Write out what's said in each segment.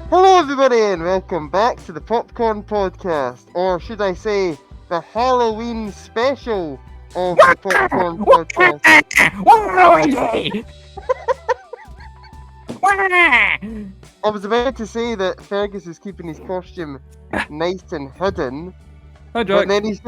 Hello, everybody, and welcome back to the Popcorn Podcast, or should I say, the Halloween special of the Popcorn Podcast. I was about to say that Fergus is keeping his costume nice and hidden, Hi, but Jack. then he's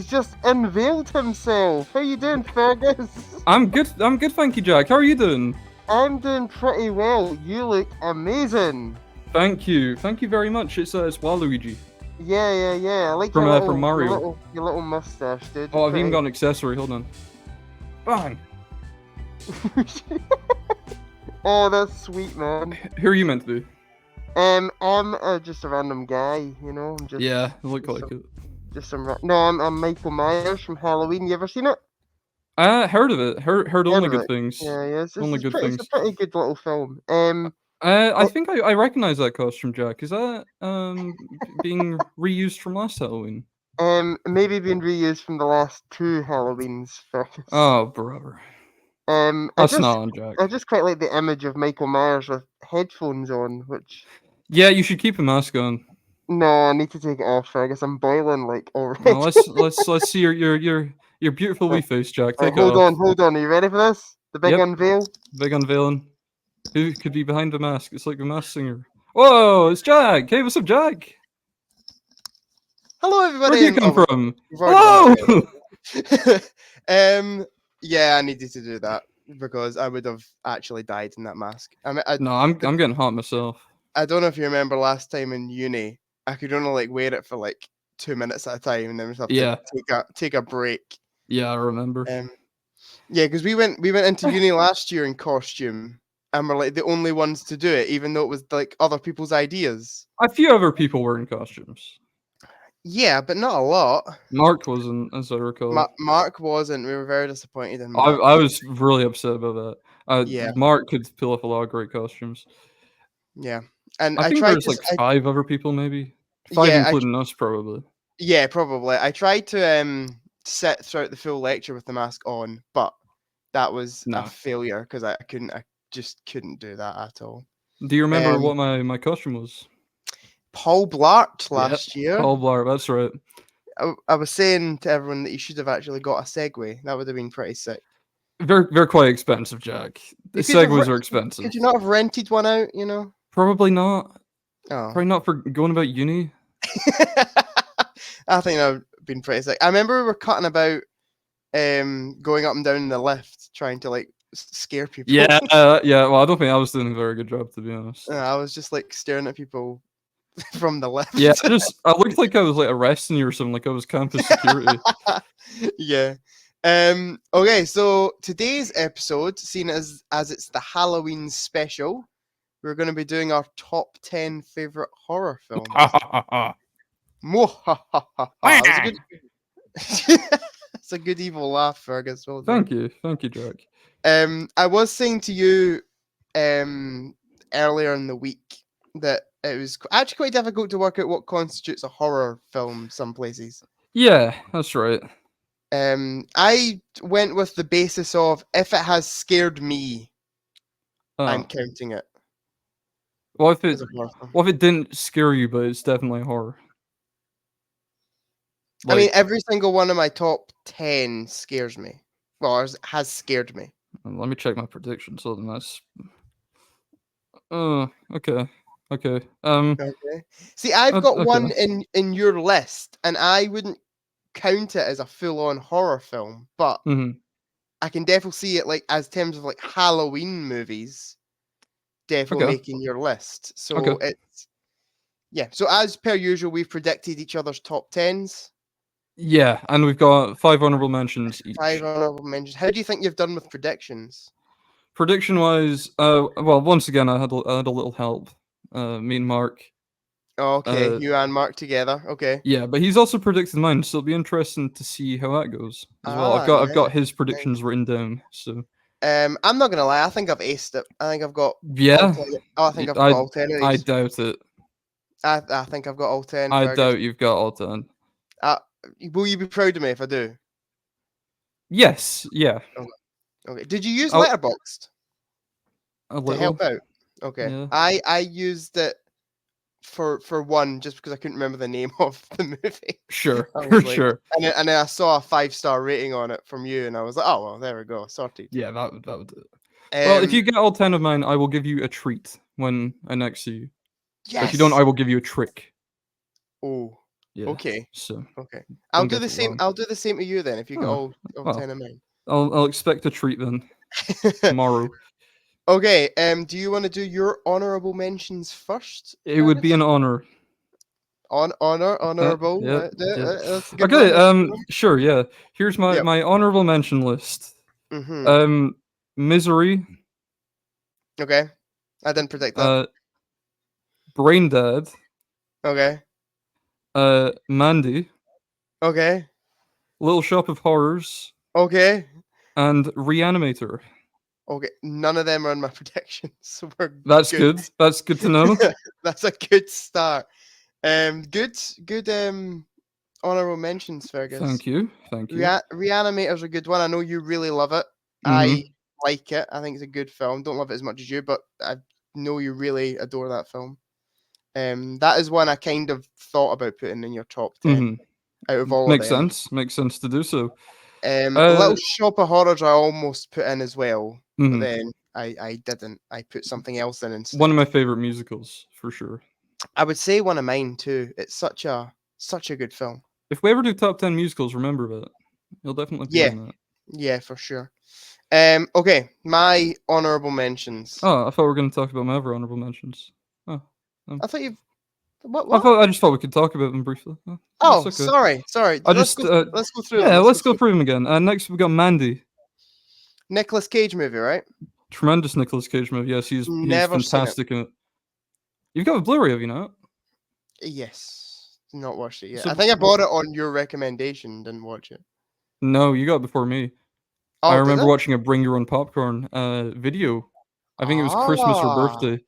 just unveiled himself. How you doing, Fergus? I'm good. Thank you, Jack. How are you doing? I'm doing pretty well. You look amazing. Thank you very much. It's Waluigi. Yeah. I like From, your little, from Mario. Your little mustache, dude. Oh, I've even got an accessory. Hold on. Bang. Oh, that's sweet, man. Who are you meant to be? I'm just a random guy, you know. I'm just Yeah, you look just like it. just some. No, I'm Michael Myers from Halloween. You ever seen it? Heard of it. Heard only of good it? things. Yeah. Only good It's a things. pretty good little film. I think I recognize that costume, Jack. Is that being reused from last Halloween? Maybe been reused from the last two Halloweens. Fergus. Oh, brother. I That's not on, Jack. just quite like the image of Michael Myers with headphones on, which. Yeah, you should keep a mask on. No, I need to take it off, Fergus. I'm boiling like already. No, let's see your beautiful wee face, Jack. Right, Take it off. hold on. Are you ready for this? The big Yep. unveil? Big unveiling. Who could be behind the mask? It's like the Masked Singer. Whoa, it's Jack. Hey, what's up, Jack? Hello, everybody. Where'd you come from? You've already done Hello. it. Yeah, I needed to do that because I would have actually died in that mask. No, I'm getting hot myself. I don't know if you remember last time in uni, I could only like wear it for like 2 minutes at a time, and then we have Yeah. to take a break. Yeah, I remember. Yeah, because we went into uni last year in costume, and we're like the only ones to do it, even though it was like other people's ideas. A few other people were in costumes. Yeah, but not a lot. Mark wasn't, as I recall. Mark wasn't. We were very disappointed in Mark. I was really upset about that. Yeah. Mark could pull off a lot of great costumes. Yeah, and I think tried there's to, like 5 other people, maybe 5, Yeah, including us, probably. Yeah, probably. I tried to sit throughout the full lecture with the mask on, but that was No. a failure because I just couldn't do that at all. Do you remember what my costume was? Paul Blart last year. Paul Blart, that's right. I was saying to everyone that you should have actually got a Segway. That would have been pretty sick. They're quite expensive, Jack. The Segways are expensive. Could you not have rented one out, you know? Probably not. Oh. Probably not for going about uni. I think that would have been pretty sick. I remember we were cutting about going up and down in the lift trying to like scare people. Yeah. Well, I don't think I was doing a very good job, to be honest. I was just like staring at people from the lift. Yeah, I looked like I was like arresting you or something, like I was campus security. Yeah. Okay, so today's episode, seen as it's the Halloween special, we're going to be doing our top 10 favorite horror films. That's a good evil laugh, Fergus. Well done. Thank you, Jack. I was saying to you earlier in the week that it was actually quite difficult to work out what constitutes a horror film some places. Yeah, that's right. I went with the basis of if it has scared me, I'm counting it. What if it didn't scare you, but it's definitely horror? I mean, every single one of my top 10 scares me. Well, has scared me. Let me check my prediction. So then that's. Okay. Okay. See, I've got one in your list, and I wouldn't count it as a full-on horror film, but I can definitely see it like as terms of like Halloween movies, definitely making your list. So it's So as per usual, we've predicted each other's top 10s. Yeah, and we've got 5 honorable mentions each. 5 honorable mentions. How do you think you've done with predictions? Prediction-wise, well, once again, I had a little help. Me and Mark. Okay, you and Mark together. Okay. Yeah, but he's also predicted mine, so it'll be interesting to see how that goes as well. I've got his predictions written down. So. I'm not gonna lie. I think I've aced it. I think I've got. Yeah. I think I've got all 10 of these. I doubt it. I think I've got all 10. I doubt you've got all 10. Will you be proud of me if I do? Yes. Yeah. Okay. Did you use Letterboxd to help out? Okay. Yeah. I used it for one, just because I couldn't remember the name of the movie. Sure, I was like, sure. and then I saw a 5-star rating on it from you, and I was like, oh well, there we go, sorted. Yeah, that would do it. Well, if Um, you get all 10 of mine, I will give you a treat when I next see you. But if you don't, yes. I will give you a trick. Oh, Yeah. okay. So Okay. I'll don't do get the it same. wrong. I'll do the same to you then. If you get Oh, all well, 10 of mine. I'll expect a treat then tomorrow. Okay. Do you want to do your honorable mentions first? It would be an honor. Honorable. Yeah, yeah. That's a good Okay, one. That's a good one. sure, yeah. Here's my Yep. my honorable mention list. Mm-hmm. Misery, Okay. I didn't predict that. Brain Dead, Okay. Mandy, Okay. Little Shop of Horrors, Okay. and Reanimator. Okay. None of them are on my predictions, so we're That's good. good. That's good to know. That's a good start. Good. Honorable mentions, Fergus. Thank you. Thank you. Reanimator's a good one. I know you really love it. Mhm. I like it. I think it's a good film. Don't love it as much as you, but I know you really adore that film. That is one I kind of thought about putting in your top 10 Mhm. out of all Makes of them. sense. Makes sense to do so. Little Shop of Horrors I almost put in as well, but Mhm. then I didn't. I put something else in instead. One of my favorite musicals for sure. I would say one of mine too. It's such a good film. If we ever do top 10 musicals, remember that. You'll definitely be Yeah. in that. Yeah, for sure. Okay, my honorable mentions. Oh, I thought we were going to talk about my other honorable mentions. Oh, I thought you've what? I just thought we could talk about them briefly. Oh, Oh, it's okay. sorry. I Let's just go. Let's go through them. yeah, let's go through them again. Next we got Mandy. Nicolas Cage movie, right? Tremendous Nicolas Cage movie. Yes, he's Never seen it. fantastic in it. You've got a Blu-ray, have you not? Yes, not watched it yet. So I think I bought it on your recommendation. Didn't watch it. No, you got it before me. Oh, I did remember I? watching a Bring Your Own Popcorn video. I think it was Christmas or birthday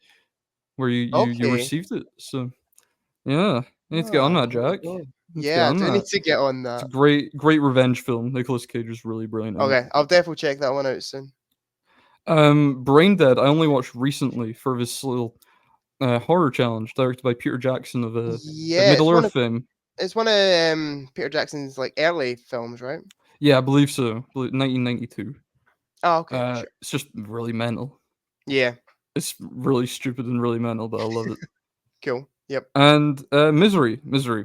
where you Okay. received it. So yeah, you need to get on that, Jack. Yeah, I do need to get on It's that. a great revenge film. Nicolas Cage is really brilliant. Okay, I'll definitely check that one out soon. Brain Dead. I only watched recently for this little horror challenge directed by Peter Jackson of Yeah, Middle Earth fame. It's one of Peter Jackson's like early films, right? Yeah, I believe so. 1992. Oh, okay. Sure. It's just really mental. Yeah. It's really stupid and really mental, but I love it. Cool. Yep. And Misery,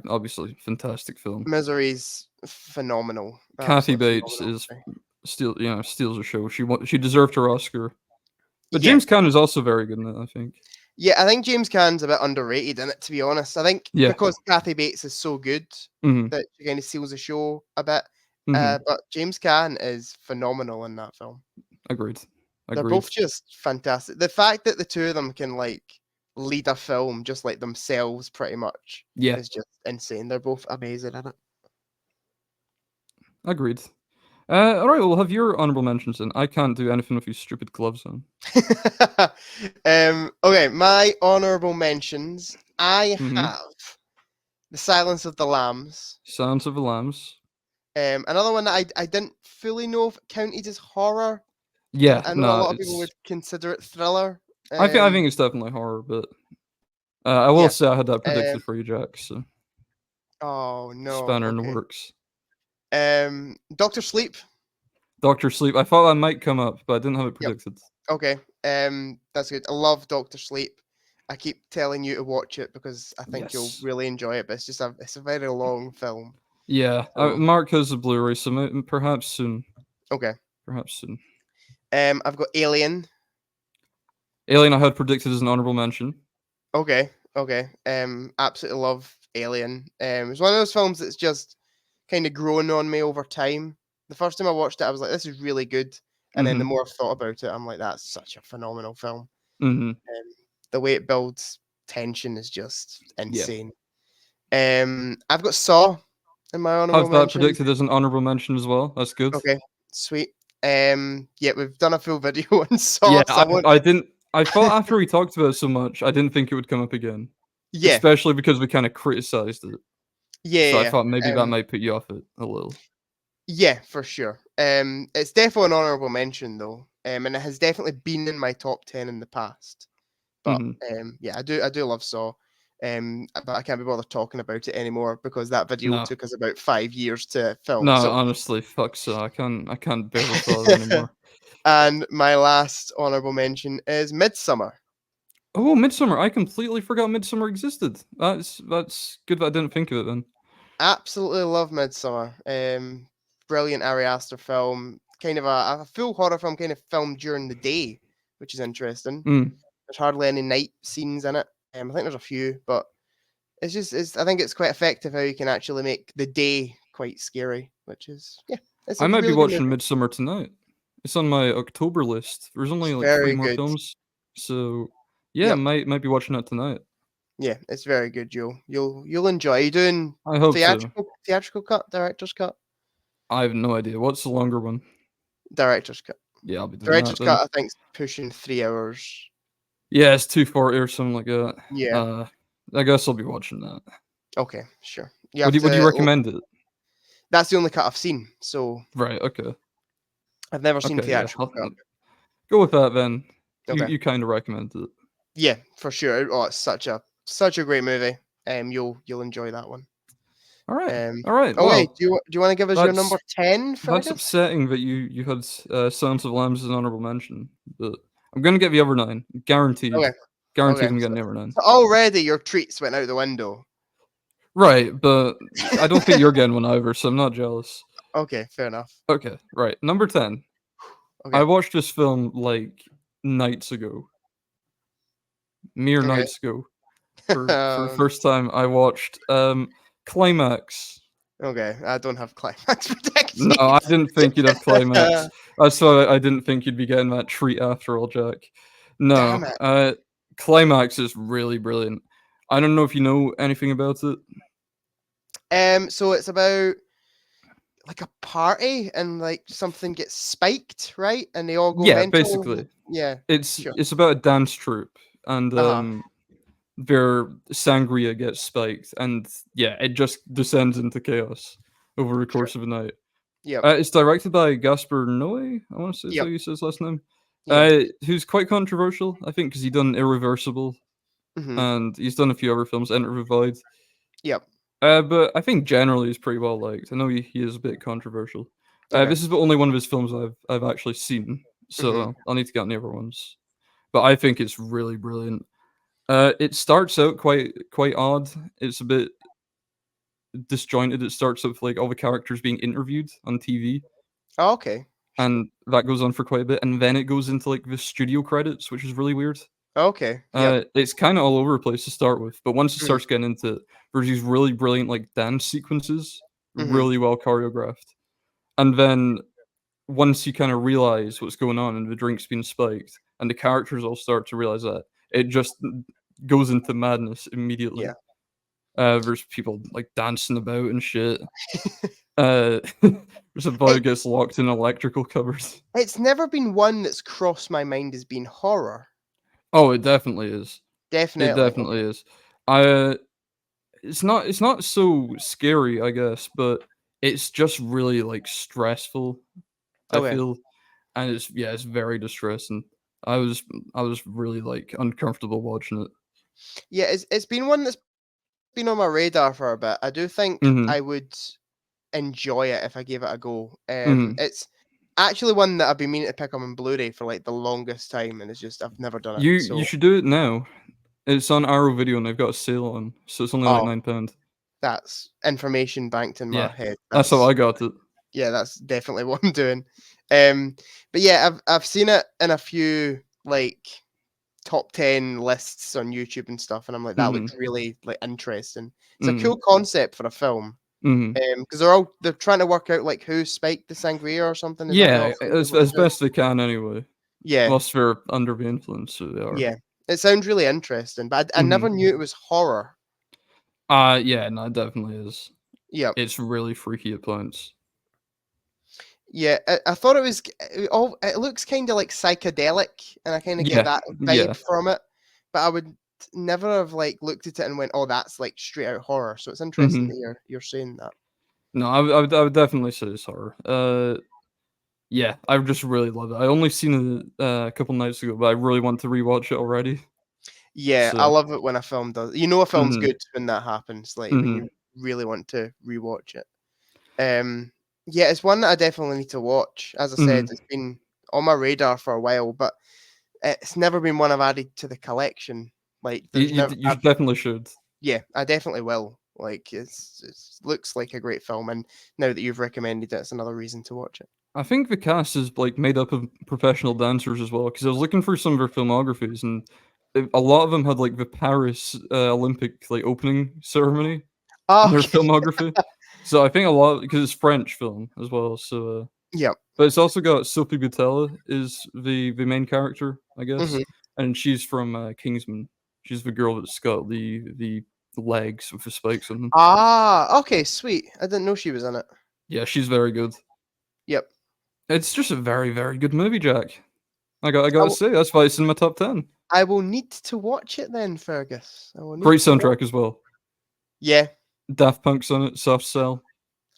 obviously, fantastic film. Misery's phenomenal. Kathy Bates is steals the show. She deserved her Oscar. But James Caan is also very good in it, I think. Yeah, I think James Caan's a bit underrated in it, to be honest. I think because Kathy Bates is so good that she kind of steals the show a bit. But James Caan is phenomenal in that film. Agreed. They're both just fantastic. The fact that the two of them can like lead a film just like themselves pretty much is just insane. They're both amazing in it. Agreed. All right, we'll have your honorable mentions then. I can't do anything with these stupid gloves on. Okay, my honorable mentions. I have The Silence of the Lambs. Silence of the Lambs. Another one that I didn't fully know if it counted as horror. Yeah, I know a lot of people would consider it thriller. I think it's definitely horror, but I will say I had that predicted for you, Jack. So. Oh no! Spanner in the works. Doctor Sleep. Doctor Sleep. I thought that might come up, but I didn't have it predicted. Yep. Okay. That's good. I love Doctor Sleep. I keep telling you to watch it because I think you'll really enjoy it. But it's just it's a very long film. Yeah, Mark has a Blu-ray, so perhaps soon. Okay. Perhaps soon. I've got Alien. Alien, I had predicted as an honorable mention. Okay. Absolutely love Alien. It's one of those films that's just kind of grown on me over time. The first time I watched it, I was like, "This is really good," and then the more I've thought about it, I'm like, "That's such a phenomenal film." The way it builds tension is just insane. I've got Saw in my honorable mention. Have that predicted as an honorable mention as well. That's good. Okay, sweet. Yeah, we've done a full video on Saw. Yeah, I didn't. I thought after we talked about it so much, I didn't think it would come up again. Yeah, especially because we kind of criticized it. Yeah, so I thought maybe that might put you off it a little. Yeah, for sure. It's definitely an honorable mention though, and it has definitely been in my top 10 in the past. But yeah, I do love Saw. But I can't be bothered talking about it anymore because that video No. took us about 5 years to film. No, So honestly, fuck so. I can't bear the thought of it anymore. And my last honorable mention is Midsummer. Oh, Midsummer! I completely forgot Midsummer existed. That's good that I didn't think of it then. Absolutely love Midsummer. Brilliant Ari Aster film. Kind of a full horror film, kind of filmed during the day, which is interesting. There's hardly any night scenes in it. I think there's a few, but I think it's quite effective how you can actually make the day quite scary, which is I might be watching Midsummer tonight. It's on my October list. There's only like 3 more films, so yeah, might be watching it tonight. Yeah, it's very good. You'll enjoy. Are you doing I hope theatrical cut, director's cut? I have no idea. What's the longer one? Director's cut. Yeah, I'll be doing Director's that, cut. I think it's pushing 3 hours. Yeah, it's 240 or something like that. Yeah. I guess I'll be watching that. Okay, sure. Would you recommend it? That's the only cut I've seen. So right. Okay. I've never seen theatrical cut. Go with that then. Okay. You kind of recommend it. Yeah, for sure. Oh, it's such a great movie. You'll enjoy that one. All right. All right. Oh, wait, do you want to give us your number 10? That's upsetting that you had Silence of the Lambs as an honorable mention, but I'm gonna get the other 9, guaranteed. Okay. Guaranteed, I'm getting the other 9. So already your treats went out the window. Right, but I don't think you're getting one either, so I'm not jealous. Okay, fair enough. Okay, right. Number 10. Okay. I watched this film like nights ago. Nights ago. For the first time, I watched Climax. Okay, I don't have Climax protection. No, I didn't think you'd have Climax. That's why I didn't think you'd be getting that treat after all, Jack. No, Climax is really brilliant. I don't know if you know anything about it. So it's about like a party and like something gets spiked, right? And they all go mental. Basically. Yeah. It's about a dance troupe and their sangria gets spiked and it just descends into chaos over the course of a night. Yeah. It's directed by Gaspar Noé, I want to say that's how you say his last name. Who's quite controversial, I think, because he's done Irreversible and he's done a few other films, Enter the Void. Yep. But I think generally he's pretty well liked. I know he is a bit controversial. This is the only one of his films I've actually seen, so I'll need to get on the other ones. But I think it's really brilliant. It starts out quite odd. It's a bit disjointed. It starts with like all the characters being interviewed on TV. Oh, okay. And that goes on for quite a bit, and then it goes into like the studio credits, which is really weird. Okay. It's kind of all over the place to start with, but once it starts getting into it, there's these really brilliant like dance sequences, really well choreographed, and then once you kind of realize what's going on and the drink's being spiked, and the characters all start to realize that, it just goes into madness immediately. There's people like dancing about and shit. There's a boy who gets locked in an electrical cupboard. It's never been one that's crossed my mind as being horror. Oh, it definitely is. Definitely. It definitely is. It's not so scary, I guess, but it's just really like stressful. I feel, and it's very distressing. I was really like uncomfortable watching it. Yeah, it's been one that's been on my radar for a bit. I do think I would enjoy it if I gave it a go. It's actually one that I've been meaning to pick up on Blu-ray for like the longest time, and it's just I've never done it. You should do it now. It's on Arrow Video and they've got a sale on, so it's only like £9. That's information banked in my head. That's how I got it. Yeah, that's definitely what I'm doing. But yeah, I've seen it in a few like top 10 lists on YouTube and stuff, and I'm like, that looked really like interesting. It's a cool concept for a film. Because they're trying to work out like who spiked the sangria or something. As best they can anyway. Yeah, unless they're under the influence, so they are. Yeah, it sounds really interesting, but I never knew it was horror. Yeah, no, it definitely is. Yeah, it's really freaky at points. Yeah, I thought it was it looks kind of like psychedelic, and I kind of get that vibe from it, but I would never have like looked at it and went, "Oh, that's like straight out horror." So it's interesting that you're saying that. No, I would definitely say it's horror. Yeah, I just really love it. I only seen it a couple nights ago, but I really want to rewatch it already. Yeah, I So, love it when a film does. You know, a film's mhm, good when that happens. Like when mhm. you really want to rewatch it. Yeah, it's one that I definitely need to watch. As I said, Mhm. it's been on my radar for a while, but it's never been one I've added to the collection. Like, You there's you no, d you definitely should. yeah, I definitely will. Like, it looks like a great film, and now that you've recommended it, it's another reason to watch it. I think the cast is, like, made up of professional dancers as well. Because I was looking for some of their filmographies, and a lot of them had, like, the Paris, Olympic, like, opening ceremony in Oh, their okay. filmography. So I think a lot because it's French film as well, so, Yeah. but it's also got Sophie Boutella is the main character, I guess, Hmm. and she's from, Kingsman. She's the girl that's got the legs with the spikes on them. Ah, okay, sweet. I didn't know she was in it. Yeah, she's very good. Yep. It's just a very, very good movie, Jack. I I gotta will, say, that's why it's in my top 10. I will need to watch it then, Fergus. I will need Great to watch. soundtrack as well. Yeah. Daft Punk's on it, Soft Cell.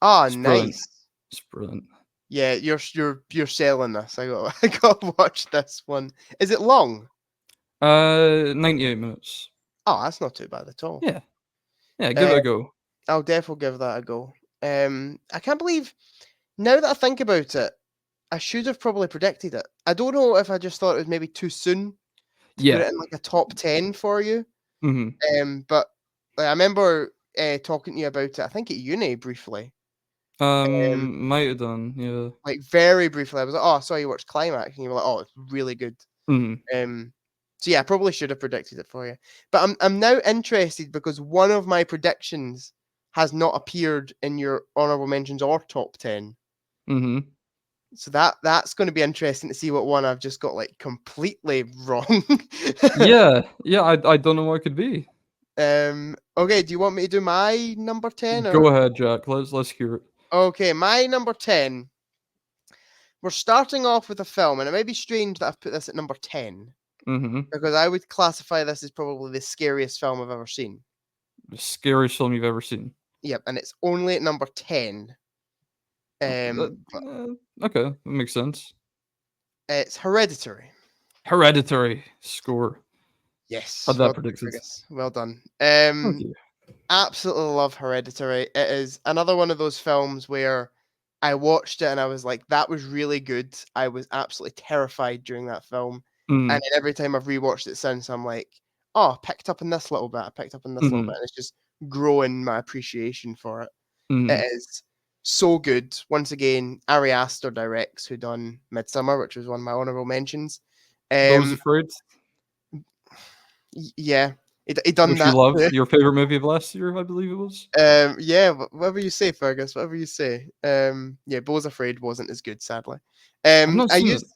Ah, It's brilliant. nice. It's brilliant. Yeah, you're selling this. I got I got to watch this one. Is it long? 98 minutes. Oh, that's not too bad at all. Yeah. Yeah, give Uh, it a go. I'll definitely give that a go. I can't believe now that I think about it, I should have probably predicted it. I don't know if I just thought it was maybe too soon to put Yeah. it in like a top 10 for you. Mhm. But like, I remember talking to you about it. I think at uni briefly. Um, Might have done, yeah. like very briefly. I was like, "Oh, I saw you watch Climax," and you were like, "Oh, it's really good." Mhm. So yeah, I probably should have predicted it for you. But I'm now interested because one of my predictions has not appeared in your honorable mentions or top 10. Mhm. So that's going to be interesting to see what one I've just got like completely wrong. Yeah. Yeah, I don't know what it could be. Okay, do you want me to do my number 10 Go or ahead, Jack. Let's hear it. okay, my number 10. We're starting off with a film, and it may be strange that I've put this at number 10 Mhm. because I would classify this as probably the scariest film I've ever seen. The scariest film you've ever seen. Yep, and it's only at number 10. But Okay, that makes sense. it's Hereditary. Hereditary score. Had Yes, well that done, predicted. Fergus. Well done. Thank you. Absolutely love Hereditary. It is another one of those films where I watched it and I was like, that was really good. I was absolutely terrified during that film. And Mhm. then every time I've rewatched it since, I'm like, oh, I picked up in this little bit. I picked up in this little bit. Mhm. And it's just growing my appreciation for it. It Mhm. is so good. Once again, Ari Aster directs, who done Midsummer, which was one of my honorable mentions. Those Um, Afraid, yeah, he done which you that love. too. Your favorite movie of last year, I believe it was. Yeah, whatever you say, Fergus, whatever you say. Yeah, Beau's Afraid wasn't as good, sadly. I've not I seen it. used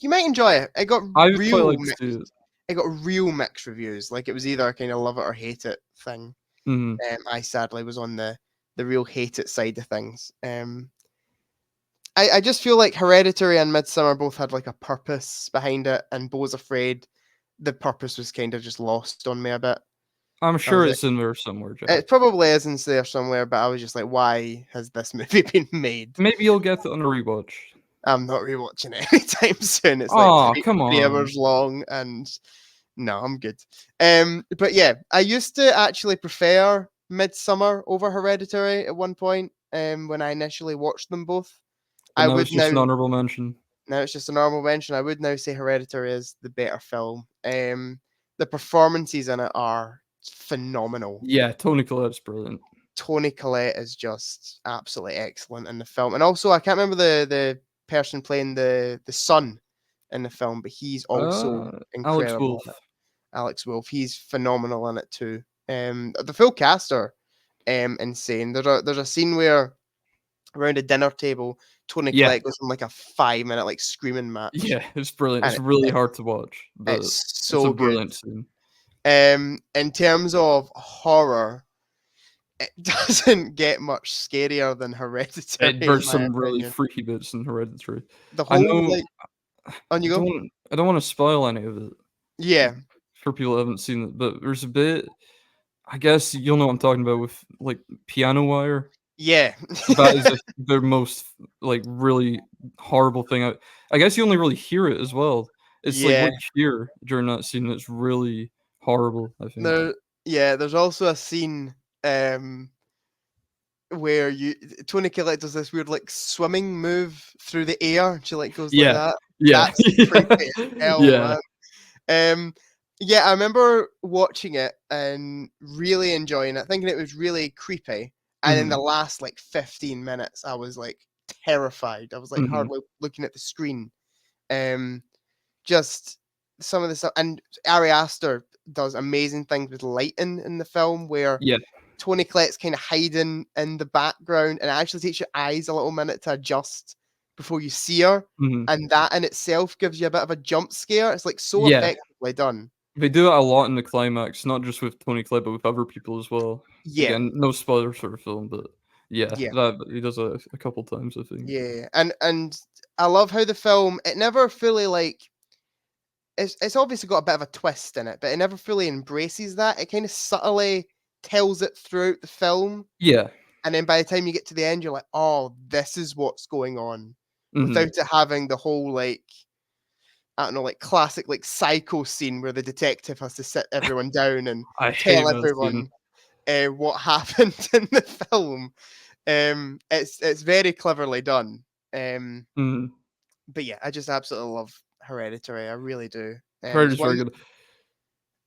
you might enjoy it. I would quite like to see it. It got real mixed reviews. Like it was either a kind of love it or hate it thing. Mhm. I sadly was on the real hate it side of things. I just feel like Hereditary and Midsummer both had like a purpose behind it, and Beau's Afraid, the purpose was kind of just lost on me a bit. I'm I sure was like, it's in there somewhere, Jack. it probably is in there somewhere, but I was just like, why has this movie been made? Maybe you'll get it on a rewatch. I'm not rewatching it anytime soon. It's like Oh, three, come 3 hours on. long, and no, I'm good. But yeah, I used to actually prefer Midsummer over Hereditary at one point. When I initially watched them both, But I now would it's just an now honorable mention. now it's just a normal mention. I would now say Hereditary is the better film. The performances in it are phenomenal. Yeah, Toni Collette's brilliant. Toni Collette is just absolutely excellent in the film, and also I can't remember the person playing the son in the film, but he's also Alex incredible Wolff. in it. Alex Wolff, he's phenomenal in it too. The full cast are insane. There's a scene where around a dinner table, Toni Yeah. Collette goes on like a 5 minute like screaming match. Yeah, it's brilliant. And It's really hard to watch, but it's it's a so good. brilliant scene. In terms of horror, it doesn't get much scarier than Hereditary. There's In my some really opinion. freaky bits in Hereditary. The I whole know like on you go. I don't wanna spoil any of it Yeah, for people who haven't seen it, but there's a bit I guess you'll know what I'm talking about with, like, piano wire. yeah. That is the most, like, really horrible thing I guess you only really hear it as well, It's like what you hear during that scene that's really horrible, I think. There's also a scene where Toni Collette does this weird like swimming move through the air. She like goes like that. Yeah. That's creepy as hell, man. I remember watching it and really enjoying it, thinking it was really creepy. And in the last like 15 minutes, I was like terrified. I was like hardly looking at the screen. Just some of the stuff, and Ari Aster does amazing things with lighting in the film, where Toni Collette's kind of hiding in the background, and it actually takes your eyes a little minute to adjust before you see her, and that in itself gives you a bit of a jump scare. It's like so effectively done. They do that a lot in the climax, not just with Toni Collette, but with other people as well. Again, no spoilers for the film, but that he does a couple times, I think. Yeah, and I love how the film, it never fully like, it's obviously got a bit of a twist in it, but it never fully embraces that. It kind of subtly tells it throughout the film. Yeah. And then by the time you get to the end, you're like, oh, this is what's going on. Without it having the whole, like, I don't know, like classic, like Psycho scene where the detective has to sit everyone down and tell everyone what happened in the film. It's very cleverly done. But yeah, I just absolutely love Hereditary. I really do. Hereditary's very good.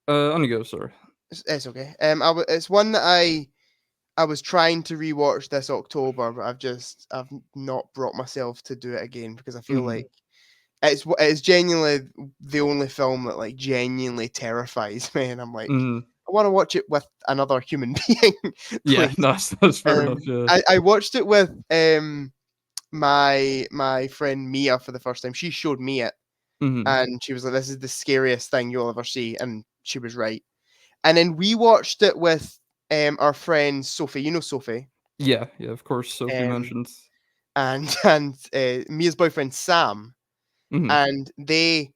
On you go, sorry. It's okay. It's one that I was trying to rewatch this October, but I've not brought myself to do it again because I feel like it's genuinely the only film that like genuinely terrifies me, and I'm like, I want to watch it with another human being. Yeah, that's fair enough. Yeah. I watched it with my friend Mia for the first time. She showed me it, and she was like, "This is the scariest thing you'll ever see," and she was right. And then we watched it with our friend Sophie. You know Sophie? Yeah, of course. Sophie mentioned. And Mia's boyfriend Sam, and they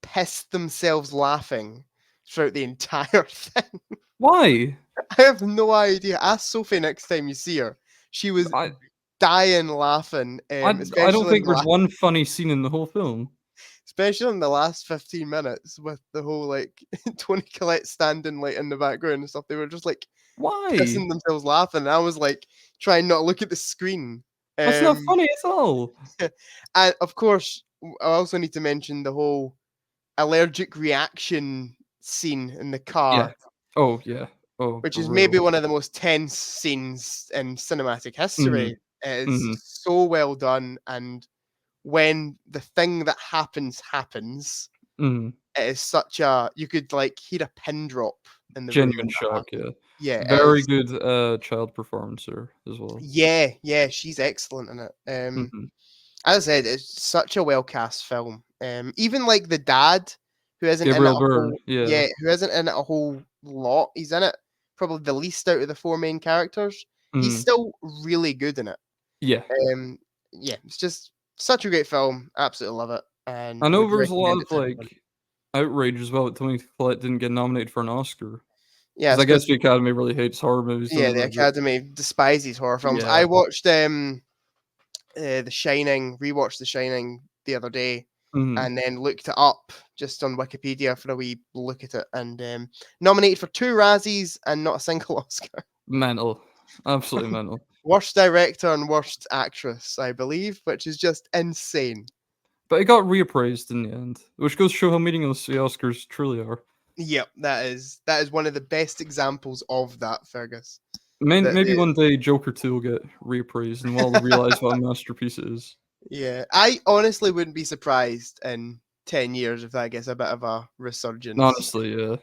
pissed themselves laughing throughout the entire thing. Why? I have no idea. Ask Sophie next time you see her. She was dying laughing. I don't think there's one funny scene in the whole film. Especially in the last 15 minutes with the whole like Toni Collette standing like in the background and stuff. They were just like pissing themselves laughing. And I was like trying not to look at the screen. That's not funny at all. And of course, I also need to mention the whole allergic reaction scene in the car. Yeah. Oh, which is maybe one of the most tense scenes in cinematic history. It is so well done, and when the thing that happens, it is such a, you could like hear a pin drop in the genuine shock. Yeah, very good child performance there as well. Yeah, she's excellent in it. As I said, it's such a well cast film. Even like the dad, who isn't Gabriel in it Byrne, who isn't in it a whole lot. He's in it probably the least out of the four main characters. He's still really good in it. Yeah. It's just such a great film. Absolutely love it. And I know there's a lot of like outrage as well that Toni Collette didn't get nominated for an Oscar. Yeah, I guess the Academy really hates horror movies. Yeah, the Academy despises horror films. I watched The Shining, rewatched The Shining the other day, and then looked it up just on Wikipedia for a wee look at it, and nominated for 2 Razzies and not a single Oscar. Mental. Absolutely mental. Worst director and worst actress, I believe, which is just insane. But it got reappraised in the end, which goes to show how meaningless the Oscars truly are. Yep, that is one of the best examples of that, Fergus. Maybe one day Joker 2 will get reappraised and we'll realize what a masterpiece it is. Yeah, I honestly wouldn't be surprised in 10 years if that gets a bit of a resurgence. Honestly, yeah.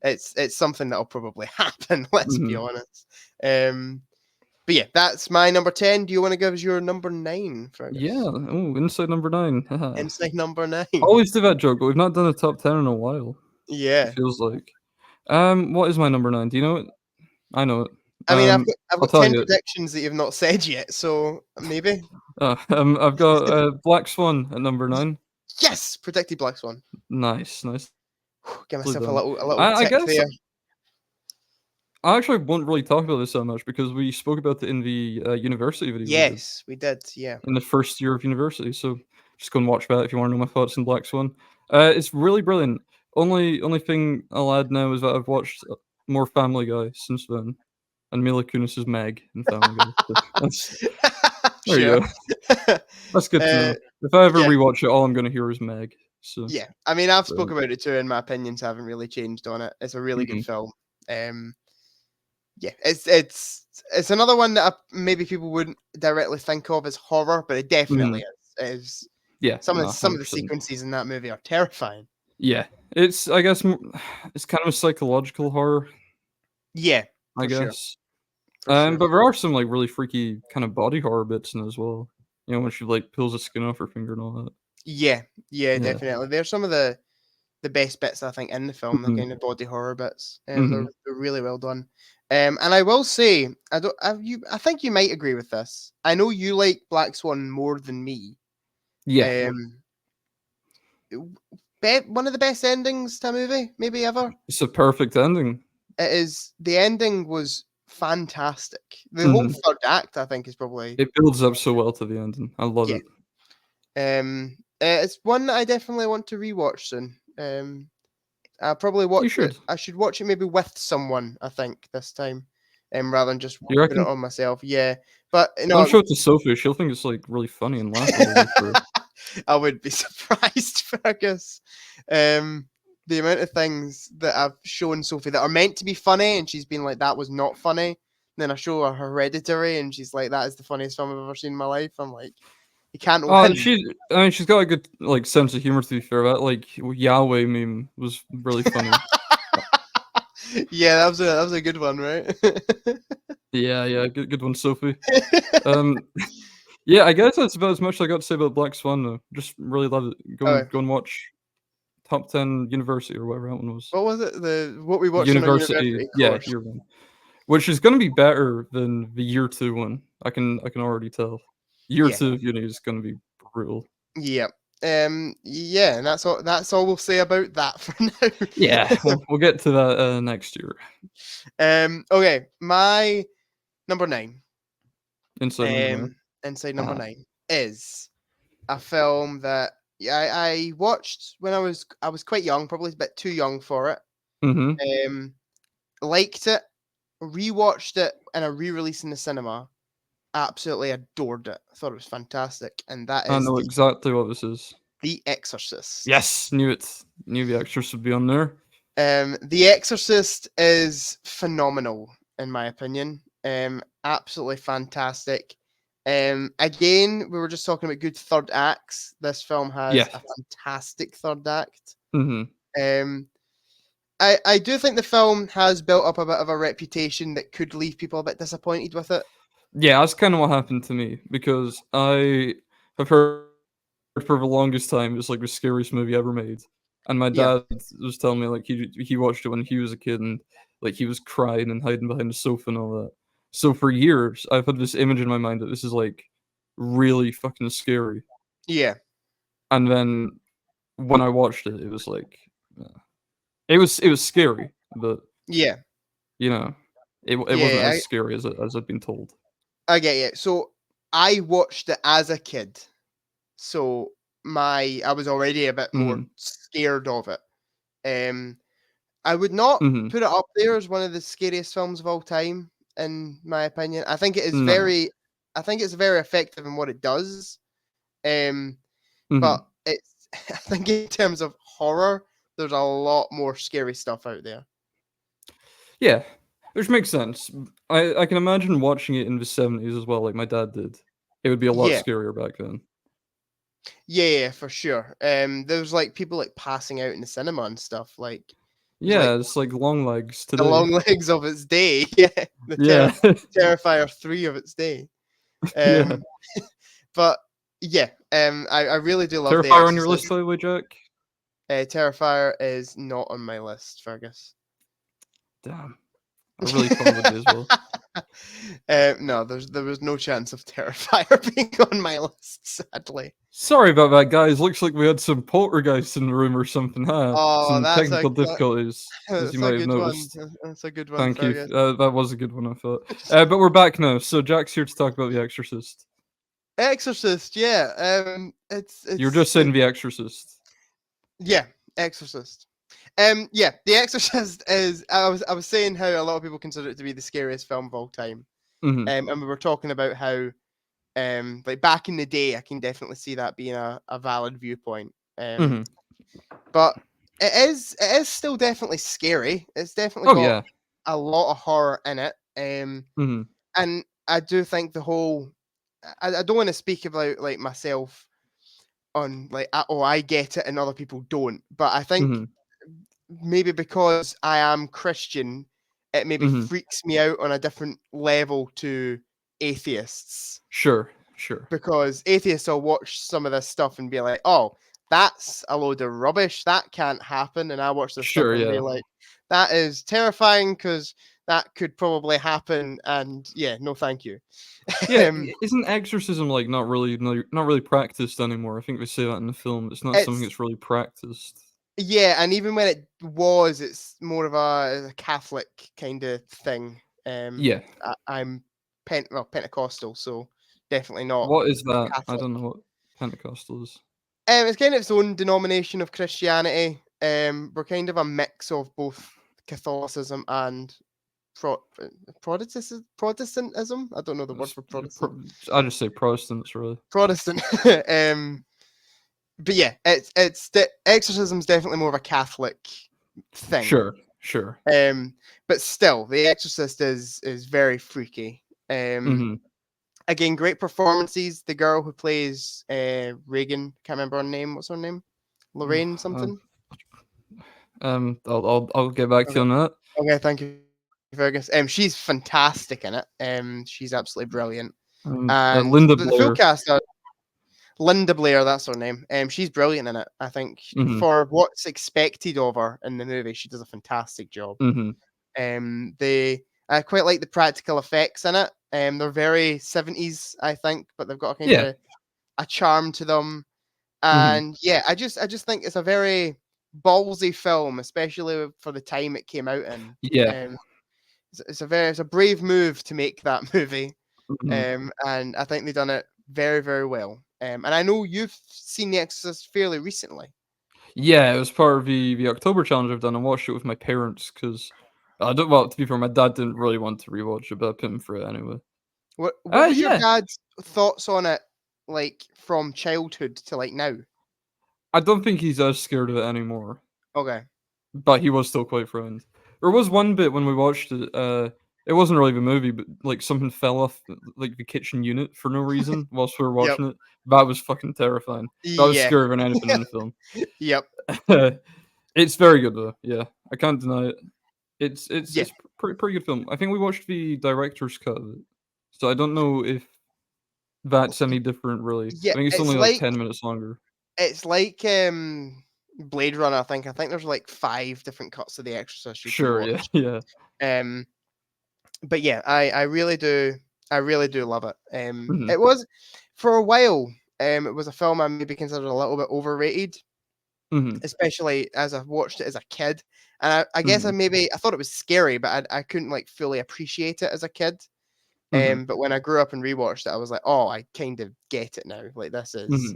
It's something that'll probably happen, let's be honest. But yeah, that's my number 10. Do you want to give us your number 9, Fergus? Yeah. Oh, inside number 9. Inside number 9. Always do that joke, but we've not done a top 10 in a while. Yeah. It feels like. What is my number 9? Do you know it? I know it. I mean, I've got 10 predictions that you've not said yet, so maybe. I've got Black Swan at number 9. Yes, predicted Black Swan. Nice. Give myself a little tip there. I actually won't really talk about this so much because we spoke about it in the university video. Yes, we did. Yeah. In the first year of university, so just go and watch that if you want to know my thoughts on Black Swan. It's really brilliant. Only thing I'll add now is that I've watched more Family Guy since then, and Mila Kunis is Meg in Family Guy. So there you go. That's good to know. If I ever rewatch it, all I'm gonna hear is Meg. So yeah, I mean, I've spoken about it too, and my opinions haven't really changed on it. It's a really good film. Yeah, it's another one that maybe people wouldn't directly think of as horror, but it definitely is. Yeah, some of the sequences in that movie are terrifying. Yeah, I guess it's kind of a psychological horror. Yeah, I guess. But there are some like really freaky kind of body horror bits in it as well. You know, when she like pulls the skin off her finger and all that. Yeah, definitely. They're some of the best bits I think in the film. The kind of body horror bits, and they're really well done. And I will say, I think you might agree with this. I know you like Black Swan more than me. Yeah. One of the best endings to a movie maybe ever. It's a perfect ending. It is. The ending was fantastic. The whole third act, I think, is probably. It builds up so well to the ending. I love it. It's one that I definitely want to rewatch soon. I'll probably watch. You should. I should watch it maybe with someone. I think this time, rather than just watching it on myself. Yeah, but I'll show it to Sophie. She'll think it's like really funny and laughable. I would be surprised, Fergus. The amount of things that I've shown Sophie that are meant to be funny, and she's been like, "That was not funny." And then I show her Hereditary, and she's like, "That is the funniest film I've ever seen in my life." I'm like, "You can't win." She's got a good like sense of humor. To be fair, that like Yahweh meme was really funny. Yeah, that was a good one, right? yeah, good one, Sophie. Yeah, I guess that's about as much as I got to say about Black Swan, though. Just really love it. Go and watch Top 10 University or whatever that one was. What was it? What we watched University? Yeah, Year One, which is going to be better than the Year 2 one. I can already tell. Year 2 of uni is going to be brutal. Yeah. Yeah, and that's all we'll say about that for now. Yeah, we'll get to that next year. Okay, my number 9. Inside Number 9 is a film that I watched when I was quite young, probably a bit too young for it. Liked it, rewatched it in a re-release in the cinema. Absolutely adored it. I thought it was fantastic, and that is. I know exactly what this is. The Exorcist. Yes, knew it. Knew The Exorcist would be on there. The Exorcist is phenomenal, in my opinion. Absolutely fantastic. Again, we were just talking about good third acts. This film has a fantastic third act. I do think the film has built up a bit of a reputation that could leave people a bit disappointed with it. Yeah, that's kind of what happened to me, because I have heard for the longest time it's like the scariest movie ever made. And my dad was telling me like he watched it when he was a kid, and like he was crying and hiding behind the sofa and all that. So for years I've had this image in my mind that this is like really fucking scary. Yeah. And then when I watched it, it was like it was scary, but yeah, you know, it wasn't as scary as I've been told. I get you. So I watched it as a kid, so I was already a bit more scared of it. I would not put it up there as one of the scariest films of all time, in my opinion. I think it is I think it's very effective in what it does. But it's I think in terms of horror, there's a lot more scary stuff out there. Yeah, which makes sense. I can imagine watching it in the 70s as well, like my dad did. It would be a lot scarier back then. Yeah, for sure. There was like people like passing out in the cinema and stuff. Like it's like Long Legs today. The Long Legs of its day. Yeah, Terrifier 3 of its day. But I really do love Terrifier on your list, by the way, Jack? Terrifier is not on my list, Fergus. Damn. I really thought it would be as well. No, there was no chance of Terrifier being on my list, sadly. Sorry about that, guys. Looks like we had some poltergeists in the room or something, huh? Oh, some technical difficulties, as you might have noticed. That's a good one. Thank you. That was a good one, I thought. But we're back now. So Jack's here to talk about The Exorcist, yeah. It's You're just saying The Exorcist. Yeah, Exorcist. Yeah, The Exorcist is. I was saying how a lot of people consider it to be the scariest film of all time. And we were talking about how, like back in the day, I can definitely see that being a valid viewpoint. But it is still definitely scary. It's definitely got a lot of horror in it. And I do think the whole. I don't want to speak about like myself on like I get it and other people don't, but I think maybe because I am Christian, it maybe freaks me out on a different level to atheists. Sure. Because atheists will watch some of this stuff and be like, "Oh, that's a load of rubbish. That can't happen." And I watch this stuff and be like, "That is terrifying because that could probably happen." And yeah, no, thank you. Yeah, isn't exorcism like not really practiced anymore? I think they say that in the film. It's not something that's really practiced. Yeah, and even when it was, it's more of a Catholic kind of thing. Yeah. I'm Pentecostal, so definitely not. What is that? Catholic. I don't know what Pentecostal is. It's kind of its own denomination of Christianity. We're kind of a mix of both Catholicism and Protestantism. I don't know the word for Protestant. I just say Protestants, really. Protestant. But yeah, it's the exorcism's definitely more of a Catholic thing. Sure. But still, The Exorcist is very freaky. Again, great performances. The girl who plays Regan, can't remember her name. What's her name? Lorraine something. I'll get back to you on that. Okay, thank you, Fergus. She's fantastic in it. She's absolutely brilliant. And Linda the Blair. full cast. Linda Blair, that's her name. She's brilliant in it. I think for what's expected of her in the movie, she does a fantastic job. I quite like the practical effects in it. They're very 70s, I think, but they've got a kind of a charm to them. And yeah, I just think it's a very ballsy film, especially for the time it came out in. Yeah. It's a brave move to make that movie. And I think they've done it very, very well. And I know you've seen The Exorcist fairly recently. Yeah, it was part of the October challenge I've done. I watched it with my parents because to be fair, my dad didn't really want to rewatch it, but I put him through it anyway. What was your dad's thoughts on it, like from childhood to like now? I don't think he's as scared of it anymore. Okay. But he was still quite frightened. There was one bit when we watched it, it wasn't really the movie, but like something fell off like the kitchen unit for no reason whilst we were watching it. That was fucking terrifying. That was scarier than anything in the film. Yep. It's very good though. Yeah, I can't deny it. It's pretty good film. I think we watched the director's cut of it, so I don't know if that's any different really. Yeah, I think it's only like 10 minutes longer. It's like Blade Runner. I think there's like 5 different cuts of The Exorcist. Sure. Yeah. But yeah, I really do love it. It was for a while. It was a film I maybe considered a little bit overrated, especially as I watched it as a kid. And I guess I thought it was scary, but I couldn't like fully appreciate it as a kid. But when I grew up and rewatched it, I was like, oh, I kind of get it now. Like this is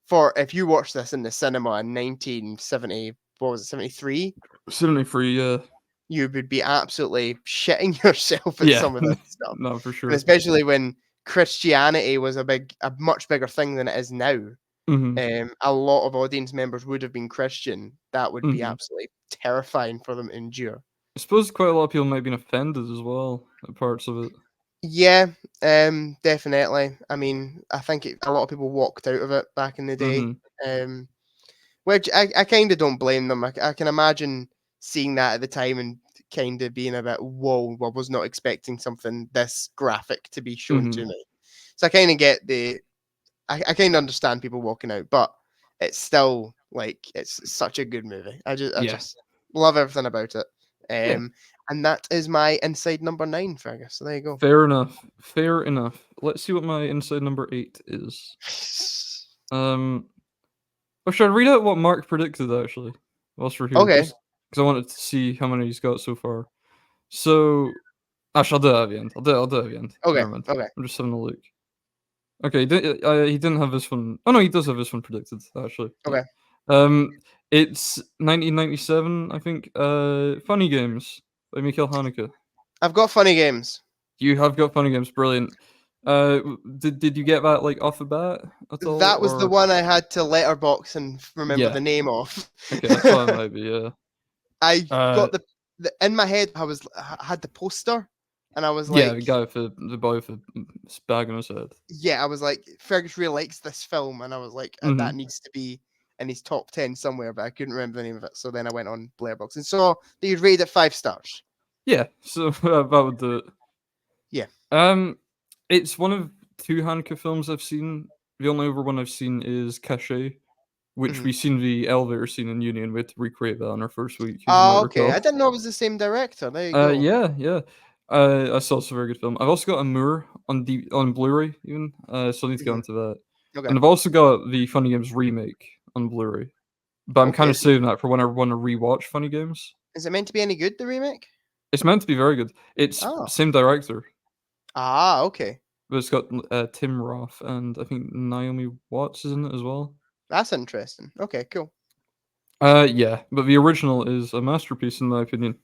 for if you watch this in the cinema in 1970, what was it, 73? 73, yeah. You would be absolutely shitting yourself at some of this stuff. No, for sure. And especially when Christianity was a much bigger thing than it is now. A lot of audience members would have been Christian. That would be absolutely terrifying for them to endure. I suppose quite a lot of people might have been offended as well at parts of it. Yeah, definitely. I mean, I think a lot of people walked out of it back in the day, which I kind of don't blame them. I can imagine seeing that at the time and kind of being a bit, whoa, I was not expecting something this graphic to be shown to me. So I kind of get I kind of understand people walking out, but it's still like, it's such a good movie. I just love everything about it. And that is my inside number 9, Fergus. So there you go. Fair enough. Let's see what my inside number 8 is. Should I read out what Mark predicted actually? Whilst we're here. Okay. Because I wanted to see how many he's got so far. So, actually, I'll do it at the end. I'll do it at the end. Okay. Okay. I'm just having a look. Okay, he didn't have this one. Oh no, he does have this one predicted actually. Okay. It's 1997, I think. Funny Games by Mikhail Haneke. I've got Funny Games. You have got Funny Games, brilliant. Did you get that like off the bat at all? That was the one I had to letterbox and remember the name of. Okay, I thought it might be, yeah. I got the in my head. I had the poster, and I was like, yeah, the guy with the boy with the bag on his head. Yeah, I was like, Fergus really likes this film, and I was like, that needs to be in his top 10 somewhere, but I couldn't remember the name of it. So then I went on Letterboxd and saw that you'd rated it 5 stars. Yeah, so that would do it. Yeah. It's one of 2 Haneke films I've seen. The only other one I've seen is Cachet, which we seen the elevator scene in Union. We had to recreate that on our first week. Oh, okay. I didn't know it was the same director. There you go. Yeah. I saw it's a very good film. I've also got Amour on Blu-ray, even. So I need to get onto that. Okay. And I've also got the Funny Games remake on Blu-ray. But I'm kind of saving that for when I want to rewatch Funny Games. Is it meant to be any good, the remake? It's meant to be very good. It's same director. Ah, okay. But it's got Tim Roth and I think Naomi Watts is in it as well. That's interesting. Okay, cool. Yeah, but the original is a masterpiece in my opinion.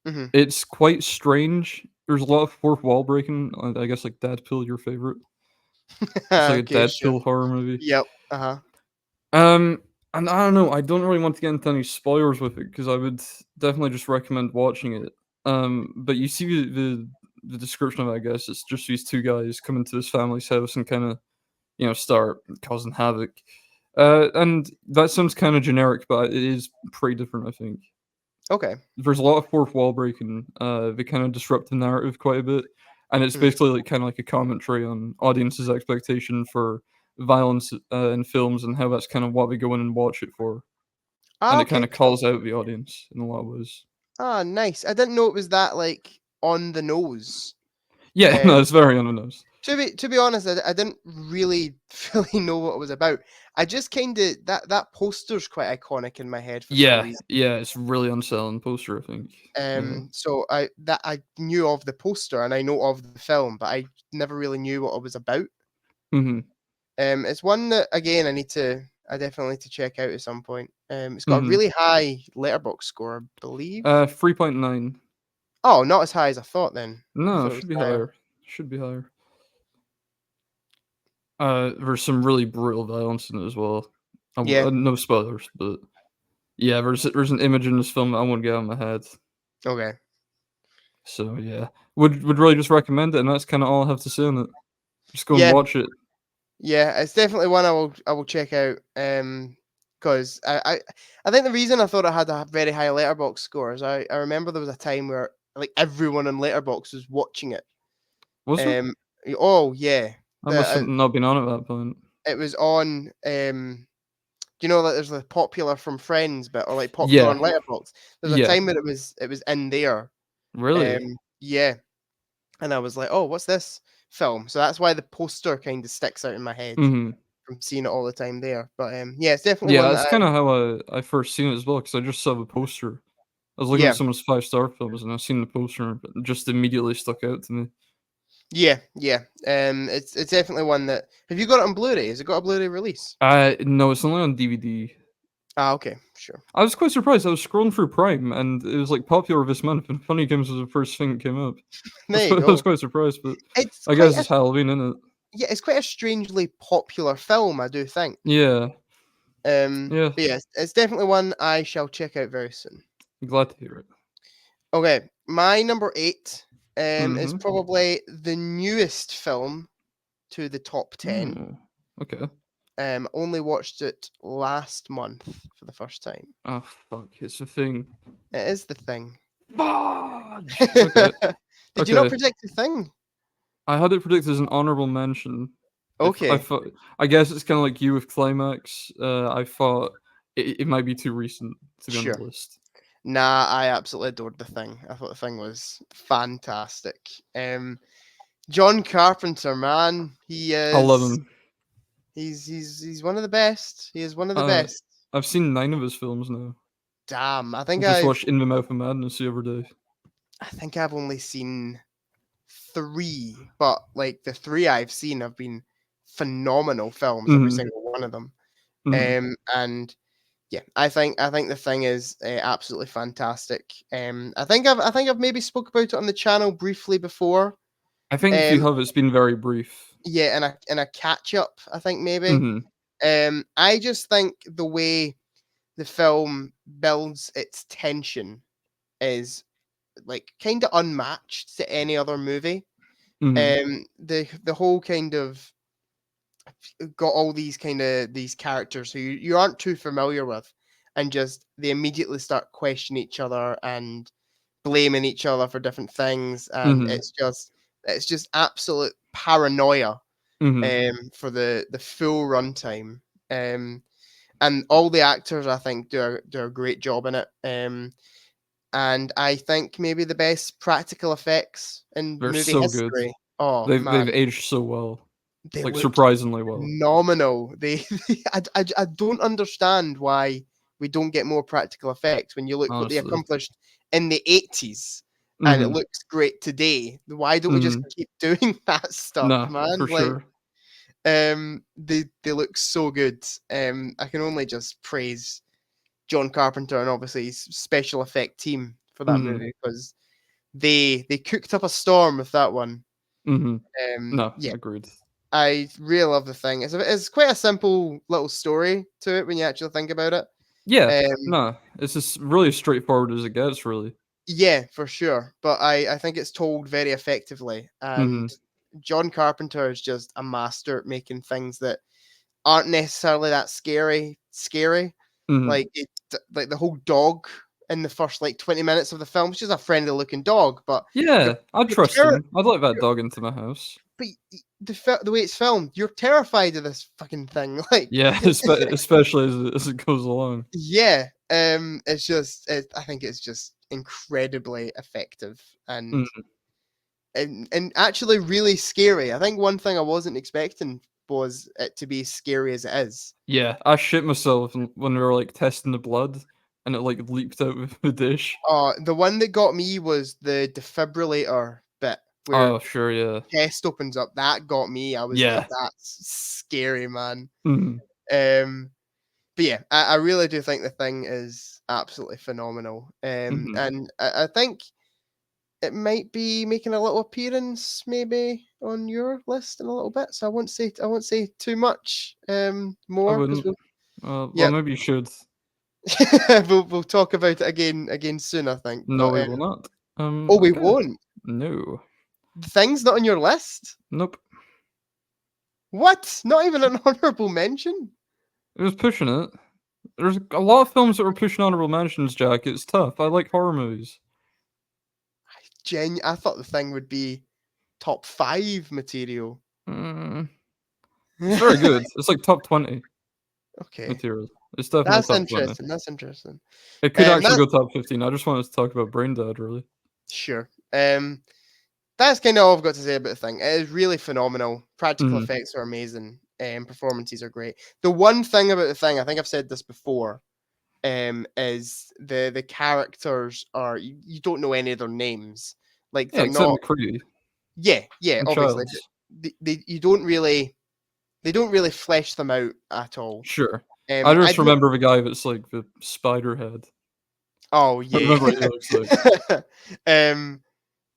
It's quite strange. There's a lot of fourth wall breaking. I guess like Deadpool, your favorite. It's like a Deadpool horror movie. Yep. And I don't know. I don't really want to get into any spoilers with it because I would definitely just recommend watching it. But you see the description of it, I guess it's just these 2 guys come into this family's house and kind of, start causing havoc. And that sounds kind of generic, but it is pretty different, I think. Okay. There's a lot of fourth wall breaking. They kind of disrupt the narrative quite a bit, and it's basically like kind of like a commentary on audiences' expectation for violence in films and how that's kind of what they go in and watch it for. And it kind of calls out the audience in a lot of ways. Ah, nice. I didn't know it was that like on the nose. Yeah, no, it's very on the nose. To be honest, I didn't really know what it was about. I just kind of that poster's quite iconic in my head. For some reason. Yeah, it's really unselling poster, I think. So I knew of the poster and I know of the film, but I never really knew what it was about. It's one that again I definitely need to check out at some point. It's got a really high Letterboxd score, I believe. 3.9. Oh, not as high as I thought then. No, it should be higher. Should be higher. There's some really brutal violence in it as well. No spoilers, but yeah, there's an image in this film that I won't get out of my head. Okay. So yeah, would really just recommend it, and that's kind of all I have to say on it. Just go and watch it. Yeah, it's definitely one I will check out. Because I think the reason I thought I had a very high Letterboxd score is I remember there was a time where like everyone on Letterboxd was watching it. Was it? Oh yeah. I must have not been on at that point. It was on. Do you know that there's the popular from Friends bit or like popular on Letterboxd? There's a time where it was in there. Really? Yeah. And I was like, oh, what's this film? So that's why the poster kind of sticks out in my head from seeing it all the time there. But yeah, it's definitely one that's kind of how I first seen it as well because I just saw the poster. I was looking at someone's 5-star films and I seen the poster and it just immediately stuck out to me. Yeah. It's definitely one that. Have you got it on Blu-ray? Has it got a Blu-ray release? No, it's only on DVD. Ah, okay, sure. I was quite surprised. I was scrolling through Prime and it was like popular this month, and Funny Games was the first thing that came up. There you go. I was quite surprised, but I guess it's Halloween, isn't it? Yeah, it's quite a strangely popular film, I do think. Yeah. But yeah, it's definitely one I shall check out very soon. I'm glad to hear it. Okay, my number 8 is probably the newest film to the top 10. Okay. Only watched it last month for the first time. Oh fuck! It's The Thing. It is The Thing. Okay. Did you not predict The Thing? I had it predicted as an honorable mention. Okay. I guess it's kind of like you with Climax. I thought it might be too recent to be on the list. Nah, I absolutely adored The Thing. I thought The Thing was fantastic. John Carpenter, man, he is. I love him. He's one of the best. He is one of the best. I've seen 9 of his films now. Damn, I think I just watched In the Mouth of Madness the other day. I think I've only seen 3, but like the 3 I've seen have been phenomenal films. Every single one of them. And yeah, I think The Thing is absolutely fantastic. I think I've maybe spoke about it on the channel briefly before. I think if you have, it's been very brief. Yeah, in a catch up, I think maybe. Mm-hmm. I just think the way the film builds its tension is like kind of unmatched to any other movie. Mm-hmm. The whole kind of got all these characters who you aren't too familiar with, and just they immediately start questioning each other and blaming each other for different things, and Mm-hmm. it's just absolute paranoia Mm-hmm. for the full runtime. And all the actors I think do a great job in it. And I think maybe the best practical effects in They're movie so good. history. Oh They've man, aged so well, they like look surprisingly well. phenomenal. I don't understand why we don't get more practical effects when you look what they Honestly. accomplished in the 80s and it Mm-hmm. looks great today. Why don't we just Mm-hmm. keep doing that stuff, Nah, man? for Like, sure. they look so good. I can only just praise John Carpenter and obviously his special effect team for that Mm-hmm. movie, because they cooked up a storm with that one. Mm-hmm. No, Yeah, agreed. I really love The Thing. It's quite a simple little story to it when you actually think about it. Yeah, Um, no, it's just really as straightforward as it gets, really. yeah, for sure. But I think it's told very effectively. Mm-hmm. And John Carpenter is just a master at making things that aren't necessarily that scary. Mm-hmm. Like like the whole dog in the first like 20 minutes of the film, which is a friendly looking dog, but you're Yeah, I'd you're trust terri him. I'd let that you're dog into my house. but the way it's filmed, you're terrified of this fucking thing. Like, Yeah, especially as it goes along. yeah, it's just I think it's just incredibly effective and Mm. actually really scary. I think one thing I wasn't expecting was it to be as scary as it is. Yeah, I shit myself when we were like testing the blood, and it like leaked out of the dish. The one that got me was the defibrillator bit where Oh, sure, yeah, chest opens up. That got me. I was like, yeah. that's scary, man. Mm. Um, but yeah, I really do think The Thing is absolutely phenomenal. Mm-hmm. And I think it might be making a little appearance maybe on your list in a little bit. So I won't say too much I more, because wouldn't. we'll Well, yeah maybe you should. we'll talk about it again soon, I think. No, But we will not. oh, we Okay. won't. No. The Thing's not on your list. Nope. What? Not even an honorable mention? It was pushing it. There's a lot of films that were pushing honorable mentions, Jack. It's tough. I like horror movies. I thought The Thing would be top 5 material. Mm, it's very good. It's like top 20 Okay, material. It's definitely that's top 20. interesting. That's interesting. It could actually That go top 15. I just wanted to talk about Brain Dead, really. sure. That's kind of all I've got to say about The Thing. It is really phenomenal. Practical Mhm. effects are amazing. Performances are great. The one thing about The Thing, I think I've said this before, is the characters are you don't know any of their names. Like Yeah, they're except not. McCready Yeah, and obviously. Childs. You don't really flesh them out at all. Sure. I I just don't. remember the guy that's like the spider head. Oh I yeah. remember what he looks like.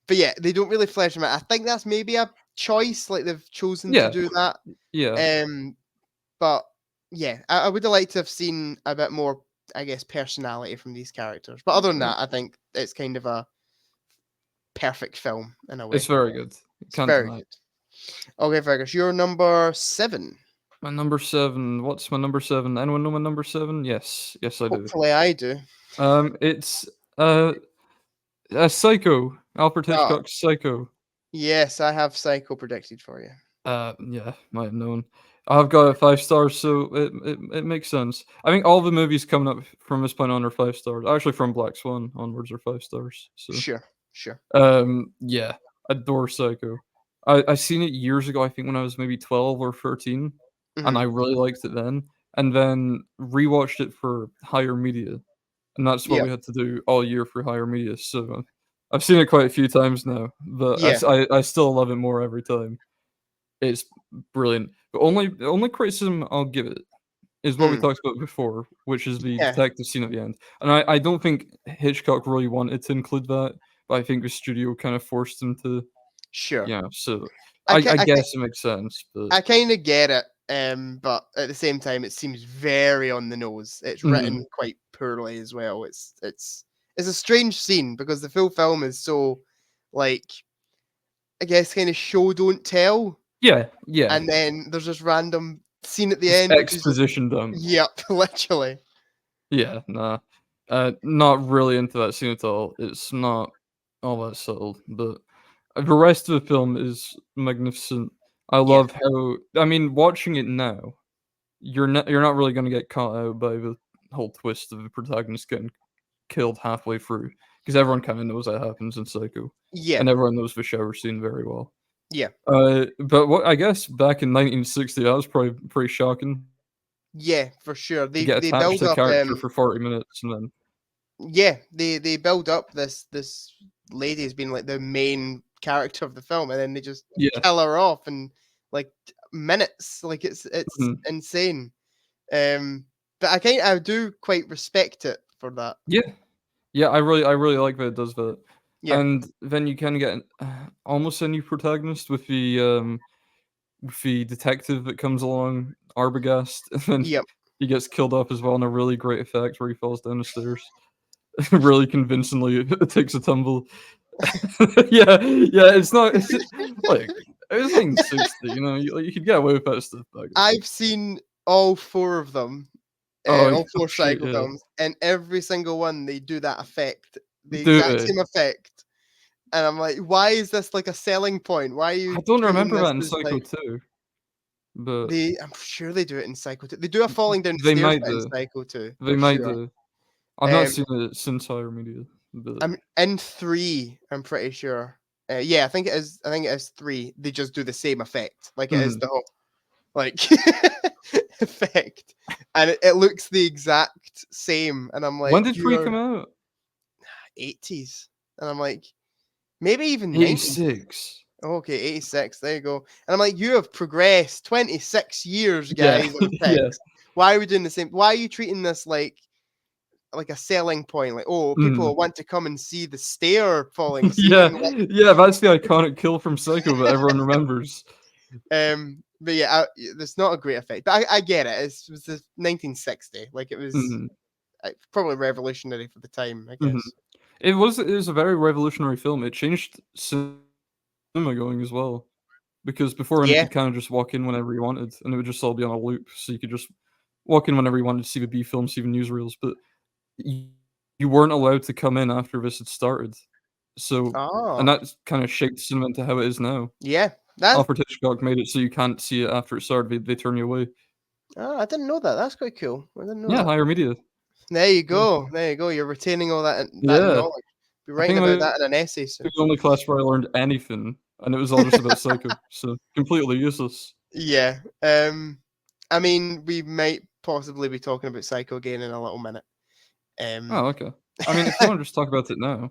But yeah, they don't really flesh them out. I think that's maybe a choice, like they've chosen to Yeah. do that. Yeah. But yeah, I would have liked to have seen a bit more, I guess, personality from these characters. But other than that, I think it's kind of a perfect film in a It's way. very good. You It's can't very deny good. it. Okay, Fergus, you're number 7. My number 7. What's my number 7? Anyone know my number 7? Yes. Yes, I do. Hopefully, I do. It's Psycho. Alfred Oh, Hitchcock's Psycho. yes, I have Psycho predicted for you. Yeah, might have known. I've got it 5 stars, so it makes sense. I think all the movies coming up from this point on are 5 stars. Actually, from Black Swan onwards are 5 stars. So, Sure. yeah, adore Psycho. I seen it years ago. I think when I was maybe 12 or 13, and Hmm. I really liked it then. And then rewatched it for Higher Media, and that's what Yeah, we had to do all year for Higher Media. So I've seen it quite a few times now, but yeah. I still love it more every time. It's brilliant. The only criticism I'll give it is what we talked about before, which is the Yeah. detective scene at the end. And I don't think Hitchcock really wanted to include that, but I think the studio kind of forced him to. Sure. Yeah, so I guess it makes sense, but I kind of get it. But at the same time, it seems very on the nose. It's written quite poorly as well. It's a strange scene because the full film is so, like, I guess, kind of show don't tell. yeah. And then there's this random scene at the Just end, which is just, exposition dump. yep, literally. Yeah, nah. Not really into that scene at all. It's not all that subtle, but the rest of the film is magnificent. I love how I mean, watching it now, you're not really gonna get caught out by the whole twist of the protagonist getting killed halfway through, because everyone kinda knows that happens in Psycho. Yeah. And everyone knows the shower scene very well. Yeah. But what I guess back in 1960, that was probably pretty shocking. Yeah, for sure. To They get attached build to a up character for 40 minutes and then yeah, they build up this lady as being like the main character of the film, and then they just kill her off in like minutes. Like it's insane. But I do quite respect it for that. Yeah, I really like that it does that. Yeah. And then you kinda get almost a new protagonist with the detective that comes along, Arbogast, and then he gets killed off as well in a really great effect where he falls down the stairs. Really convincingly takes a tumble. Yeah, it's not it's like, it's 1960, you know, you could get away with that stuff back then. I've seen all 4 of them, all 4 Psycho films, and every single one they do that effect, the exact same effect. And I'm like, why is this like a selling point? Why are you? I don't remember that in Psycho 2. But I'm sure they do it in Psycho 2. They do a falling down the they stairs might bit in do. Psycho 2. They might do. I've not seen it since Higher Media, but I'm in 3, I'm pretty sure. Yeah, I think it is 3. They just do the same effect. Like it is the whole like effect. And it looks the exact same. And I'm like, when did 3 come out? 80s. And I'm like, maybe even 86. Okay, 86. There you go. And I'm like, you have progressed 26 years, guys. Yeah. Why are we doing the same? Why are you treating this like a selling point? Like, oh, people want to come and see the stair falling. Yeah, that's the iconic kill from Psycho that everyone remembers. But yeah, it's not a great effect. But I get it. It was the 1960. Like it was probably revolutionary for the time, I guess. It was a very revolutionary film. It changed cinema going as well, because before you could kind of just walk in whenever you wanted, and it would just all be on a loop, so you could just walk in whenever you wanted to see the B films, see the newsreels, but you weren't allowed to come in after this had started. So, and that kind of shaped cinema into how it is now. Yeah, Alfred Hitchcock made it so you can't see it after it started. They turn you away. Oh, I didn't know that. That's quite cool. I didn't know. Yeah, that. Higher Media. There you go. There you go. You're retaining all that knowledge. Be writing about that in an essay soon. The only class where I learned anything, and it was all just about Psycho, so completely useless. Yeah. I mean, we might possibly be talking about Psycho again in a little minute. Oh, okay. I mean, if you want to just talk about it now.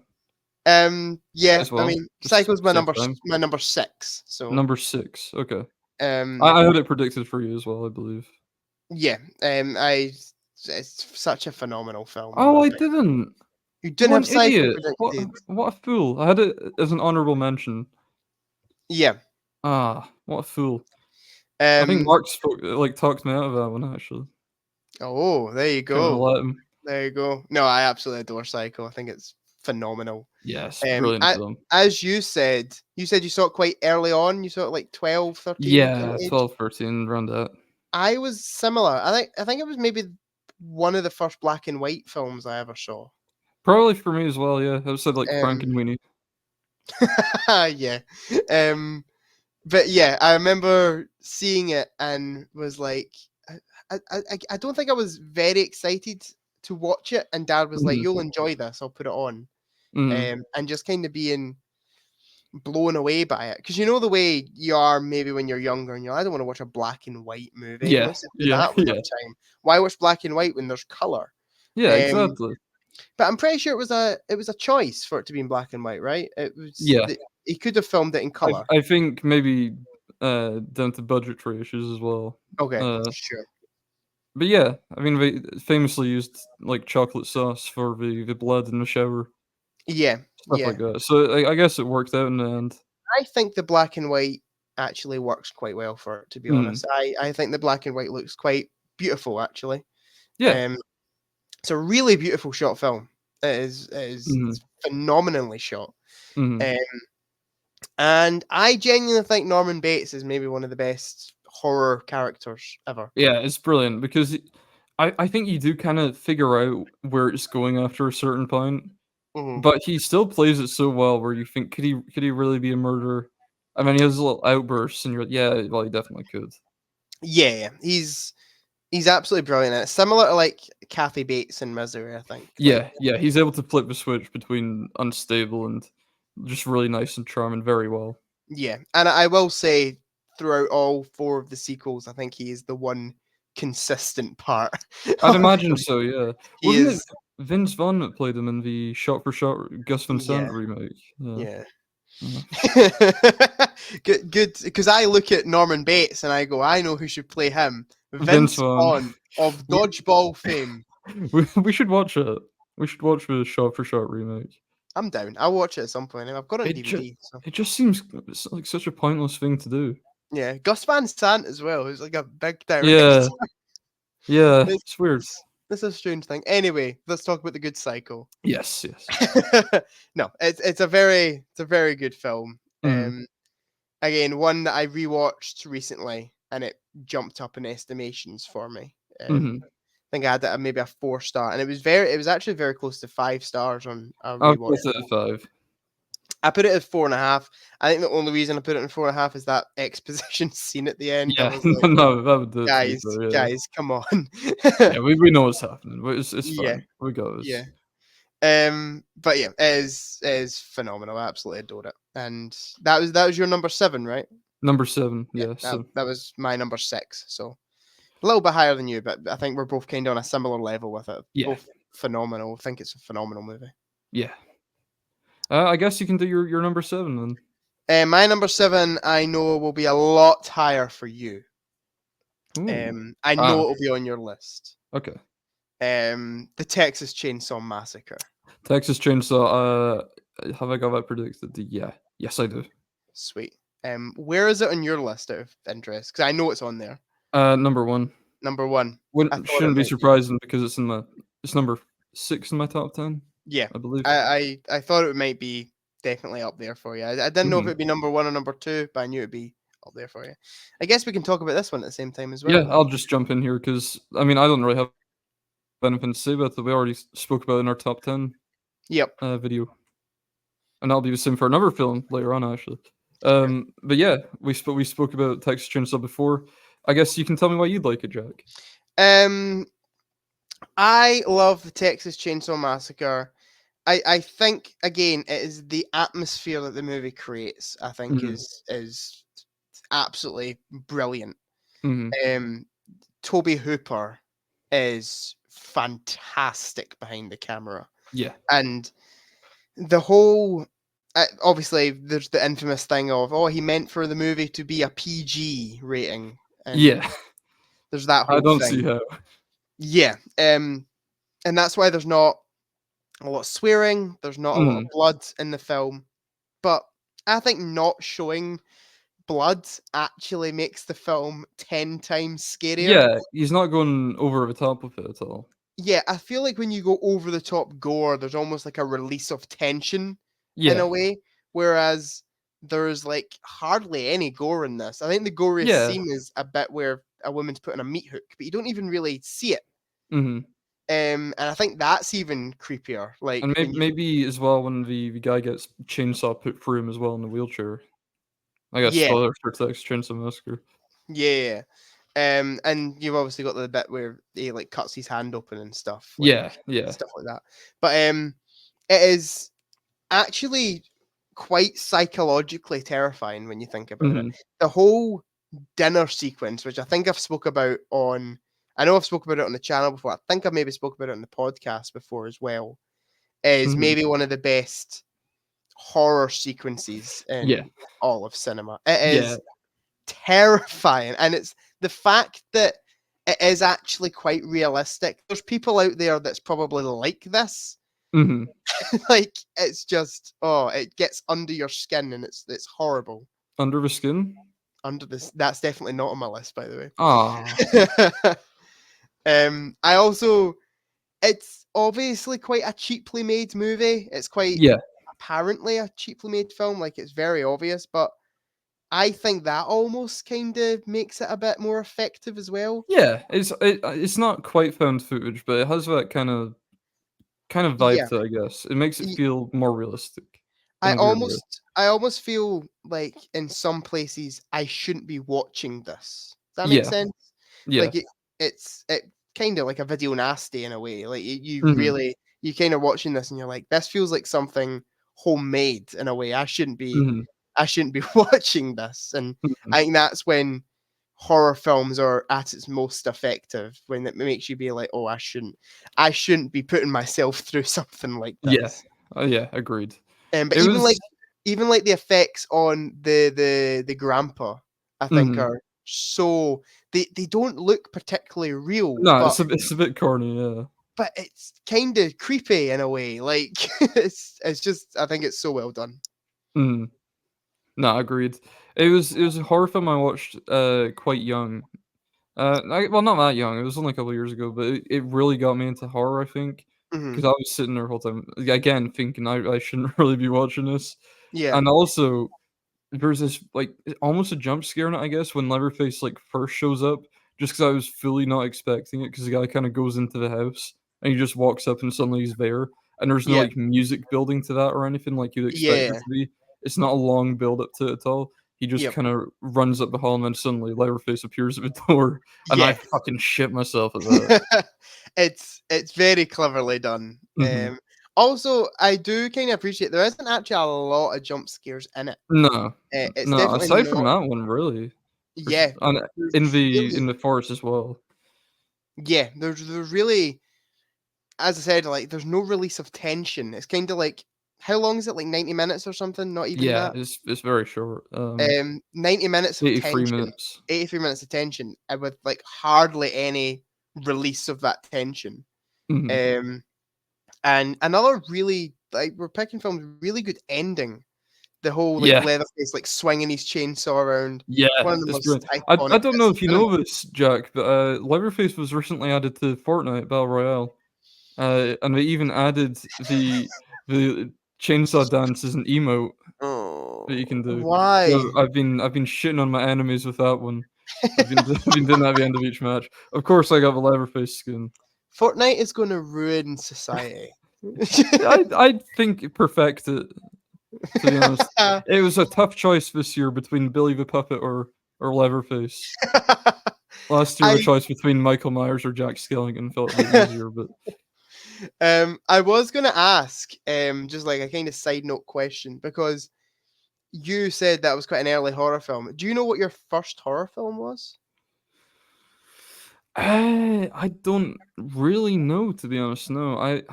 Yeah. Well. I mean, Psycho's my number 6. So number 6. Okay. I had it predicted for you as well, I believe. Yeah. It's such a phenomenal film. Oh, I didn't. You didn't have Psycho predicted. What a fool! I had it as an honorable mention. Yeah. Ah, what a fool! I think Mark talked me out of that one actually. Oh, there you go. There you go. No, I absolutely adore Psycho. I think it's phenomenal. Yes, brilliant film. As you said you saw it quite early on. You saw it like 12, 13. Yeah, 12, 13, around that. I was similar. I think it was maybe one of the first black and white films I ever saw. Probably for me as well. Yeah, I said like Frankenweenie. Yeah. But yeah, I remember seeing it and was like, I don't think I was very excited to watch it. And Dad was like, "You'll enjoy this. I'll put it on," and just kind of being blown away by it, because you know the way you are maybe when you're younger and you're like, I don't want to watch a black and white movie. Yeah. Time. Why watch black and white when there's color? Yeah, exactly. But I'm pretty sure it was a choice for it to be in black and white, right? It was. Yeah. He could have filmed it in color. I think maybe down to budgetary issues as well. Okay, sure. But yeah, I mean, they famously used like chocolate sauce for the blood in the shower. Yeah, Stuff yeah. like that. So I guess it worked out in the end. I think the black and white actually works quite well for it, to be honest. I think the black and white looks quite beautiful, actually. Yeah. It's a really beautiful shot film. It's phenomenally shot. And I genuinely think Norman Bates is maybe one of the best horror characters ever. Yeah, it's brilliant because I think you do kind of figure out where it's going after a certain point, but he still plays it so well where you think, could he really be a murderer? I mean, he has little outbursts, and you're like, yeah, well, he definitely could. Yeah, he's absolutely brilliant. It's similar to like Kathy Bates in Misery, I think. Yeah, yeah, he's able to flip the switch between unstable and just really nice and charming very well. Yeah, and I will say throughout all 4 of the sequels, I think he is the one consistent part. I'd imagine so, yeah. Wasn't It Vince Vaughn that played him in the shot-for-shot Gus Van Sant remake? Yeah. Good, because I look at Norman Bates and I go, I know who should play him. Vince Vaughn of Dodgeball fame. We should watch it. We should watch the shot-for-shot remake. I'm down. I'll watch it at some point. I've got it on DVD. It just seems like such a pointless thing to do. Yeah, Gus Van Sant as well, who's like a big director. Yeah, it's weird. This is a strange thing. Anyway, let's talk about The Good Psycho. Yes. No, it's a very good film. Again, one that I rewatched recently, and it jumped up in estimations for me. I think I had it maybe a 4-star, and it was actually very close to 5 stars on a rewatch. I'll put it at 5. I put it at 4.5. I think the only reason I put it in 4.5 is that exposition scene at the end. Yeah, like, no, that would do. Guys, come on. Yeah, we know what's happening. It's fine. Yeah. We got this. Yeah. But yeah, it is phenomenal. I absolutely adored it. And that was your number 7, right? Number 7, yeah. That was my number 6. So a little bit higher than you, but I think we're both kind of on a similar level with it. Yeah. Both phenomenal. I think it's a phenomenal movie. Yeah. I guess you can do your number 7 then. My number 7, I know, will be a lot higher for you. I know it'll be on your list. Okay. The Texas Chainsaw Massacre. Texas Chainsaw. Have I got that predicted? Yeah. Yes, I do. Sweet. Where is it on your list out of interest? Because I know it's on there. Number 1. Number 1. Shouldn't be surprising because it's number 6 in my top 10. Yeah, I believe. I thought it might be definitely up there for you. I didn't know if it'd be number 1 or number 2, but I knew it'd be up there for you. I guess we can talk about this one at the same time as well. Yeah, I'll just jump in here because I mean I don't really have anything to say about it. We already spoke about it in our top 10. Yep. Video, and I'll be the same for another film later on actually. But yeah, we spoke about Texas Chainsaw before. I guess you can tell me why you'd like it, Jack. I love the Texas Chainsaw Massacre. I think again it is the atmosphere that the movie creates. I think is absolutely brilliant. Toby Hooper is fantastic behind the camera. Yeah, and the whole obviously there's the infamous thing of he meant for the movie to be a PG rating. Yeah, there's that whole I don't thing. see how. Yeah, and that's why there's not a lot of swearing. There's not a lot of blood in the film, but I think not showing blood actually makes the film 10 times scarier. Yeah, he's not going over the top of it at all. Yeah, I feel like when you go over the top gore, there's almost like a release of tension in a way, whereas there's like hardly any gore in this. I think the goriest scene is a bit where a woman's put in a meat hook, but you don't even really see it. And I think that's even creepier. Like, and maybe as well when the guy gets chainsaw put through him as well in the wheelchair. I guess spoiler for Texas Chainsaw Massacre. Yeah. And you've obviously got the bit where he like cuts his hand open and stuff. Like, stuff like that. But it is actually quite psychologically terrifying when you think about it. The whole dinner sequence, which I think I've spoke about on. I know I've spoken about it on the channel before. I think I maybe spoke about it on the podcast before as well. Is maybe one of the best horror sequences in all of cinema. It is terrifying, and it's the fact that it is actually quite realistic. There's people out there that's probably like this. Like, it's just, it gets under your skin, and it's horrible. Under the skin? Under this, that's definitely not on my list, by the way. Ah. I also, it's obviously quite a cheaply made movie. It's quite apparently a cheaply made film, like it's very obvious, but I think that almost kind of makes it a bit more effective as well. Yeah, it's not quite found footage, but it has that kind of vibe to it, I guess. It makes it feel more realistic. I almost feel like in some places I shouldn't be watching this. Does that make sense? Yeah. Like it's kind of like a video nasty in a way. Like you really, you kind of watching this and you're like, this feels like something homemade in a way. I shouldn't be watching this. And I think that's when horror films are at its most effective, when it makes you be like, oh, I shouldn't be putting myself through something like this. Yeah, agreed. But even like the effects on the grandpa, I think are so they don't look particularly real. No, but, it's a bit corny, yeah. But it's kind of creepy in a way. Like it's just, I think it's so well done. No, agreed. It was a horror film I watched quite young. Well, not that young. It was only a couple of years ago, but it really got me into horror, I think, because I was sitting there the whole time again thinking I shouldn't really be watching this. Yeah. And also there's this like almost a jump scare in it, I guess, when Leatherface like first shows up, just because I was fully not expecting it, because the guy kind of goes into the house and he just walks up and suddenly he's there, and there's no like music building to that or anything like you'd expect it to be. It's not a long build up to it at all. He just kind of runs up the hall and then suddenly Leatherface appears at the door, and I fucking shit myself at that. It's very cleverly done. Also, I do kind of appreciate there isn't actually a lot of jump scares in it. No, it's no. definitely Aside from that one, really. Yeah, in the forest as well. Yeah, there's really, as I said, like there's no release of tension. It's kind of like, how long is it? Like 90 minutes or something? Not even that. Yeah, it's very short. 90 minutes of 83 tension. minutes. 83 minutes of tension, with like hardly any release of that tension. And another really, like, we're picking films, really good ending. The whole like Leatherface like swinging his chainsaw around. Yeah, one of the most I don't know if you know this, Jack, but Leatherface was recently added to Fortnite Battle Royale, and they even added the chainsaw dance as an emote that you can do. Why? So I've been shitting on my enemies with that one. I've been doing that at the end of each match. Of course, I got the Leatherface skin. Fortnite is going to ruin society. I think it perfected. To be honest, it was a tough choice this year between Billy the Puppet or Leatherface. Last year, a choice between Michael Myers or Jack Skellington felt a bit easier, but. I was gonna ask, just like a kind of side note question, because you said that was quite an early horror film. Do you know what your first horror film was? I don't really know, to be honest. No, I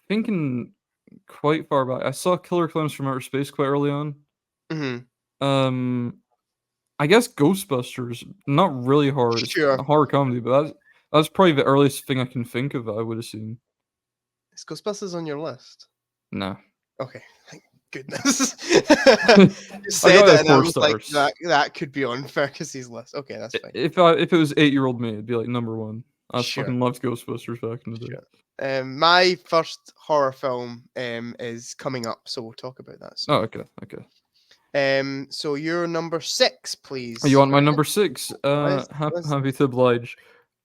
thinking quite far back. I saw Killer Clowns from Outer Space quite early on. I guess Ghostbusters, not really horror. It's a horror comedy, but that's probably the earliest thing I can think of that I would have seen. Is Ghostbusters on your list? No. Okay, thank goodness. You said that, and I was like, that could be on Fergus's list. Okay, that's fine. If it was 8-year-old me, it'd be like #1. I fucking loved Ghostbusters back in the day. My first horror film is coming up, so we'll talk about that soon. Oh, okay. So your number 6, please. You want my number 6? Happy to oblige.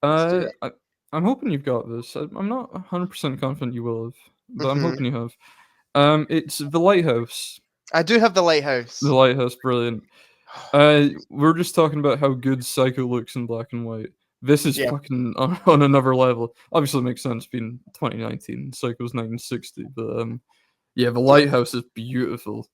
I'm hoping you've got this. I'm not 100% confident you will have, but I'm hoping you have. It's The Lighthouse. I do have The Lighthouse. The Lighthouse, brilliant. We're just talking about how good Psycho looks in black and white. This is fucking on another level. Obviously, it makes sense being 2019. Psycho's 1960, but The Lighthouse is beautiful.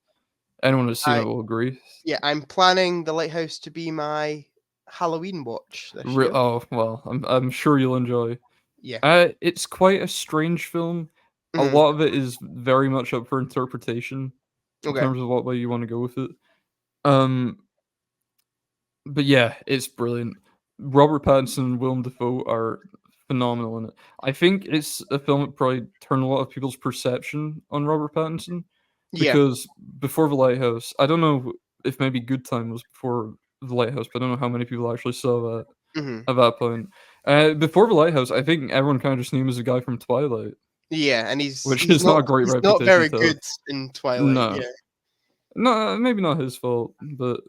Anyone who's seen it will agree. Yeah, I'm planning The Lighthouse to be my Halloween watch this year. Oh well, I'm sure you'll enjoy. Yeah. It's quite a strange film. A lot of it is very much up for interpretation in terms of what way you want to go with it. But yeah, it's brilliant. Robert Pattinson and Willem Dafoe are phenomenal in it. I think it's a film that probably turned a lot of people's perception on Robert Pattinson because before The Lighthouse, I don't know if maybe Good Time was before The Lighthouse, but I don't know how many people actually saw that at that point. Before The Lighthouse, I think everyone kind of just knew him as a guy from Twilight. Yeah, and which he's is not a great he's reputation. Not very to good in Twilight. No. Yeah. No, maybe not his fault, but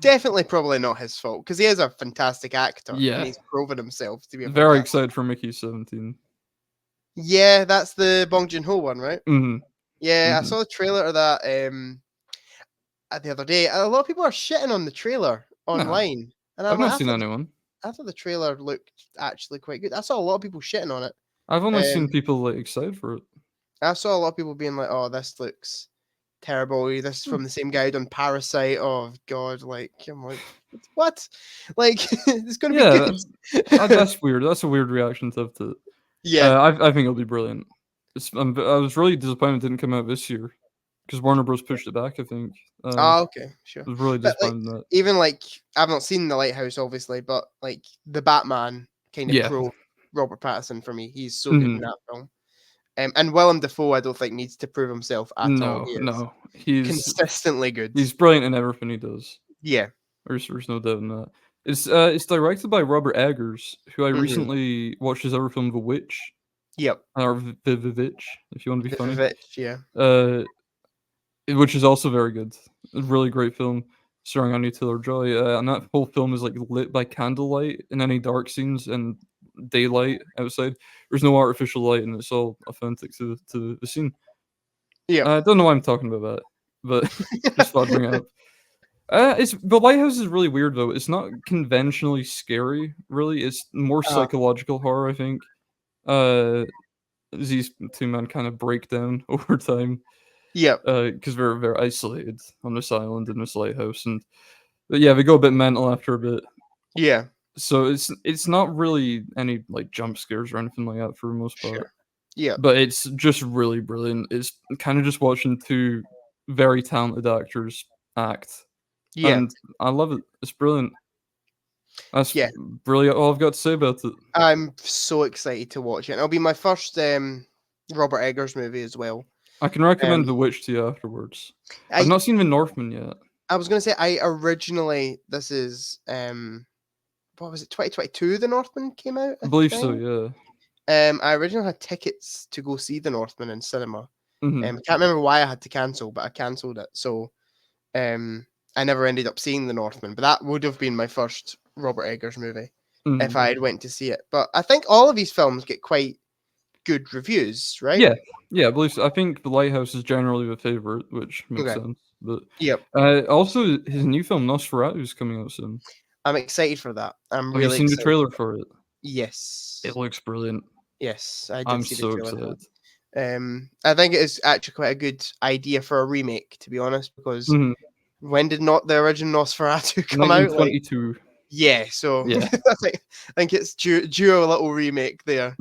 definitely probably not his fault because he is a fantastic actor. Yeah. And he's proven himself to be very excited for Mickey 17. Yeah, that's the Bong Joon-ho one, right? Mm-hmm. Yeah, I saw the trailer of that the other day. A lot of people are shitting on the trailer online. And I've not seen anyone. I thought the trailer looked actually quite good. I saw a lot of people shitting on it. I've only seen people like excited for it. I saw a lot of people being like, "Oh, this looks terrible. This is from the same guy who done Parasite. Oh God!" Like I'm like, what? Like it's gonna be good. That's weird. That's a weird reaction to have to. Yeah, I think it'll be brilliant. I was really disappointed it didn't come out this year because Warner Bros. Pushed it back. I think. Okay, sure. I was really disappointed in that. Even like I've not seen The Lighthouse, obviously, but like the Batman kind of pro Robert Pattinson for me. He's so good in that film. And Willem Dafoe, I don't think needs to prove himself at all. No, he's consistently good. He's brilliant in everything he does. Yeah, there's no doubt in that. It's directed by Robert Eggers, who I recently watched his other film, The Witch. Yep. Or The Witch, if you want to be funny. The Witch, yeah. Which is also very good. A really great film starring Anya Taylor-Joy. And that whole film is like lit by candlelight in any dark scenes and daylight outside. There's no artificial light, and it's all authentic to the scene. Yeah, I don't know why I'm talking about that, but just thought I'd bring it up. The Lighthouse is really weird though. It's not conventionally scary, really. It's more psychological horror, I think. These two men kind of break down over time. Yeah. Because they're very isolated on this island in this lighthouse, and yeah, they go a bit mental after a bit. Yeah. So it's not really any like jump scares or anything like that for the most part. Sure. Yeah. But it's just really brilliant. It's kind of just watching two very talented actors act. Yeah. And I love it. It's brilliant. That's brilliant. All I've got to say about it. I'm so excited to watch it. It'll be my first Robert Eggers movie as well. I can recommend The Witch to you afterwards. I've not seen The Northman yet. I was going to say, this is, what was it, 2022 The Northman came out? I believe so, yeah. I originally had tickets to go see The Northman in cinema. Mm-hmm. I can't remember why I had to cancel, but I cancelled it. So I never ended up seeing The Northman, but that would have been my first Robert Eggers movie if I had went to see it. But I think all of these films get quite good reviews, right? Yeah, I believe so. I think The Lighthouse is generally the favorite, which makes sense. But also his new film Nosferatu is coming out soon. I'm excited for that. I'm really excited. Have you seen the trailer for it? Yes. It looks brilliant. Yes, I'm so excited. I think it is actually quite a good idea for a remake, to be honest, because when did not the original Nosferatu come out? 1922. So I think it's due a little remake there.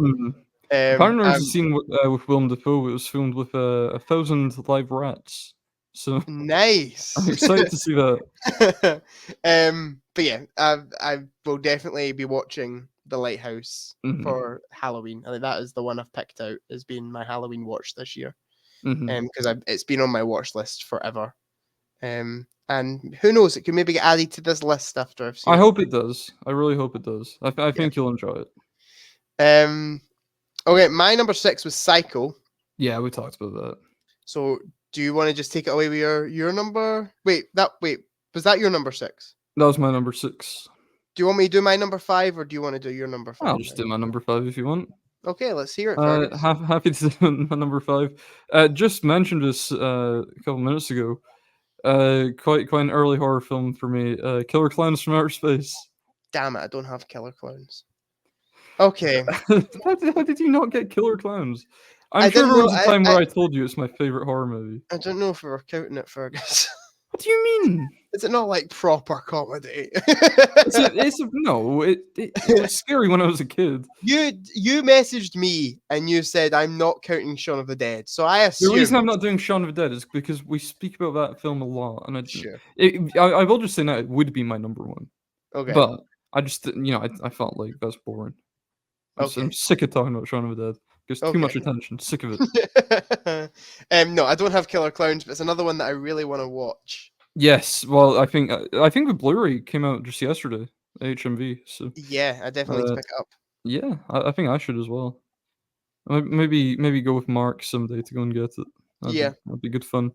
Apparently, there's a scene with Willem Dafoe. It was filmed with 1,000 live rats. So nice. I'm excited to see that. But yeah, I will definitely be watching The Lighthouse for Halloween. I think that is the one I've picked out as being my Halloween watch this year. Because it's been on my watch list forever. And who knows, it could maybe get added to this list after I've seen it. I hope it does. I really hope it does. I think you'll enjoy it. Okay, my number 6 was Psycho. Yeah, we talked about that. So do you want to just take it away with your number? Wait, was that your number 6? That was my number 6. Do you want me to do my number 5 or do you want to do your number 5? I'll just do my number 5 if you want. Okay, let's hear it. Happy to do my number 5. Just mentioned this a couple minutes ago. Quite an early horror film for me. Killer Clowns from Outer Space. Damn it, I don't have Killer Clowns. Okay. How did you not get Killer Clowns? I'm sure there was a time where I told you it's my favorite horror movie. I don't know if we were counting it, Fergus. What do you mean? Is it not like proper comedy? It was scary when I was a kid. You messaged me and you said I'm not counting Shaun of the Dead, so I assume the reason I'm not doing Shaun of the Dead is because we speak about that film a lot, and I will just say now it would be my number 1. Okay, but I just I felt like that's boring. I'm Okay. sick of talking about Shaun of the Dead. Gets too much attention. Sick of it. No, I don't have Killer Clowns, but it's another one that I really want to watch. Yes, well, I think the Blu-ray came out just yesterday, HMV. So yeah, I definitely need to pick it up. Yeah, I think I should as well. Maybe go with Mark someday to go and get it. That'd be good fun.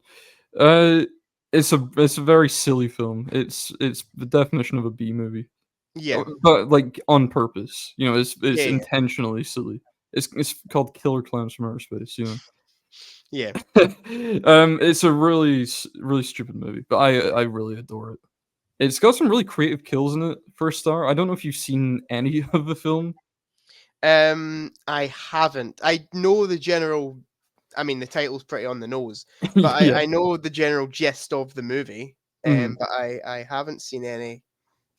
It's a very silly film. It's the definition of a B movie. Yeah, but like on purpose. It's yeah, intentionally silly. It's called Killer Clowns from Outer Space. yeah. It's a really really stupid movie, but I really adore it. It's got some really creative kills in it. For a star, I don't know if you've seen any of the film. I haven't. I know the general. I mean, the title's pretty on the nose, but Yeah. I know the general gist of the movie. Mhm. But I haven't seen any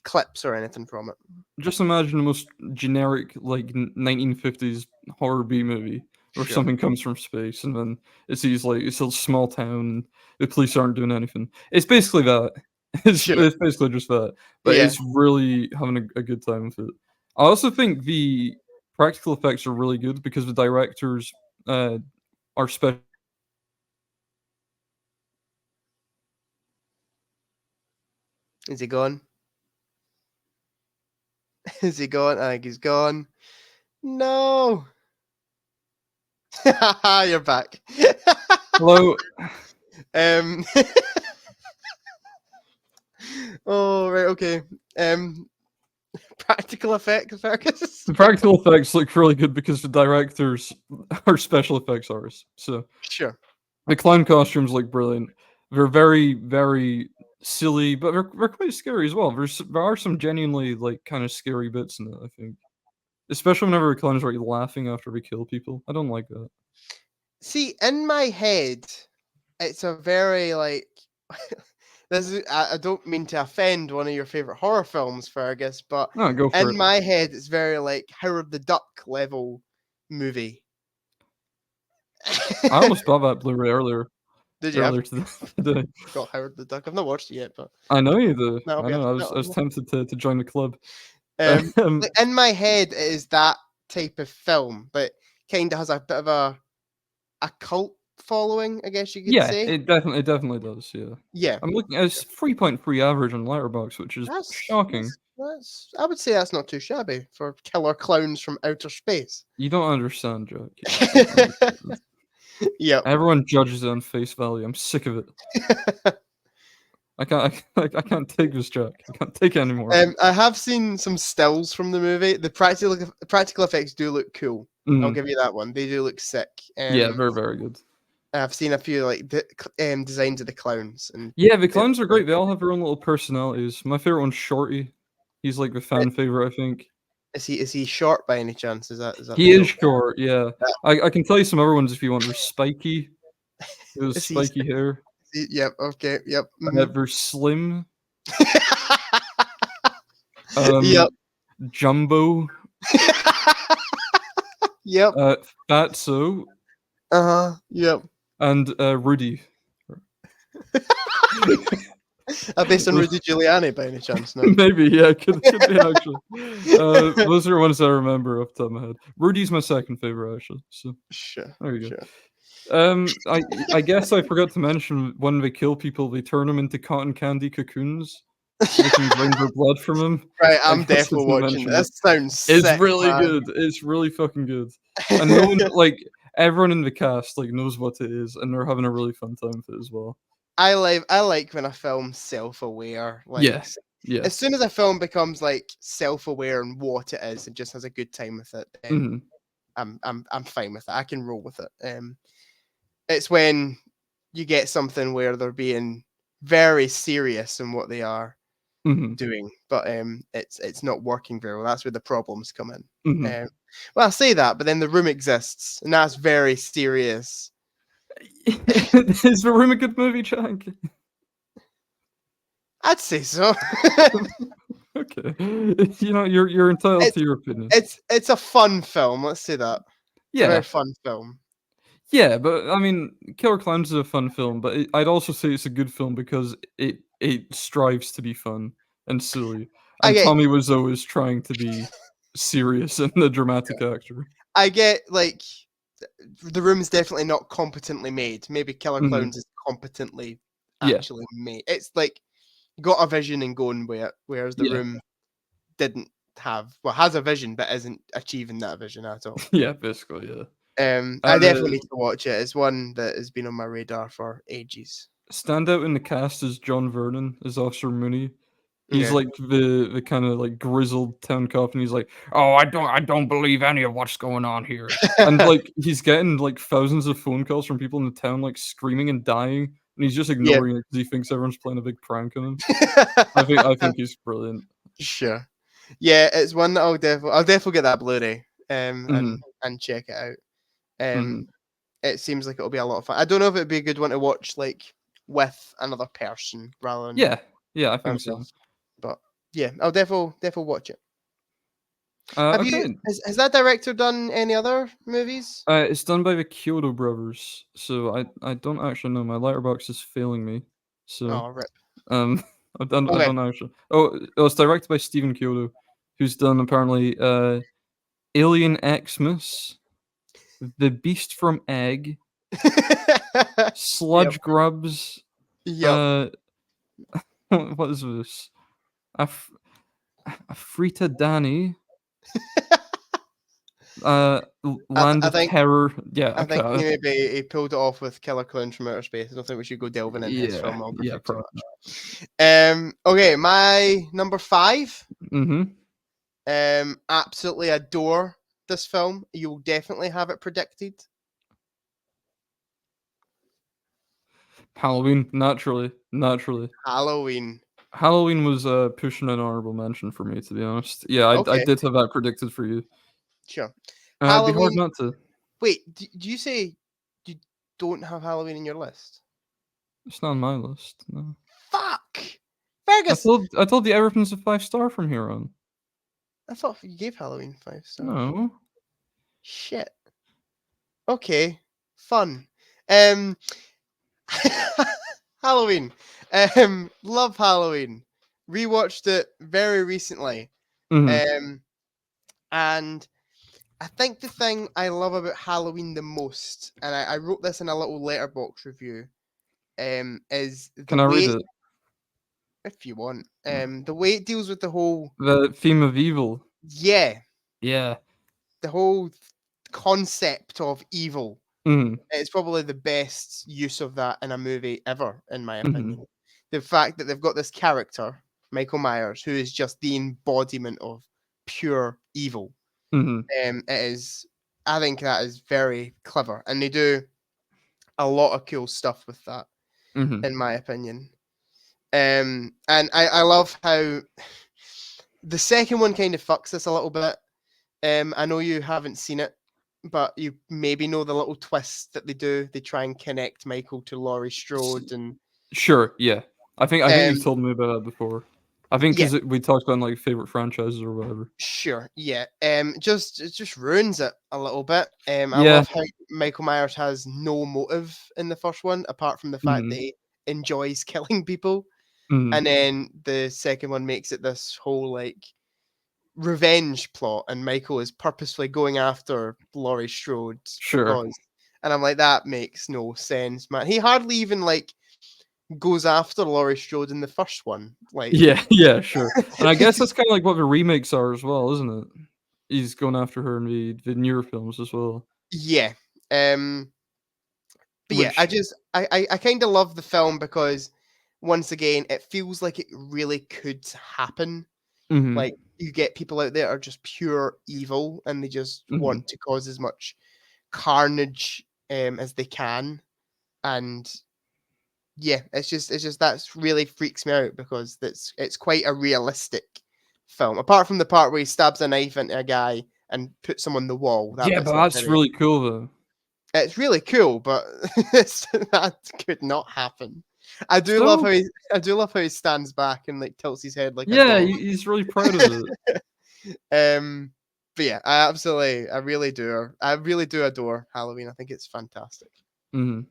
clips or anything from it. Just imagine the most generic, like 1950s horror B movie where Sure. something comes from space, and then it's a small town. The police aren't doing anything. It's basically that. Sure. It's basically just that, but Yeah. it's really having a good time with it. I also think the practical effects are really good because the directors are special. Is he gone? Is he gone? I think he's gone. No. You're back. Hello. Um. Oh right, okay. Practical effects, Fergus. The practical effects look really good because the directors are special effects artists. So Sure. the clown costumes look brilliant. They're very, very silly, but they're quite scary as well. There are some genuinely like kind of scary bits in it, I think. Especially whenever the clowns are like, laughing after they kill people. I don't like that. See, in my head, it's a very like I don't mean to offend one of your favorite horror films, Fergus, but No, go for in it. my head, it's very like Howard the Duck level movie. I almost bought that Blu-ray earlier. Did you? Earlier today. Got Howard the Duck. I've not watched it yet, but I know you do. no, I know. I was tempted to join the club. like, in my head, it is that type of film, but kind of has a bit of a cult following, I guess you could say. It definitely does. Yeah. Yeah. I'm looking at 3.3 average on Letterboxd, which is shocking. I would say that's not too shabby for Killer Clowns from Outer Space. You don't understand, Jack. Yeah. Everyone judges it on face value. I'm sick of it. I can't take this, Jack. I can't take it anymore. I have seen some stills from the movie. The practical effects do look cool. I'll give you that one. They do look sick. Yeah, very, very good. I've seen a few like designs of the clowns, and yeah, the clowns are great. They all have their own little personalities. My favorite one's Shorty. He's like the fan favorite, I think. Is he short by any chance? Is that he is short? Yeah, I can tell you some other ones if you want. There's Spiky. There's spiky hair. Yep. Okay. Yep. There's Slim. Yep. Jumbo. Yep. Fatso. Yep. And Rudy. Based on Rudy Giuliani by any chance? No. Maybe, yeah, could be actually. Those are ones I remember off the top of my head. Rudy's my second favorite, actually. So sure. There you go. I guess I forgot to mention when they kill people, they turn them into cotton candy cocoons. They can drain their blood from them. Right, I'm definitely watching. That sounds sick, It's really man. good. It's really fucking good. And no one, like everyone in the cast, like knows what it is, and they're having a really fun time with it as well. I like when a film's self-aware. Like, yeah. As soon as a film becomes like self-aware in what it is and just has a good time with it, I'm fine with it. I can roll with it. It's when you get something where they're being very serious in what they are doing, but it's not working very well. That's where the problems come in. Well, I say that, but then The Room exists, and that's very serious. Is The Room a good movie, Jack? I'd say so. Okay, you're entitled to your opinion. It's a fun film. Let's say that. Yeah, a very fun film. Yeah, but I mean, Killer Clowns is a fun film, but I'd also say it's a good film because it strives to be fun and silly. And Tommy was always trying to be serious and the dramatic actor. I get like The Room is definitely not competently made. Maybe Killer Clowns is competently actually made. It's like got a vision and going with it, whereas The Room didn't has a vision but isn't achieving that vision at all. Yeah, basically, yeah. I definitely need to watch it. It's one that has been on my radar for ages. Standout in the cast is John Vernon as Officer Mooney. He's like the kind of like grizzled town cop, and he's like, "Oh, I don't believe any of what's going on here." And like he's getting like thousands of phone calls from people in the town, like screaming and dying, and he's just ignoring it because he thinks everyone's playing a big prank on him. I think he's brilliant. Sure. Yeah, it's one that I'll definitely get that Blu-ray and check it out. It seems like it'll be a lot of fun. I don't know if it'd be a good one to watch like with another person rather than I think so. But yeah, I'll definitely watch it. Has that director done any other movies? It's done by the Kyoto brothers, so I don't actually know. My letterbox is failing me. So rip. I don't actually. It's directed by Stephen Kyoto, who's done apparently Alien Xmas, The Beast from Egg, Sludge Grubs. Yep. What is this? Afrita Danny. Land of Terror. Yeah, I think maybe he pulled it off with Killer Clowns from Outer Space. I don't think we should go delving into his filmography too much. Okay, my number 5. Absolutely adore this film. You'll definitely have it predicted. Halloween, naturally. Halloween was pushing an honorable mention for me, to be honest. Yeah, I did have that predicted for you. Sure. It'd be hard not to. Wait, do you say you don't have Halloween in your list? It's not on my list. No. Fuck, Fergus. I told you everything's a 5-star from here on. I thought you gave Halloween 5 stars. No. Shit. Okay. Fun. Halloween. Love Halloween. Rewatched it very recently. And I think the thing I love about Halloween the most, and I wrote this in a little letterbox review, is Can I read it? If you want. The way it deals with the theme of evil. Yeah. Yeah. The whole concept of evil. It's probably the best use of that in a movie ever, in my opinion. The fact that they've got this character, Michael Myers, who is just the embodiment of pure evil. I think that is very clever, and they do a lot of cool stuff with that, in my opinion. And I love how the second one kind of fucks us a little bit. I know you haven't seen it, but you maybe know the little twist that they do. They try and connect Michael to Laurie Strode, and sure, yeah. I think you've told me about that before. I think because we talked about like favorite franchises or whatever. Sure, yeah. It just ruins it a little bit. I love how Michael Myers has no motive in the first one, apart from the fact that he enjoys killing people. And then the second one makes it this whole like revenge plot, and Michael is purposefully going after Laurie Strode. Sure. And I'm like, that makes no sense, man. He hardly even like goes after Laurie Strode in the first one. Like, yeah, sure. And I guess that's kind of like what the remakes are as well, isn't it? He's going after her in the newer films as well. Yeah. But yeah, I kind of love the film because once again, it feels like it really could happen. Like you get people out there are just pure evil and they just want to cause as much carnage as they can. And yeah, it's just that's really freaks me out because it's quite a realistic film. Apart from the part where he stabs a knife into a guy and puts him on the wall. But that's really cool though. It's really cool, but that could not happen. I do love how he stands back and like tilts his head like a dog. He's really proud of it. But yeah, I really do adore Halloween. I think it's fantastic. No,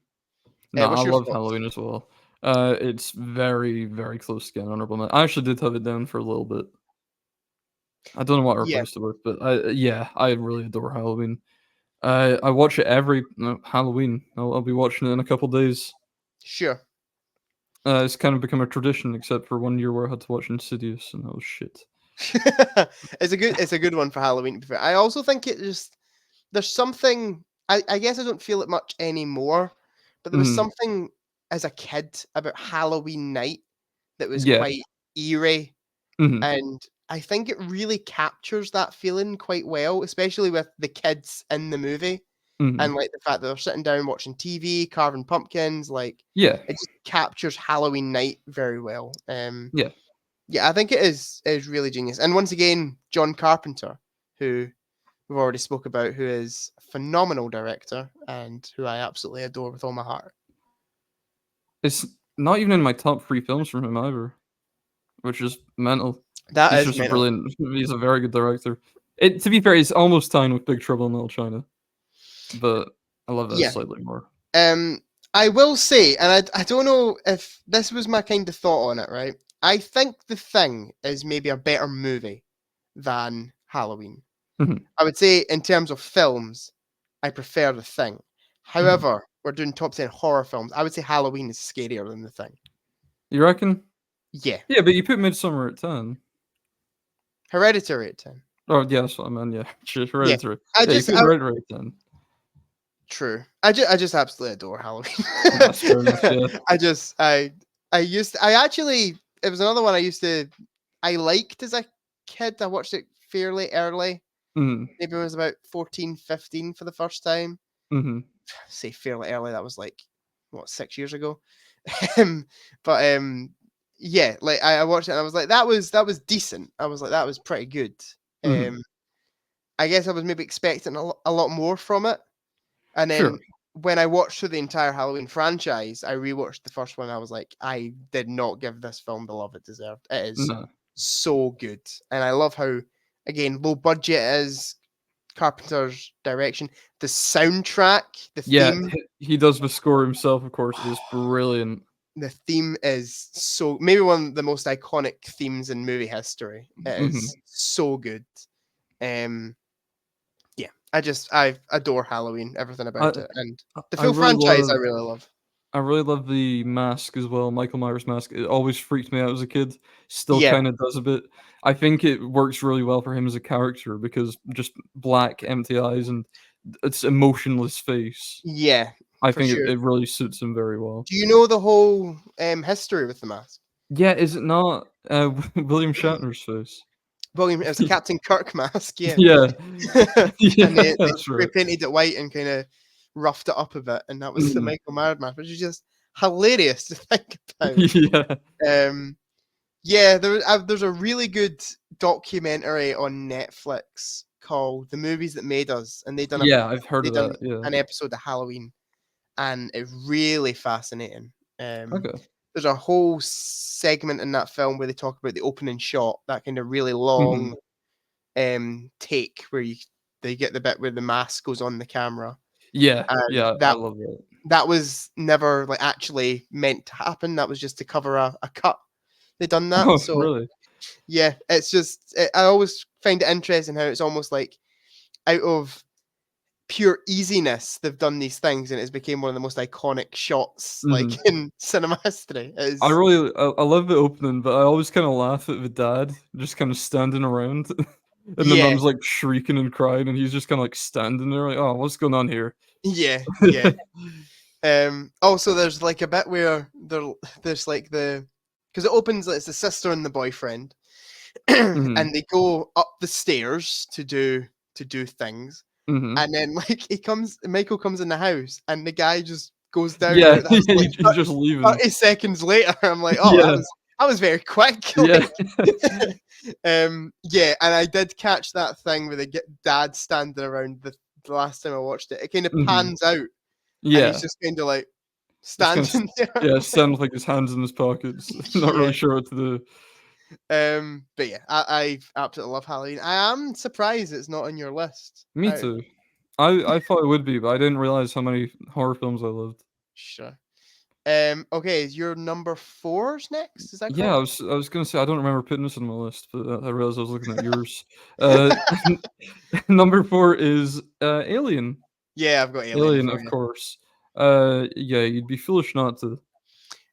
I love Halloween as well. It's very, very close to getting honorable mention. I actually did have it down for a little bit. I don't know what I Yeah. replaced it with, but I really adore Halloween. I watch it every Halloween. I'll be watching it in a couple days. Sure. It's kind of become a tradition, except for 1 year where I had to watch Insidious, and that was shit. It's a good one for Halloween. To be fair. I also think there's something. I guess I don't feel it much anymore, but there was something as a kid about Halloween night that was quite eerie, and I think it really captures that feeling quite well, especially with the kids in the movie. And like the fact that they're sitting down watching TV, carving pumpkins, like it just captures Halloween night very well. Yeah, I think it is really genius. And once again, John Carpenter, who we've already spoke about, who is a phenomenal director and who I absolutely adore with all my heart. It's not even in my top 3 films from him either, which is mental. That He's is just mental. he's a very good director. To be fair, he's almost tying with Big Trouble in Little China, but I love that slightly more. I will say, and I don't know if this was my kind of thought on it, right? I think The Thing is maybe a better movie than Halloween. I would say in terms of films, I prefer The Thing. However, we're doing top 10 horror films. I would say Halloween is scarier than The Thing. You reckon? Yeah. Yeah, but you put Midsommar at 10. Hereditary at 10. Oh, yeah, that's what I meant, yeah. Hereditary. Yeah, you put Hereditary at 10. True. I just absolutely adore Halloween. That's fair enough, yeah. It was another one I liked as a kid. I watched it fairly early. Maybe it was about 14, 15 for the first time. Say fairly early, that was like, 6 years ago? Yeah, like I watched it and I was like, that was decent. I was like, that was pretty good. I guess I was maybe expecting a lot more from it. And then when I watched through the entire Halloween franchise, I rewatched the first one. I was like, I did not give this film the love it deserved. It is so good. And I love how, again, low budget is, Carpenter's direction, the soundtrack, the theme. He does the score himself, of course. It is brilliant. The theme is maybe one of the most iconic themes in movie history. It is so good. I adore Halloween, everything about it, and the full franchise I really love. I really love the mask as well, Michael Myers mask. It always freaked me out as a kid. Still kind of does a bit. I think it works really well for him as a character because just black, empty eyes and it's emotionless face. Yeah, I think it really suits him very well. Do you know the whole history with the mask? Yeah, is it not William Shatner's face? It was a Captain Kirk mask, yeah. Yeah. And they repainted it white and kind of roughed it up a bit, and that was the Michael Myers mask, which is just hilarious to think about. There's a really good documentary on Netflix called "The Movies That Made Us," and I've heard of that. Yeah, an episode of Halloween, and it's really fascinating. Okay. There's a whole segment in that film where they talk about the opening shot, that kind of really long take where they get the bit where the mask goes on the camera. I love that. That was never like actually meant to happen. That was just to cover a cut. They done that. Oh, so really? Yeah, it's just I always find it interesting how it's almost like out of pure easiness they've done these things, and it's became one of the most iconic shots like in cinema history. I love the opening, but I always kind of laugh at the dad just kind of standing around and the mom's like shrieking and crying and he's just kind of like standing there like, oh, what's going on here? Also there's like a bit where there's like because it opens, it's the sister and the boyfriend and they go up the stairs to do things. And then like Michael comes in the house and the guy just goes down. Yeah, he's just leaving. 30 seconds later, I'm like, oh, that was very quick. Like, and I did catch that thing where they get dad standing around the last time I watched it. It kind of pans out. Yeah, and he's just kind of like standing there. Yeah, standing with like his hands in his pockets, not really sure what to do. But yeah, I absolutely love Halloween. I am surprised it's not on your list. Me too. I thought it would be, but I didn't realize how many horror films I loved. Sure. Okay, is your number 4's next? Is that correct? Yeah, I was gonna say I don't remember putting this on my list, but I realized I was looking at yours. Number 4 is Alien. Yeah, I've got Alien Alien, for of you. course. Yeah, you'd be foolish not to.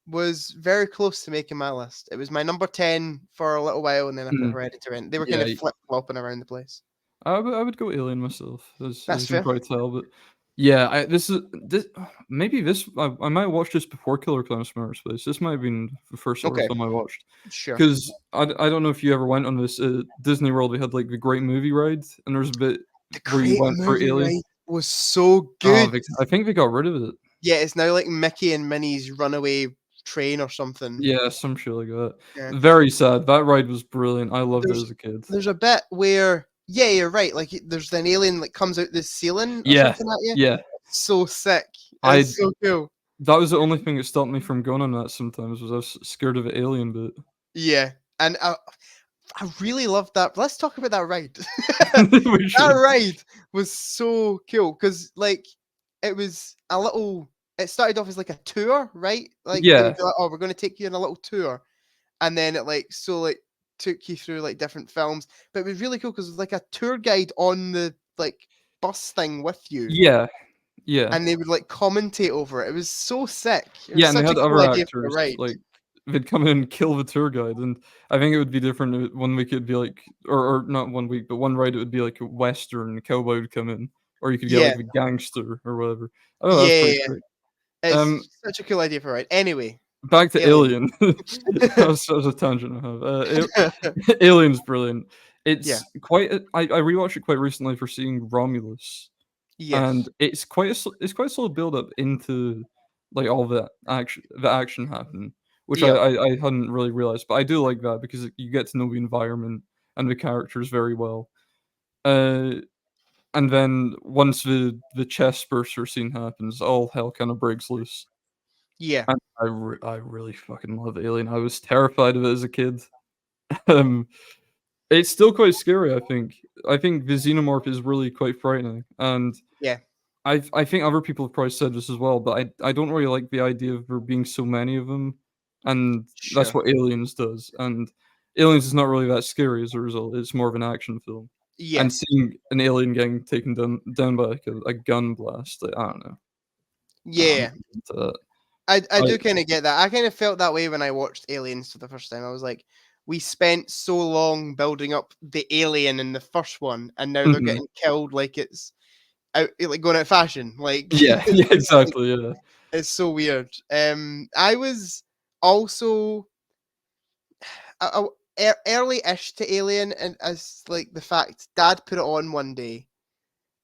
Was very close to making my list. It was my number 10 for a little while, and then I put Mhm. Hereditary in. They were kind Yeah, of flip-flopping around the place. I would go Alien myself, That's as you can fair. probably tell, but yeah, this maybe this I might watch this before Killer Clowns from Outer Space. This might have been the first horror Okay, film I watched. sure. 'Cause I don't know if you ever went on this, Disney World, they had, like, the Great Movie Ride, and there's a bit The where you Great went for Movie Alien. Ride was so Oh, good. I think they got rid of it. Yeah, it's now like Mickey and Minnie's Runaway Train or something. Yeah, some shit like that. Yeah. Very sad. That ride was brilliant. I loved it There's as a kid. there's a bit where yeah, you're right. Like there's an alien that comes out the ceiling or Yeah, something at you. yeah. So sick. I It's so cool. That was the only thing that stopped me from going on that sometimes was I was scared of the alien bit. Yeah, and I really loved that. Let's talk about that ride. We That should. ride was so cool because like it was a little. It started off as like a tour, right? Like they Yeah, would be like, "Oh, we're going to take you on a little tour," and then it like took you through like different films. But it was really cool because it was like a tour guide on the like bus thing with you, yeah, yeah. and they would like commentate over it. It was so sick. It was Yeah, and they such a had cool other idea for a actors, ride. like, they'd come in and kill the tour guide, and I think it would be different, 1 week it'd be like or not 1 week, but one ride it would be like a Western, the cowboy would come in, or you could get, Yeah, like, the gangster or whatever. Oh, that's yeah, pretty yeah. sweet. It's Um, such a cool idea for a ride. Anyway, Back to Alien. Alien. That was a tangent I have. Alien's brilliant. Yeah. It's quite I rewatched it quite recently for seeing Romulus. And Yes. it's it's quite a slow build up into, like, all the action happening, which Yep. I hadn't really realized, but I do like that because you get to know the environment and the characters very well. Uh, and then once the chest burster scene happens, all hell kinda breaks loose. Yeah. And I really fucking love Alien. I was terrified of it as a kid. Um, it's still quite scary, I think. I think the xenomorph is really quite frightening, and Yeah. I think other people have probably said this as well, but I don't really like the idea of there being so many of them, and that's Sure. what Aliens does, and Aliens is not really that scary as a result, it's more of an action film, Yeah. and seeing an alien getting taken down by, like, a gun blast, like, I don't know. I'm Yeah. not into that. I I do kind of get that. I kind of felt that way when I watched Aliens for the first time. I was like, we spent so long building up the alien in the first one, and now they're Mhm. getting killed like it's out, like going out of fashion. Like Yeah, yeah, it's like exactly, yeah. it's so weird. I was also early-ish to Alien, and as like the fact Dad put it on one day,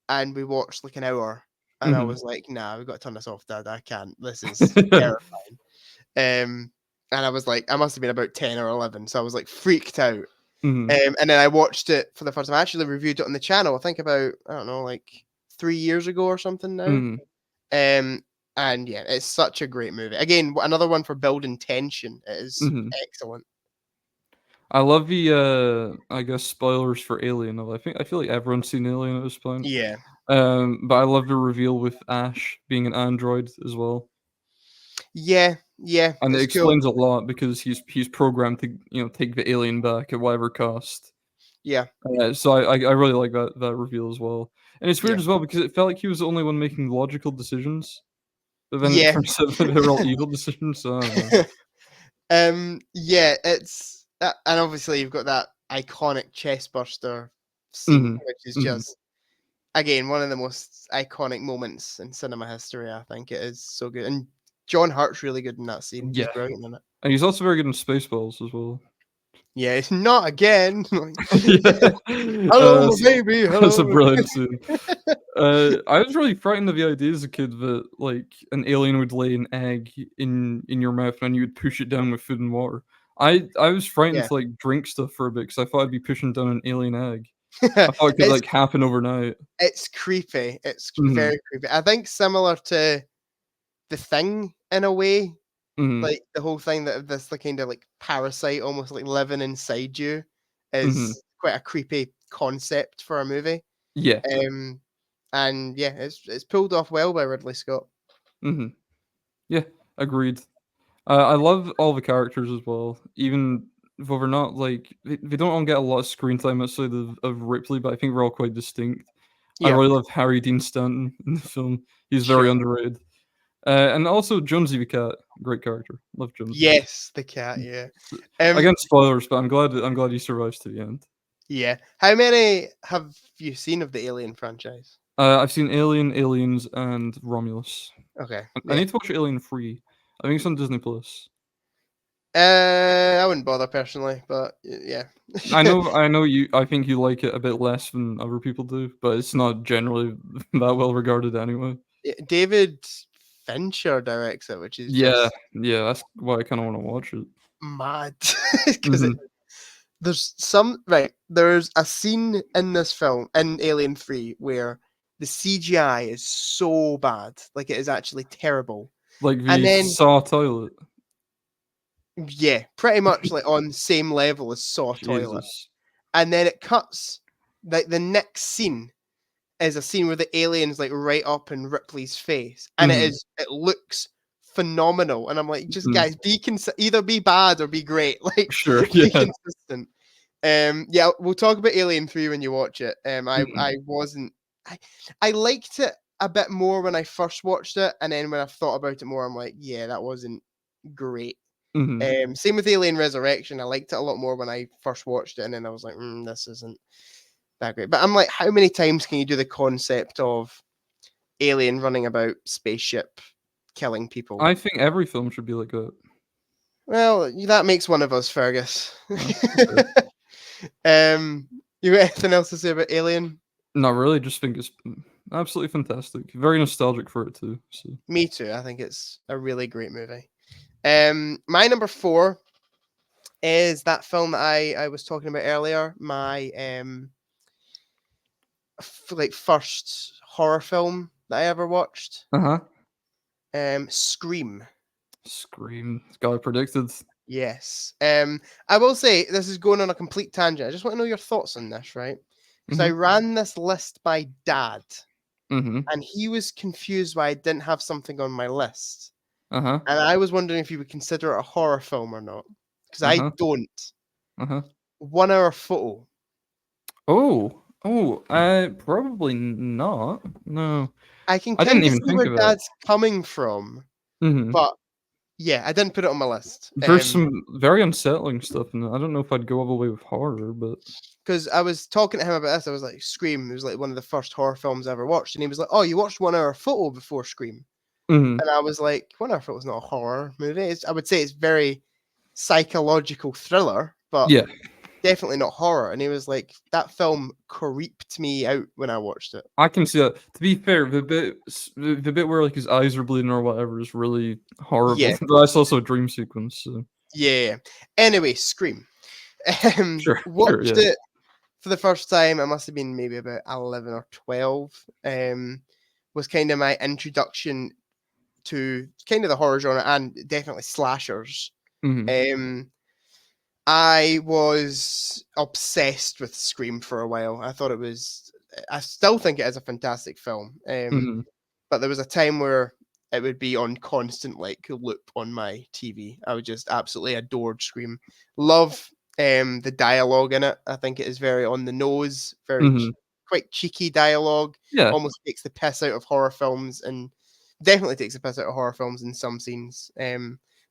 and we watched like an hour, and I Mhm. was like, "Nah, we've got to turn this off, Dad. I can't. This is terrifying." And I was like, I must have been about 10 or 11, so I was like freaked out. Mhm, And then I watched it for the first time. I actually reviewed it on the channel. I think about I don't know, like 3 years ago or something now. mhm. Um, and yeah, it's such a great movie. Again, another one for building tension. It is Mhm. excellent. I love the, I guess, spoilers for Alien, though. I feel like everyone's seen Alien at this point. Yeah, But I love the reveal with Ash being an android as well, yeah, yeah. and it It's cool. explains a lot because he's programmed to, take the alien back at whatever cost. Yeah, So I really like that reveal as well. And it's yeah, weird as well because it felt like he was the only one making logical decisions, but then it yeah. turns out that they were all evil decisions, so I don't know. Yeah. It's that, and obviously you've got that iconic chestburster scene, Mhm, which is mhm. just again one of the most iconic moments in cinema history. I think it is so good, and John Hart's really good in that scene. He's Yeah, brilliant in it. and he's also very good in Spaceballs as well. Yeah, it's not again. Yeah. Hello, S baby. That's a Hello. brilliant scene. I was really frightened of the idea as a kid that, like, an alien would lay an egg in your mouth and you would push it down with food and water. I was frightened Yeah, to, like, drink stuff for a bit because I thought I'd be pushing down an alien egg. I thought it could, it's like, happen overnight. it's creepy. It's Mhm, very creepy. I think similar to The Thing in a way. mhm, Like, the whole thing that this, like, kinda, like, parasite almost, like, living inside you mhm. is quite a creepy concept for a movie, Yeah, and yeah, it's pulled off well by Ridley Scott. mhm. Yeah. Agreed. I love all the characters as well, even though they're not like they don't all get a lot of screen time outside of Ripley, but I think they're all quite distinct. I Yeah, really love Harry Dean Stanton in the film. He's very sure. underrated. And also Jonesy the cat, great character. Love Jonesy. Yes, the cat. Yeah. Again, spoilers, but I'm glad he survives to the end. Yeah. How many have you seen of the Alien franchise? I've seen Alien, Aliens, and Romulus. Okay. I need to watch Alien 3. I think it's on Disney Plus. I wouldn't bother personally, but yeah. I know you. I think you like it a bit less than other people do, but it's not generally that well regarded anyway. David Fincher directs it, which is Yeah, just that's why I kind of want to watch it. mad. Because there's a scene in this film, in Alien 3, where the CGI is so bad, like it is actually terrible. Like And the then Saw toilet. yeah, pretty much like on same level as Saw toilet. Jesus. And then it cuts, like the next scene is a scene where the alien's like right up in Ripley's face, and it looks phenomenal. And I'm like, just guys, either be bad or be great. Like, Sure, be yeah. consistent. Yeah, we'll talk about Alien 3 when you watch it. I liked it a bit more when I first watched it, and then when I've thought about it more, I'm like, yeah, that wasn't great. Same with Alien Resurrection. I liked it a lot more when I first watched it, and then I was like, this isn't that great. But I'm like, how many times can you do the concept of alien running about spaceship killing people? I think every film should be like that. Well, that makes one of us, Fergus. You got anything else to say about Alien? Not really. Just think it's absolutely fantastic. Very nostalgic for it too. So. Me too. I think it's a really great movie. My number 4 is that film that I was talking about earlier. My first horror film that I ever watched. Scream. Scream. Got it predicted. Yes. I will say this is going on a complete tangent. I just want to know your thoughts on this, right? Because I ran this list by Dad, and he was confused why I didn't have something on my list. And I was wondering if you would consider it a horror film or not, because I don't. 1 Hour Photo. Probably not. No. I can didn't kind of even see think where of it. Dad's coming from, but yeah, I didn't put it on my list. There's some very unsettling stuff in it. I don't know if I'd go all the way with horror, but because I was talking to him about this, I was like, Scream. It was like one of the first horror films I ever watched, and he was like, "Oh, you watched 1 Hour Photo before Scream?" And I was like, 1 Hour Photo is not a horror movie. I would say it's very psychological thriller, but yeah, definitely not horror. And he was like, that film creeped me out when I watched it. I can see that. To be fair, the bit where like his eyes are bleeding or whatever is really horrible. Yeah. But that's also a dream sequence. So. Yeah. Anyway, Scream. Watched it for the first time. I must have been maybe about 11 or 12. Was kind of my introduction to kind of the horror genre and definitely slashers. I was obsessed with Scream for a while. I still think it is a fantastic film. But there was a time where it would be on constant like loop on my TV. I would just absolutely adored Scream. Love the dialogue in it. I think it is very on the nose, very quite cheeky dialogue. Yeah. Almost takes the piss out of horror films, and definitely takes the piss out of horror films in some scenes.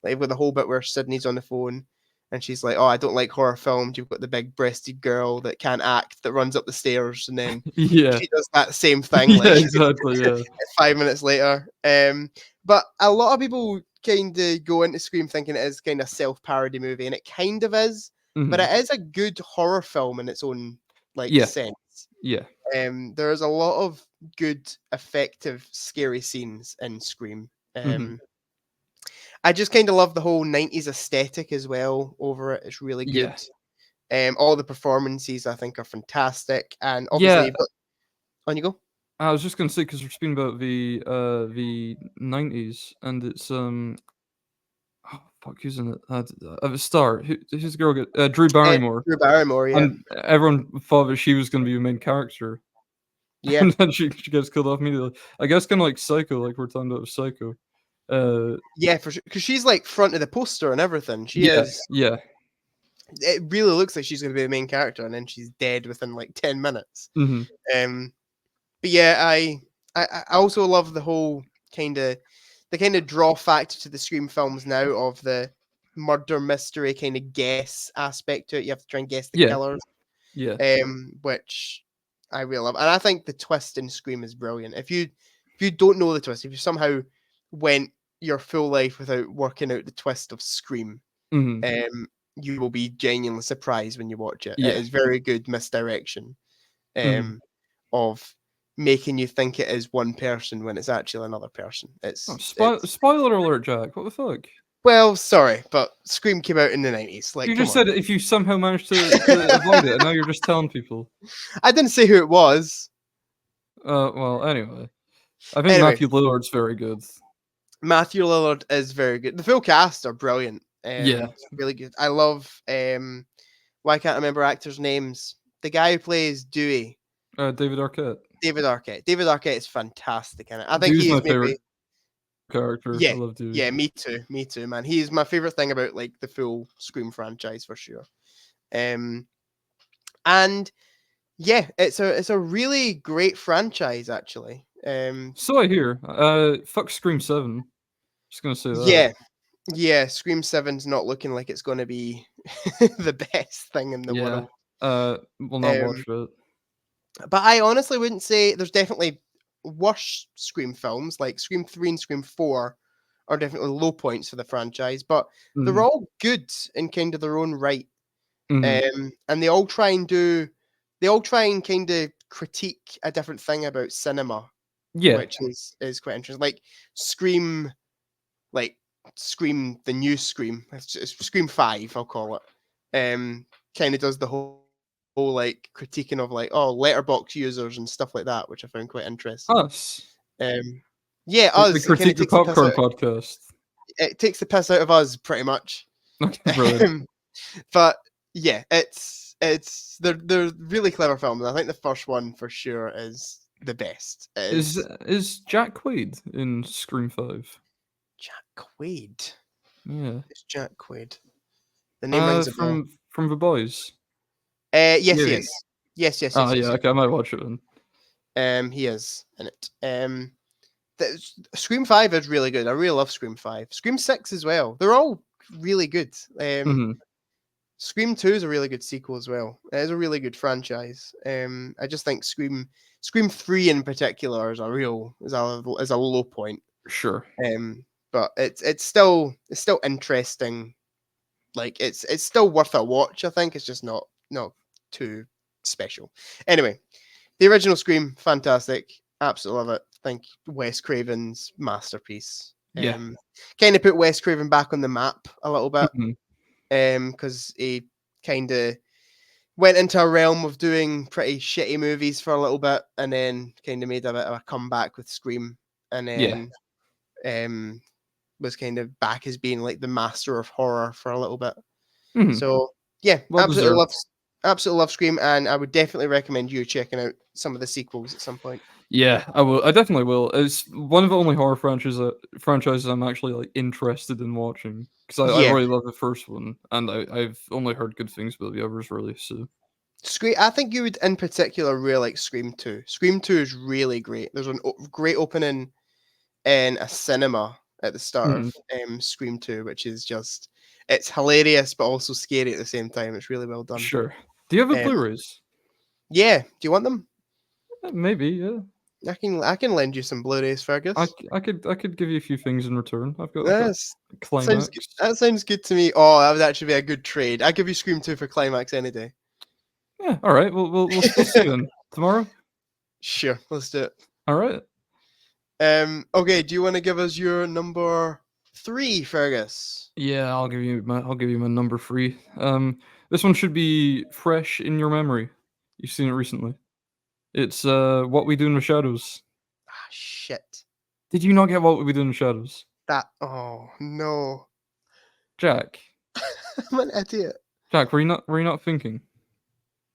Like with the whole bit where Sydney's on the phone and she's like, "Oh, I don't like horror films. You've got the big-breasted girl that can't act, that runs up the stairs," and then she does that same thing. Like, exactly. Yeah. 5 minutes later. But a lot of people kind of go into Scream thinking it is kind of a self-parody movie, and it kind of is. But it is a good horror film in its own sense. Yeah. There's a lot of good, effective, scary scenes in Scream. I just kind of love the whole 90s aesthetic as well over it. It's really good. All the performances I think are fantastic. And obviously, on you go. I was just going to say, because we're speaking about the 90s, and it's who's in it? At the start, who's the girl? Drew Barrymore. Drew Barrymore, yeah. And everyone thought that she was going to be the main character. Yeah. And then she gets killed off immediately. I guess kind of like Psycho, like we're talking about Psycho. Yeah, for sure, because she's like front of the poster and everything. She yeah, is. yeah. It really looks like she's going to be the main character, and then she's dead within like 10 minutes. But yeah, I also love the whole kind of draw factor to the Scream films now of the murder mystery kind of guess aspect to it. You have to try and guess the killers. Yeah. Which I really love. And I think the twist in Scream is brilliant. If you don't know the twist, if you somehow went your full life without working out the twist of Scream, you will be genuinely surprised when you watch it. Yeah. It is very good misdirection of making you think it is one person when it's actually another person. It's spoiler alert, Jack. What the fuck? Well, sorry, but Scream came out in the 90s. Like, you just said if you somehow managed to avoid it, and now you're just telling people. I didn't say who it was. Well, anyway. I think Matthew Lillard's very good. Matthew Lillard is very good. The full cast are brilliant. Yeah. Really good. I love, why can't I remember actors' names? The guy who plays Dewey. David Arquette. David Arquette is fantastic in it. I think Dewey's he's my favorite character. Yeah, I love Dewey. Yeah, me too, man. He's my favorite thing about like the full Scream franchise for sure. And yeah, it's a really great franchise actually. So I hear. Fuck Scream 7. Just gonna say that. Yeah. Scream 7's not looking like it's gonna be the best thing in the world. We'll not watch it. But I honestly wouldn't say there's definitely worse Scream films, like Scream 3 and Scream 4 are definitely low points for the franchise, but they're all good in kind of their own right. And they all try and kind of critique a different thing about cinema. Yeah. Which is quite interesting. Like Scream, the new Scream, Scream 5, I'll call it. Kind of does the whole like critiquing of like Letterboxd users and stuff like that, which I found quite interesting. Us. Yeah, us. The Critique the Popcorn podcast. It takes the piss out of us pretty much. Brilliant. But yeah, they're really clever films. I think the first one for sure is the best. Is Jack Quaid in Scream 5? Jack Quaid. Yeah. It's Jack Quaid. The name rings a bell. From The Boys. Yes, he is. Yes. Oh, yeah, okay, I might watch it then. He is in it. Scream 5 is really good. I really love Scream 5. Scream 6 as well. They're all really good. Scream 2 is a really good sequel as well. It is a really good franchise. I just think Scream 3 in particular is a low point. Sure. But it's still interesting. Like it's still worth a watch. I think it's just not too special. Anyway, the original Scream, fantastic. Absolutely love it. I think Wes Craven's masterpiece. Yeah. Kind of put Wes Craven back on the map a little bit. Because he kind of went into a realm of doing pretty shitty movies for a little bit, and then kind of made a bit of a comeback with Scream, and then was kind of back as being like the master of horror for a little bit. So yeah, absolutely love Scream, and I would definitely recommend you checking out some of the sequels at some point. Yeah, I will. I definitely will. It's one of the only horror franchises I'm actually like interested in watching, because I really love the first one, and I've only heard good things about the others really. So Scream, I think you would in particular really like Scream 2. Scream 2 is really great. There's a great opening in a cinema at the start of Scream 2, which is just, it's hilarious but also scary at the same time. It's really well done. Sure. Do you have a Blu-rays? Yeah. Do you want them? Maybe, yeah. I can lend you some Blu-rays, Fergus. I could give you a few things in return. I've got Climax. That sounds good to me. Oh, that would actually be a good trade. I'd give you Scream 2 for Climax any day. Yeah, all right. We'll see you then tomorrow. Sure, let's do it. All right. Okay. Do you want to give us your number 3, Fergus? Yeah, I'll give you my number 3. This one should be fresh in your memory. You've seen it recently. It's What We Do in the Shadows. Ah, shit. Did you not get What We Do in the Shadows? Oh no, Jack. I'm an idiot. Jack, were you not thinking?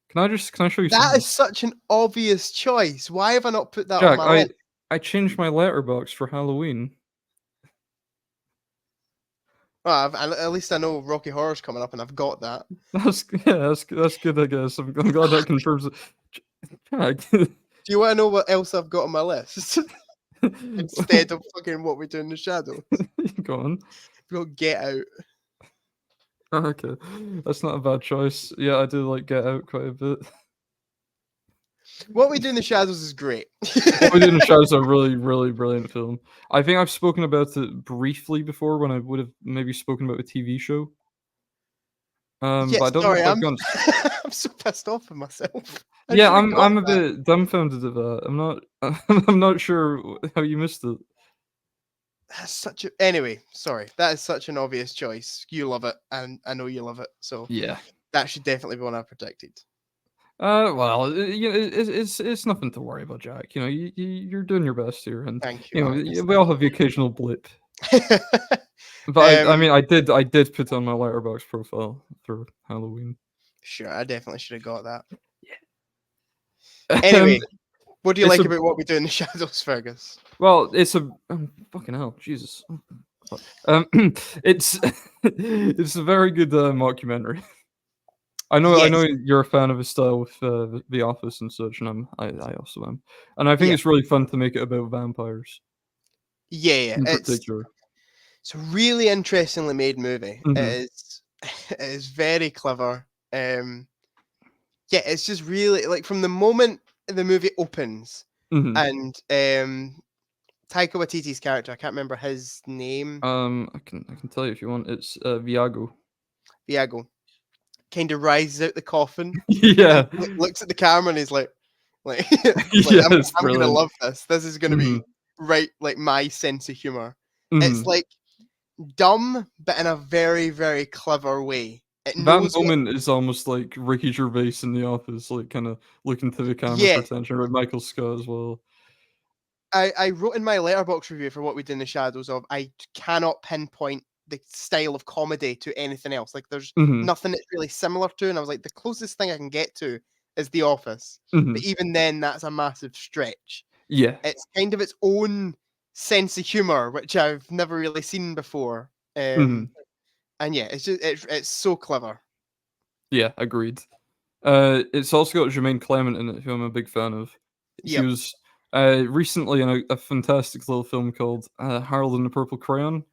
Can I show you that something? Is such an obvious choice. Why have I not put that Jack, on my list? I changed my letterbox for Halloween. Well, at least I know Rocky Horror's coming up, and I've got that. That's good. I guess I'm glad that confirms it. Do you want to know what else I've got on my list instead of fucking What We Do in the Shadows? Go on. I've got Get Out. Okay, that's not a bad choice. Yeah, I do like Get Out quite a bit. What We Do in the Shadows is great. What We Do in the Shadows is a really, really brilliant film. I think I've spoken about it briefly before when I would have maybe spoken about a TV show. Yeah, but I don't sorry, know if I've gone. I'm so pissed off with myself. Yeah, I'm a bit dumbfounded at that. I'm not I'm not sure how you missed it. That's such a anyway. Sorry, that is such an obvious choice. You love it, and I know you love it. So Yeah, that should definitely be one I predicted. well, it's nothing to worry about, Jack. You know, you're doing your best here, and Thank you. You know, we all have the occasional blip. But I mean, I did put on my Letterboxd profile for Halloween. Sure, I definitely should have got that. Yeah. Anyway, what do you like about What We Do in the Shadows, Fergus? Well, it's a fucking hell, Jesus. It's it's a very good mockumentary. I know you're a fan of his style with The Office and such, and I also am. And I think it's really fun to make it about vampires. Yeah, in particular. It's a really interestingly made movie. Mm-hmm. It is very clever. Yeah, it's just really like from the moment the movie opens, and Taika Waititi's character, I can't remember his name. I can tell you if you want. It's Viago. Viago kind of rises out the coffin. Yeah, looks at the camera and he's like yeah, I'm gonna love this. This is gonna be right, like my sense of humor. It's like dumb, but in a very, very clever way. That moment is almost like Ricky Gervais in The Office, like kind of looking to the camera for attention, or Michael Scott as well. I wrote in my Letterboxd review for What We Do in the Shadows of I cannot pinpoint the style of comedy to anything else. Like there's nothing that's really similar to, and I was like, the closest thing I can get to is The Office. But even then, that's a massive stretch. Yeah. It's kind of its own sense of humor, which I've never really seen before. And yeah, it's just it's so clever. Yeah, agreed. It's also got Jermaine Clement in it, who I'm a big fan of. He was recently in a fantastic little film called Harold and the Purple Crayon,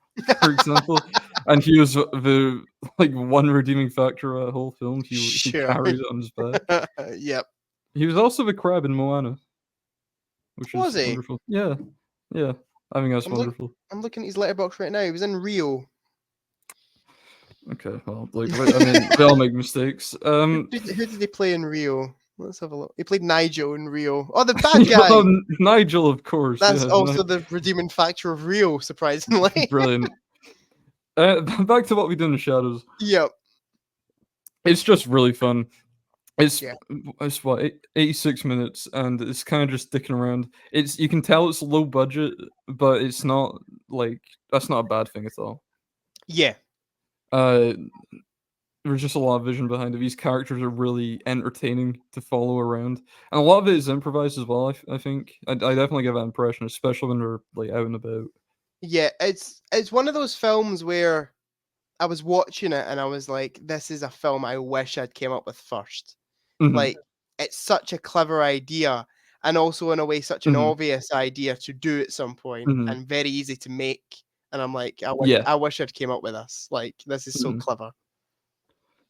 for example. And he was the one redeeming factor of that whole film. He carried it on his back. Yep. He was also the crab in Moana, which was is he? wonderful. Yeah. I think that's wonderful. I'm looking at his Letterboxd right now. He was in Rio. Okay, well, I mean, they all make mistakes. Who did he play in Rio? Let's have a look. He played Nigel in Rio. Oh, the bad guy. Nigel, of course. That's also the redeeming factor of Rio, surprisingly. Brilliant. Back to What We Do in the Shadows. Yep. It's just really fun. It's what 86 minutes, and it's kind of just dicking around. You can tell it's low budget, but it's not that's not a bad thing at all. Yeah. There's just a lot of vision behind it. These characters are really entertaining to follow around, and a lot of it is improvised as well. I think I definitely get that impression, especially when they're out and about. Yeah, it's one of those films where I was watching it and I was like, "This is a film I wish I'd came up with first." Like, it's such a clever idea, and also in a way such an obvious idea to do at some point, and very easy to make. And I'm like, I wish I'd came up with this. Like, this is so clever.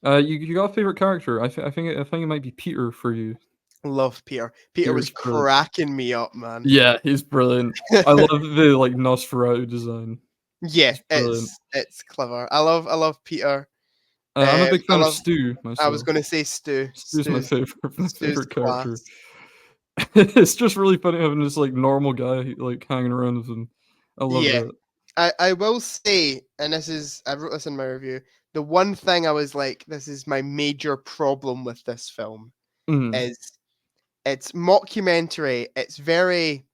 You got a favorite character? I think it might be Peter for you. Love Peter. Peter was cracking me up, man. Yeah, he's brilliant. I love the Nosferatu design. Yeah, it's clever. I love Peter. I'm a big fan of Stu myself. I was going to say Stu. Stu's my favorite character. It's just really funny having this normal guy hanging around with him. I love that. I will say, and I wrote this in my review, the one thing I was like, this is my major problem with this film, is it's mockumentary. It's very,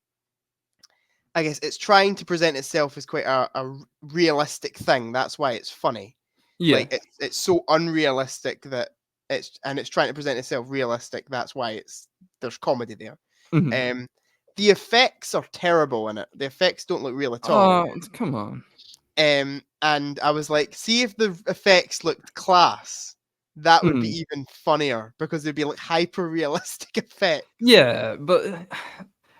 I guess, it's trying to present itself as quite a realistic thing. That's why it's funny. Yeah, it's so unrealistic that it's trying to present itself realistic. That's why there's comedy there. The effects are terrible in it. The effects don't look real at all. Oh, come on. And I was like, see if the effects looked class, that would be even funnier because they'd be like hyper realistic effects. Yeah, but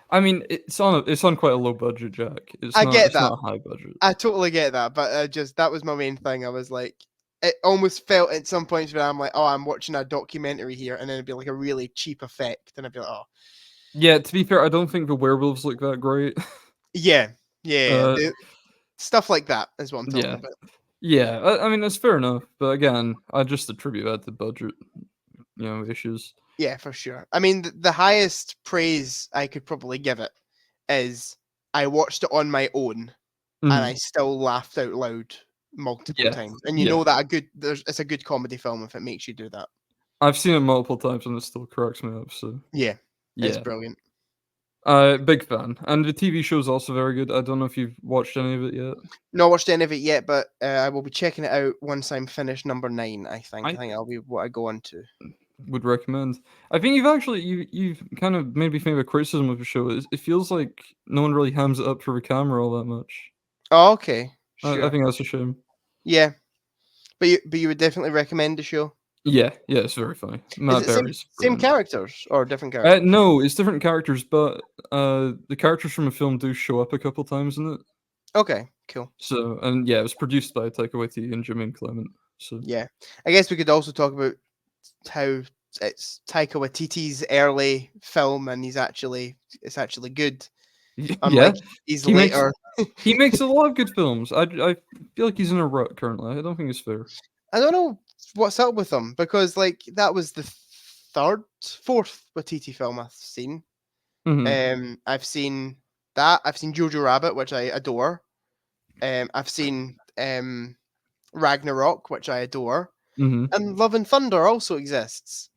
I mean, it's on quite a low budget, Jack. It's I get it's that. not a high budget. I totally get that, but that was my main thing. I was like, it almost felt at some points where I'm like, oh, I'm watching a documentary here, and then it'd be like a really cheap effect, and I'd be like, oh. Yeah, to be fair, I don't think the werewolves look that great. Yeah. Stuff like that is what I'm talking about. Yeah, I mean, that's fair enough, but again, I just attribute that to budget, issues. Yeah, for sure. I mean, the highest praise I could probably give it is I watched it on my own, and I still laughed out loud multiple times. And you know that it's a good comedy film if it makes you do that. I've seen it multiple times and it still cracks me up. So it's brilliant. Big fan, and the TV show is also very good. I don't know if you've watched any of it yet. Not watched any of it yet, but I will be checking it out once I'm finished number 9. I think that'll be what I go on to. Would recommend. I think you've kind of maybe think of a criticism of the show. It feels like no one really hams it up for the camera all that much. Oh, okay. Sure. I think that's a shame. Yeah, but you would definitely recommend the show. Yeah, it's very funny. Matt Berry's same characters or different characters? No, it's different characters, but the characters from the film do show up a couple times in it. Okay, cool. So, and yeah, it was produced by Taika Waititi and Jemaine Clement. So yeah, I guess we could also talk about how it's Taika Waititi's early film, and it's actually good. Unlike he's later. He makes a lot of good films. I feel like he's in a rut currently. I don't think it's fair. I don't know what's up with him, because like that was the fourth Waititi film I've seen. I've seen that. I've seen Jojo Rabbit, which I adore. I've seen Ragnarok, which I adore. And Love and Thunder also exists.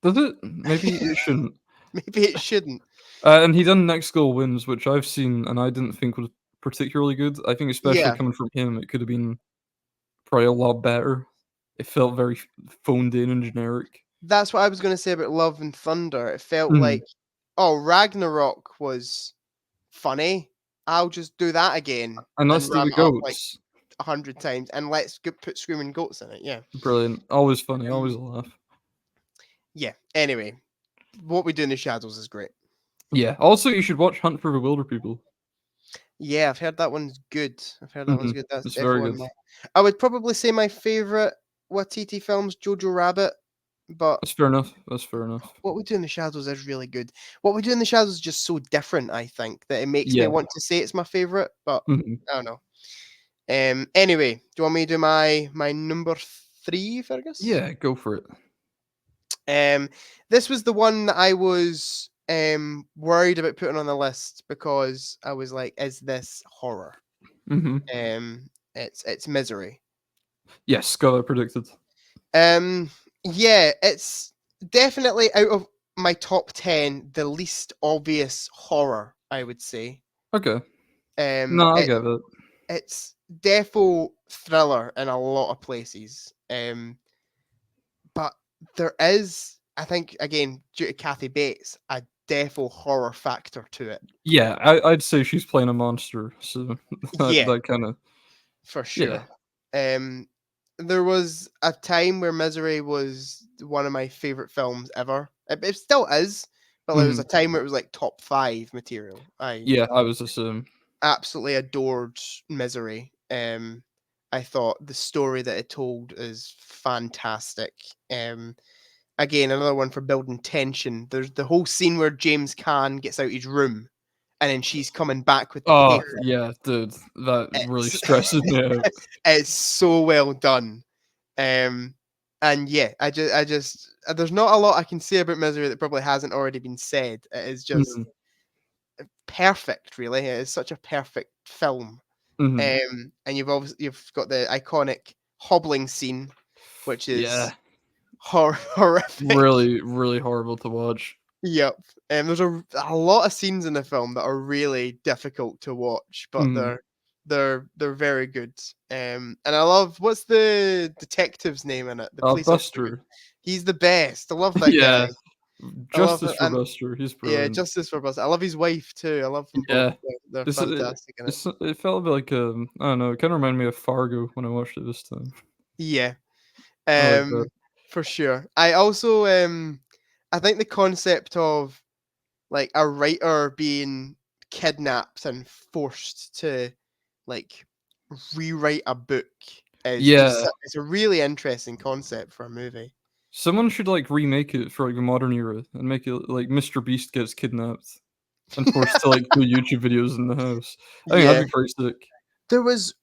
Does it? Maybe it shouldn't. Maybe it shouldn't. And he done Next Goal Wins, which I've seen and I didn't think was particularly good. I think especially coming from him, it could have been probably a lot better. It felt very phoned in and generic. That's what I was going to say about Love and Thunder. It felt like, oh, Ragnarok was funny. I'll just do that again. And let's do the goats. Like 100 times, and let's put screaming goats in it. Yeah. Brilliant. Always funny. Always a laugh. Yeah. Anyway, What We Do in the Shadows is great. Yeah. Also, you should watch Hunt for the Wilderpeople. Yeah, I've heard that one's good. That's very good. I would probably say my favorite Waititi film's Jojo Rabbit, but that's fair enough. What We Do in the Shadows is really good. What We Do in the Shadows is just so different, I think, that it makes me want to say it's my favorite, but I don't know. Anyway, do you want me to do my number 3, Fergus? Yeah, go for it. This was the one that I was worried about putting on the list because I was like, is this horror? It's Misery. Yes, got that predicted. Yeah, it's definitely out of my top 10 the least obvious horror, I would say. Okay. No, I get it. It's defo thriller in a lot of places. But there is, I think, again, due to Kathy Bates, a defo horror factor to it. Yeah, I'd say she's playing a monster, so that kind of... For sure. Yeah. There was a time where Misery was one of my favorite films ever. It still is, but there was a time where it was like top 5 material. I was the same. Absolutely adored Misery. I thought the story that it told is fantastic. Again, another one for building tension. There's the whole scene where James Caan gets out his room, and then she's coming back with the paper. Yeah, dude, that really stresses me out. It's so well done. And yeah, I just there's not a lot I can say about Misery that probably hasn't already been said. It is just perfect, really. It is such a perfect film. And you've got the iconic hobbling scene, which is horrific. Really, really horrible to watch. Yep. There's a lot of scenes in the film that are really difficult to watch, but they're very good. And I love, what's the detective's name in it? The police Buster. He's the best. I love that guy. Justice for Buster. He's brilliant. Yeah, Justice for Buster. I love his wife too. I love them both. They're fantastic in it. It felt a bit like I don't know. It kind of reminded me of Fargo when I watched it this time. Yeah, I like that. for sure. I also I think the concept of like a writer being kidnapped and forced to like rewrite a book is it's a really interesting concept for a movie. Someone should like remake it for like the modern era and make it like Mr. Beast gets kidnapped and forced to like do YouTube videos in the house. I think that'd be pretty sick. There was.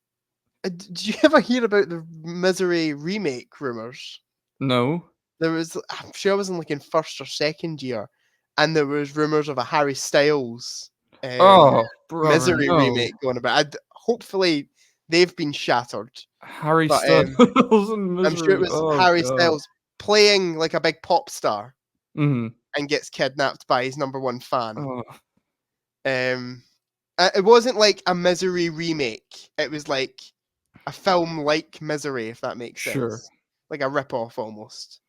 Did you ever hear about the Misery remake rumors? No. There was. I'm sure I was in like in first or second year, and there was rumors of a Harry Styles Misery remake going about. Hopefully, they've been shattered. Harry Styles and Misery. I'm sure it was Harry Styles playing like a big pop star and gets kidnapped by his number one fan. It wasn't like a Misery remake. It was like a film like Misery, if that makes sense. Sure. Like a rip-off almost.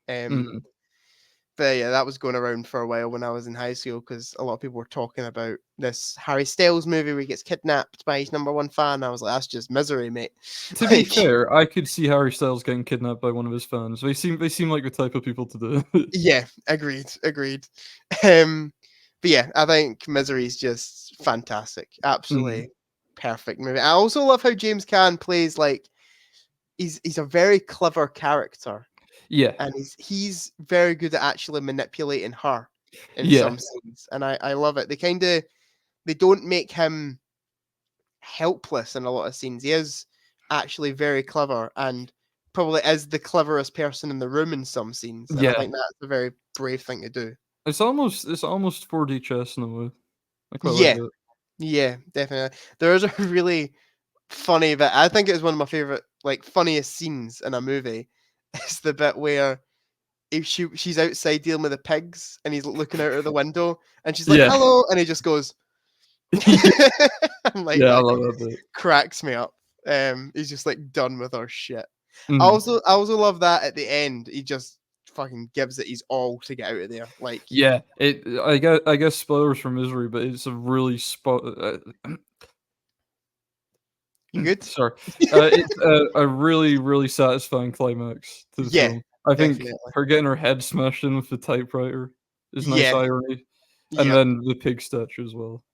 But yeah, that was going around for a while when I was in high school because a lot of people were talking about this Harry Styles movie where he gets kidnapped by his number one fan. I was like, that's just Misery, mate. To be fair, I could see Harry Styles getting kidnapped by one of his fans. They seem like the type of people to do. Yeah, agreed. But yeah, I think Misery is just fantastic. Absolutely perfect movie. I also love how James Caan plays like he's a very clever character. Yeah. And he's very good at actually manipulating her in some scenes. And I love it. They don't make him helpless in a lot of scenes. He is actually very clever and probably is the cleverest person in the room in some scenes. And I think that's a very brave thing to do. It's almost 4D chess in a way. I quite like it. Yeah, definitely. There is a really funny bit. I think it was one of my favorite, like, funniest scenes in a movie. It's the bit where she's outside dealing with the pigs and he's looking out of the window and she's like, hello, and he just goes. I'm like, I love that bit. Cracks me up. He's just like done with our shit. I also love that at the end he just fucking gives it his all to get out of there. Like, I guess spoilers for Misery, but it's a really You good? Sorry. It's a really, really satisfying climax to the film. I think her getting her head smashed in with the typewriter is nice irony. And then the pig statue as well.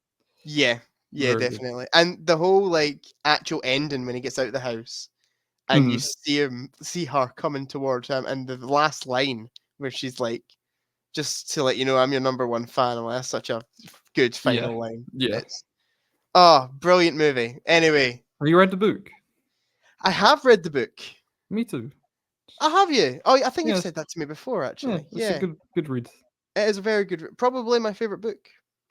Yeah, very definitely. Good. And the whole like actual ending when he gets out of the house and you see her coming towards him, and the last line where she's like, just to let you know, I'm your number one fan. Well, that's such a good final line. Yeah. Brilliant movie. Anyway. Have you read the book? I have read the book. Me too. Have you? Oh, I think you've said that to me before, actually. Yeah, it's a good read. It is a very good, probably my favorite book.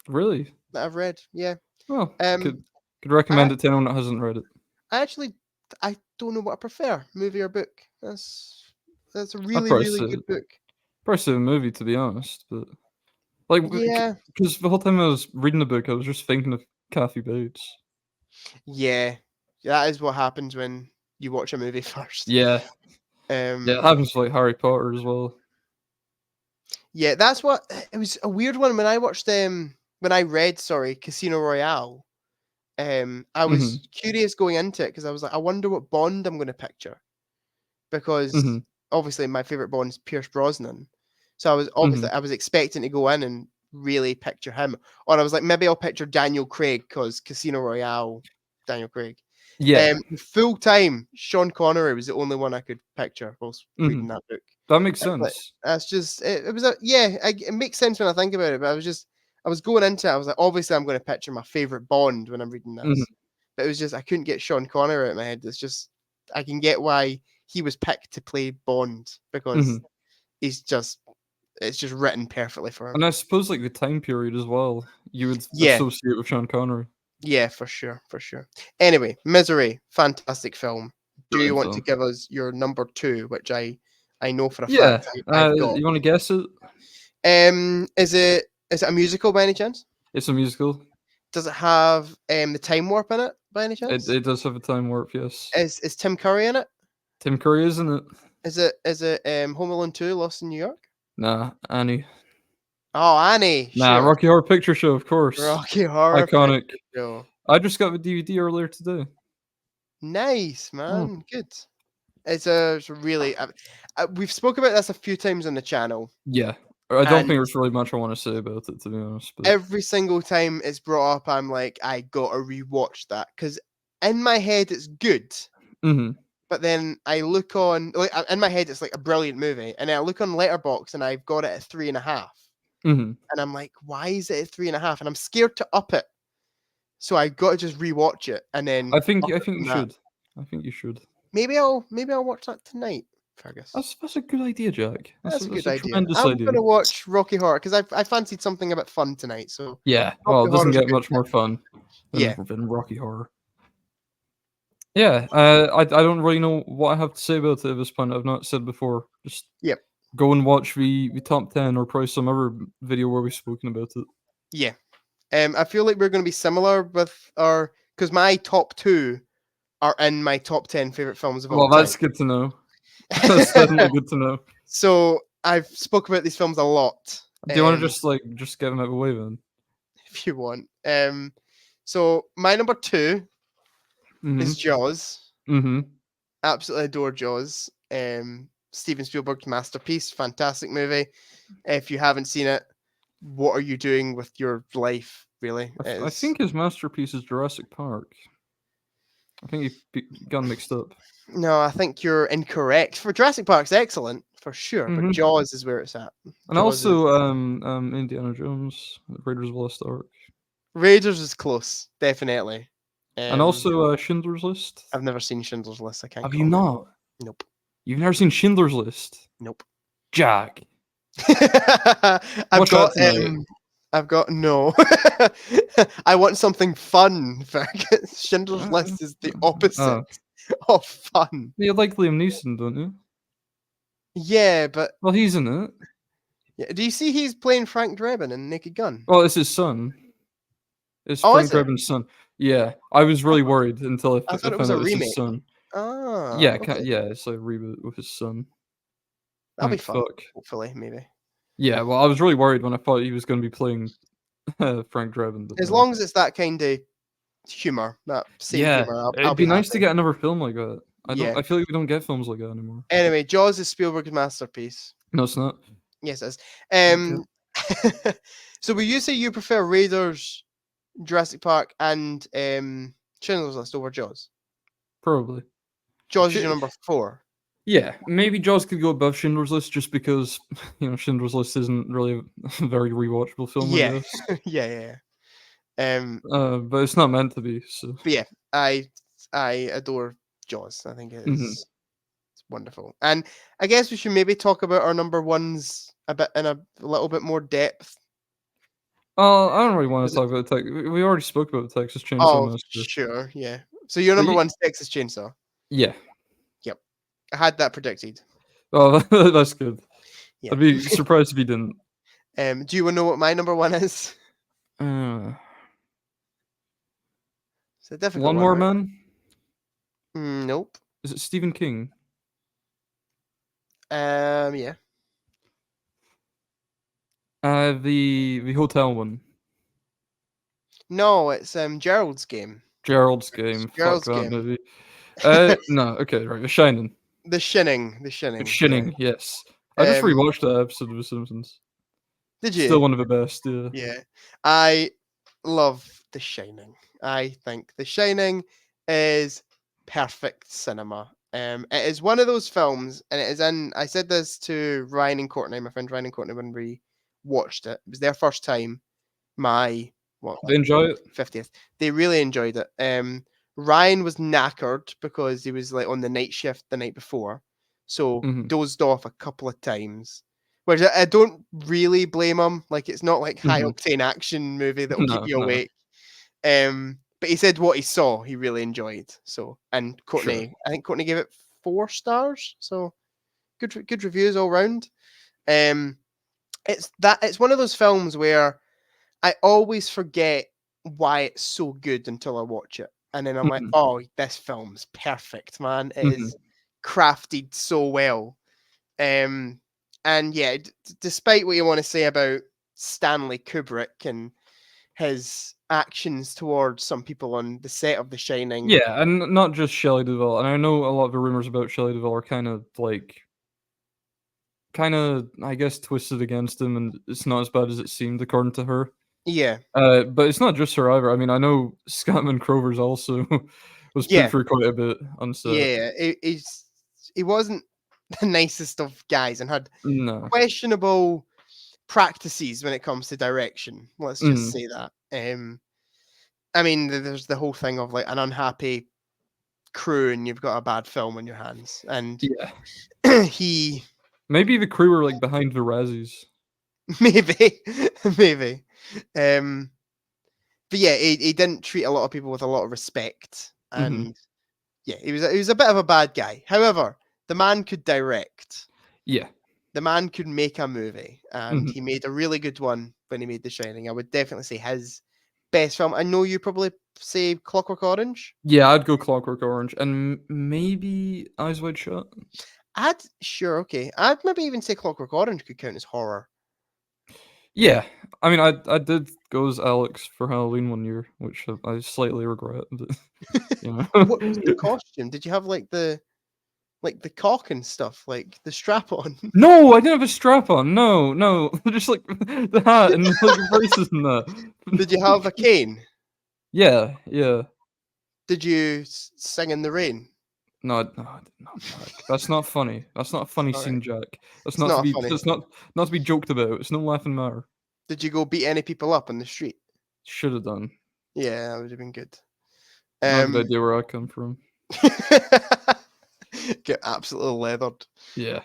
Really? That I've read, yeah. Well, could recommend it to anyone that hasn't read it. I don't know what I prefer, movie or book. That's a really good book. Probably a movie, to be honest, but like, because the whole time I was reading the book, I was just thinking of Kathy Bates. Yeah, that is what happens when you watch a movie first. Yeah. It happens with like Harry Potter as well. Yeah, that's what it was a weird one when I watched when I read Casino Royale. I was curious going into it because I was like, I wonder what Bond I'm going to picture, because obviously my favorite Bond is Pierce Brosnan, so I was I was expecting to go in and really picture him, or I was like, maybe I'll picture Daniel Craig because Casino Royale, Daniel Craig. Yeah. Full time, Sean Connery was the only one I could picture whilst reading that book. That makes sense. That's just it was it makes sense when I think about it, but I was going into it, I was like, obviously I'm going to picture my favorite Bond when I'm reading this. But it was just I couldn't get Sean Connery out of my head. It's just I can get why he was picked to play Bond, because it's just written perfectly for him. And I suppose like the time period as well, you would associate with Sean Connery. Yeah, for sure. Anyway, Misery, fantastic film. Do you want to give us your number 2, which I know for a fact I've got? You want to guess it? Is it a musical by any chance? It's a musical. Does it have the time warp in it by any chance? It does have a time warp, yes. Is Tim Curry in it? Tim Curry is in it. Is it Home Alone 2, Lost in New York? Nah, Annie. Oh, Annie. Nah, Sure. Rocky Horror Picture Show, of course. Rocky Horror Iconic. Picture Show. I just got the DVD earlier today. Nice, man. Good. It's a really. We've spoken about this a few times on the channel. Yeah. I don't think there's really much I want to say about it, to be honest. But every single time it's brought up, I'm like, I gotta rewatch that because in my head it's good. But then I look on, like, in my head it's like a brilliant movie, and then I look on Letterboxd and I've got it at 3.5. And I'm like, why is it at 3.5? And I'm scared to up it, so I got to just rewatch it. And then I think you should. I think you should. Maybe I'll watch that tonight, Fergus. That's a good idea, Jack. That's a good idea. Tremendous I'm idea. gonna watch Rocky Horror because I fancied something a bit fun tonight. So yeah, well, it doesn't get much more fun than Rocky Horror. Yeah, I don't really know what I have to say about it at this point. I've not said before. Just go and watch the top 10 or probably some other video where we've spoken about it. Yeah, I feel like we're going to be similar with our, because my top 2 are in my top 10 favorite films of all time. Well, that's good to know. That's definitely good to know. So I've spoke about these films a lot. Do you want to just get them out of the way then? If you want. So my number 2 is Jaws. Absolutely adore Jaws. Steven Spielberg's masterpiece, fantastic movie. If you haven't seen it, what are you doing with your life, really? I think his masterpiece is Jurassic Park. I think you got mixed up. No, I think you're incorrect. For Jurassic Park's excellent, for sure, but Jaws is where it's at. And also, Indiana Jones, Raiders of the Lost Ark. Raiders is close, definitely. And also Schindler's List. I've never seen Schindler's List. I can't. Have you not? Nope. You've never seen Schindler's List? Nope. Jack. I've got no. I want something fun. Schindler's List is the opposite of fun. You like Liam Neeson, don't you? Yeah, but he's in it. Yeah. Do you see he's playing Frank Drebin in Naked Gun? Well, it's his son. It's Frank Drebin's son. Yeah, I was really worried until I thought it was a remake. His son. Oh, yeah, it's a reboot with his son. That'll be fun. Hopefully, maybe. Yeah, well, I was really worried when I thought he was going to be playing Frank Drebin. As long as it's that kind of humor, that same humor, it'd be nice to get another film like that. I feel like we don't get films like that anymore. Anyway, Jaws is Spielberg's masterpiece. No, it's not. Yes, it is. So will you say you prefer Raiders, Jurassic Park, and Schindler's List over Jaws? Probably. Jaws is your number 4. Yeah, maybe Jaws could go above Schindler's List just because Schindler's List isn't really a very rewatchable film. Yeah, I guess. yeah. But it's not meant to be. So. But yeah, I adore Jaws. I think it's wonderful. And I guess we should maybe talk about our number ones a bit in a little bit more depth. I don't really want to talk about we already spoke about Texas Chainsaw Massacre. Sure, yeah. So your number one's Texas Chainsaw. Yeah. Yep. I had that predicted. Oh, that's good. Yeah. I'd be surprised if you didn't. Do you want to know what my number 1 is? It's a difficult One More Man? Nope. Is it Stephen King? Yeah. The hotel one. No, it's Gerald's Game. Gerald's Game. Gerald's Fuck Game. That movie. No, okay, right. The Shining. The Shining. Yes. I just rewatched that episode of The Simpsons. Did you? Still one of the best, yeah. Yeah. I love The Shining. I think The Shining is perfect cinema. It is one of those films, and it is in. I said this to Ryan and Courtney, my friend Ryan and Courtney, when we watched it. It was their first time. They enjoy it? 50th. They really enjoyed it. Ryan was knackered because he was like on the night shift the night before, so dozed off a couple of times. Which I don't really blame him. Like, it's not like high octane action movie that will keep you awake. But he said what he saw, he really enjoyed. So, and Courtney, I think Courtney gave it 4 stars. So, good reviews all round. It's one of those films where I always forget why it's so good until I watch it, and then I'm like, oh, this film's perfect, man. It is crafted so well. And yeah, despite what you want to say about Stanley Kubrick and his actions towards some people on the set of The Shining. Yeah, and not just Shelley Duvall. And I know a lot of the rumors about Shelley Duvall are kind of, I guess, twisted against him, and it's not as bad as it seemed, according to her. Yeah. But it's not just her either. I mean, I know Scatman Crothers also was put through quite a bit on set. Yeah, he wasn't the nicest of guys and had questionable practices when it comes to direction. Let's just say that. I mean, there's the whole thing of like an unhappy crew and you've got a bad film on your hands. And he... Maybe the crew were like behind the Razzies. Maybe. But yeah, he didn't treat a lot of people with a lot of respect. And yeah, he was a bit of a bad guy. However, the man could direct. Yeah. The man could make a movie, and he made a really good one when he made The Shining. I would definitely say his best film. I know you probably say Clockwork Orange. Yeah, I'd go Clockwork Orange, and maybe Eyes Wide Shut. Okay. I'd maybe even say Clockwork Orange could count as horror. Yeah, I mean, I did go as Alex for Halloween one year, which I slightly regret. But, you know. What was the costume? Did you have like the cock and stuff, like the strap on? No, I didn't have a strap on. No, just like the hat and like braces and that. Did you have a cane? Yeah. Did you sing in the rain? No, Jack. That's not funny. That's not a funny scene, Jack. That's not to be. Funny. It's not to be joked about. It's no laughing matter. Did you go beat any people up on the street? Should have done. Yeah, that would have been good. Not a good idea where I come from. Get absolutely leathered. Yeah.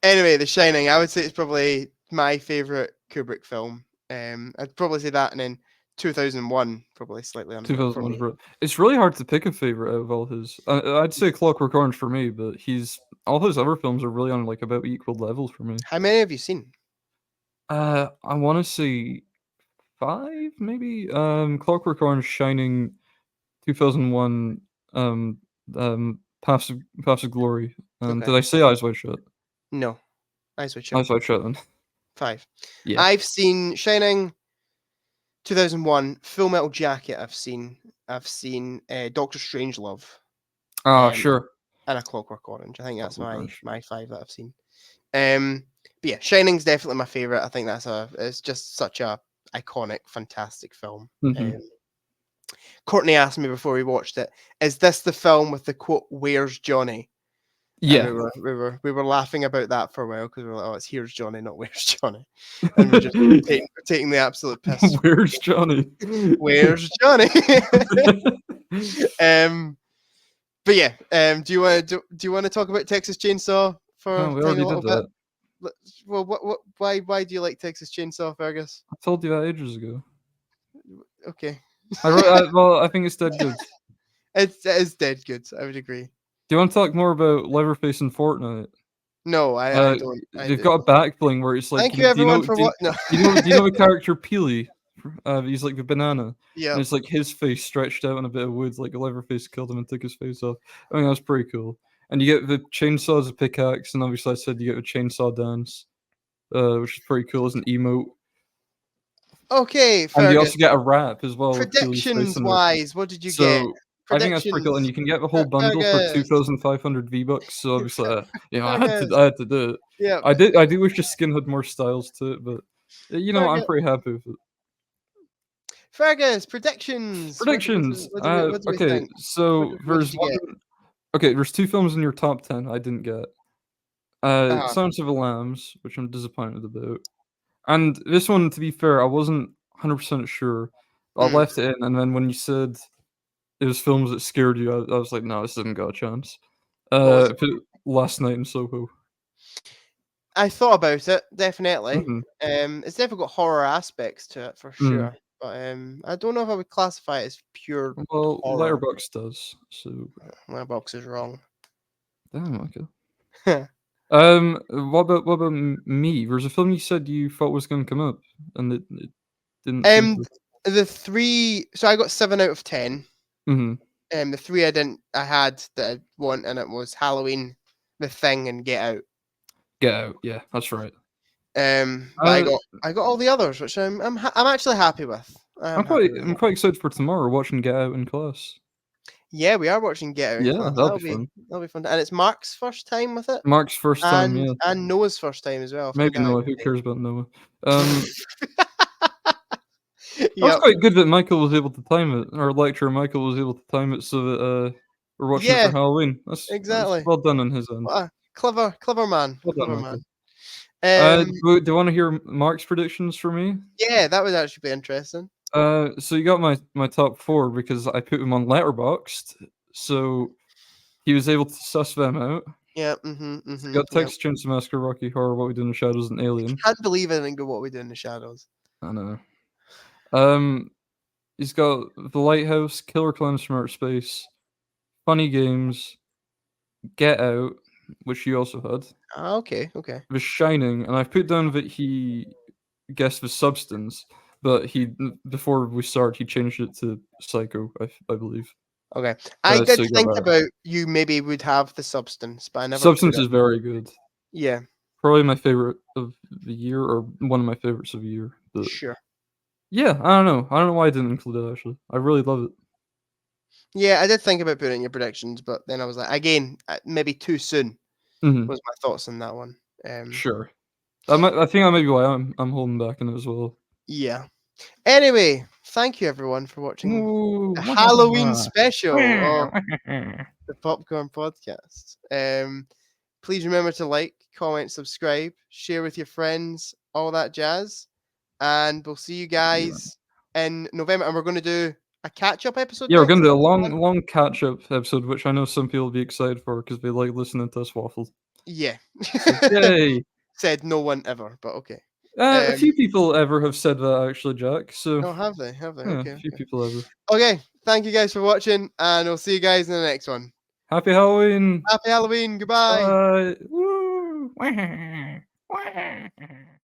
Anyway, The Shining, I would say it's probably my favorite Kubrick film. I'd probably say that, and then 2001, probably slightly under. 2001, it's really hard to pick a favorite out of all his. I'd say Clockwork Orange for me, but all his other films are really on like about equal levels for me. How many have you seen? I want to say 5, maybe. Clockwork Orange, Shining, 2001, Paths of Glory. Did I say Eyes Wide Shut? No, Eyes Wide Shut. Eyes Wide Shut then. 5. Yeah. I've seen Shining, 2001, Full Metal Jacket. I've seen Doctor Strangelove. Sure. And A Clockwork Orange. I think that's my 5 that I've seen. But yeah, Shining's definitely my favorite. I think it's just such a iconic, fantastic film. Courtney asked me before we watched it, is this the film with the quote, "Where's Johnny?" Yeah. And we were laughing about that for a while because we were like, oh, it's "Here's Johnny," not "Where's Johnny." And we're just taking the absolute piss. Where's Johnny? Where's Johnny? But yeah, do you want to talk about Texas Chainsaw for we already did that. Well, why do you like Texas Chainsaw, Fergus? I told you that ages ago. Okay. I think it's dead good. It is dead good. I would agree. Do you want to talk more about Leatherface and Fortnite? No, I don't. They've got a back bling where it's like. Thank you everyone for what. No. Do you know the character Peely? He's like the banana. Yeah. And it's like his face stretched out on a bit of wood, like a Leatherface killed him and took his face off. I mean, that's pretty cool. And you get the chainsaw as a pickaxe, and obviously I said you get a chainsaw dance, which is pretty cool as an emote. Okay, Fergus. And you also get a rap as well. Predictions wise, what did you get? I think that's pretty cool, and you can get the whole bundle for 2,500 V-Bucks. So obviously, I had to do it. Yeah, I do wish the skin had more styles to it, but I'm pretty happy with it. Fergus, predictions. What do we think? So there's one. Okay, there's 2 films in your top 10 I didn't get. Silence of the Lambs, which I'm disappointed about. And this one, to be fair, I wasn't 100% sure. I left it in, and then when you said it was films that scared you, I was like, no, this hasn't got a chance. Last Night in Soho. I thought about it, definitely. It's definitely got horror aspects to it, for sure. But I don't know if I would classify it as pure horror. Letterboxd does. So Letterboxd is wrong. Damn, okay. What about Me? There's a film you said you thought was going to come up, and it didn't. The 3. So I got 7 out of 10. The 3 I had that I want, and it was Halloween, The Thing, and Get Out. Get Out, yeah, that's right. But I got all the others, which I'm actually happy with. I'm quite excited for tomorrow watching Get Out in class. Yeah, we are watching Get Out in class. That'll be fun. That'll be fun, and it's Mark's first time with it. Mark's first time, yeah, and Noah's first time as well. Maybe Noah. Who cares about Noah? Yep. That was quite good that Michael was able to time it. Our lecturer Michael was able to time it so that we're watching it for Halloween. That's well done on his end. What a clever man. Well clever done, man. Do you want to hear Mark's predictions for me? Yeah, that would actually be interesting. So you got my top 4 because I put him on Letterboxd, so he was able to suss them out. Yeah. Got Texas Chainsaw Massacre, Rocky Horror, What We Do in the Shadows, and Alien. I can't believe I didn't go What We Do in the Shadows. I know. He's got The Lighthouse, Killer Clowns from Outer Space, Funny Games, Get Out, which you also had. Okay. The Shining, and I've put down that he guessed The Substance, but before we start, he changed it to Psycho, I believe. Okay. I did think about you maybe would have The Substance, but I never. Substance is very good. Yeah. Probably my favorite of the year, or one of my favorites of the year. Sure. Yeah, I don't know. I don't know why I didn't include it, actually. I really love it. Yeah, I did think about putting in your predictions, but then I was like, again, maybe too soon. Was my thoughts on that one. Sure. I think that might be why I'm holding back on it as well. Yeah. Anyway, thank you everyone for watching the Halloween special of the Popcorn Podcast. Please remember to like, comment, subscribe, share with your friends, all that jazz. And we'll see you guys in November. And we're going to do a catch-up episode. Yeah, we're going to do a long catch-up episode, which I know some people will be excited for because they like listening to us waffle. Yeah. Yay. Said no one ever, but okay. A few people ever have said that, actually, Jack. So. Oh, have they? Yeah, okay. A few people ever. Okay, thank you guys for watching, and we'll see you guys in the next one. Happy Halloween! Happy Halloween! Goodbye! Bye! Woo!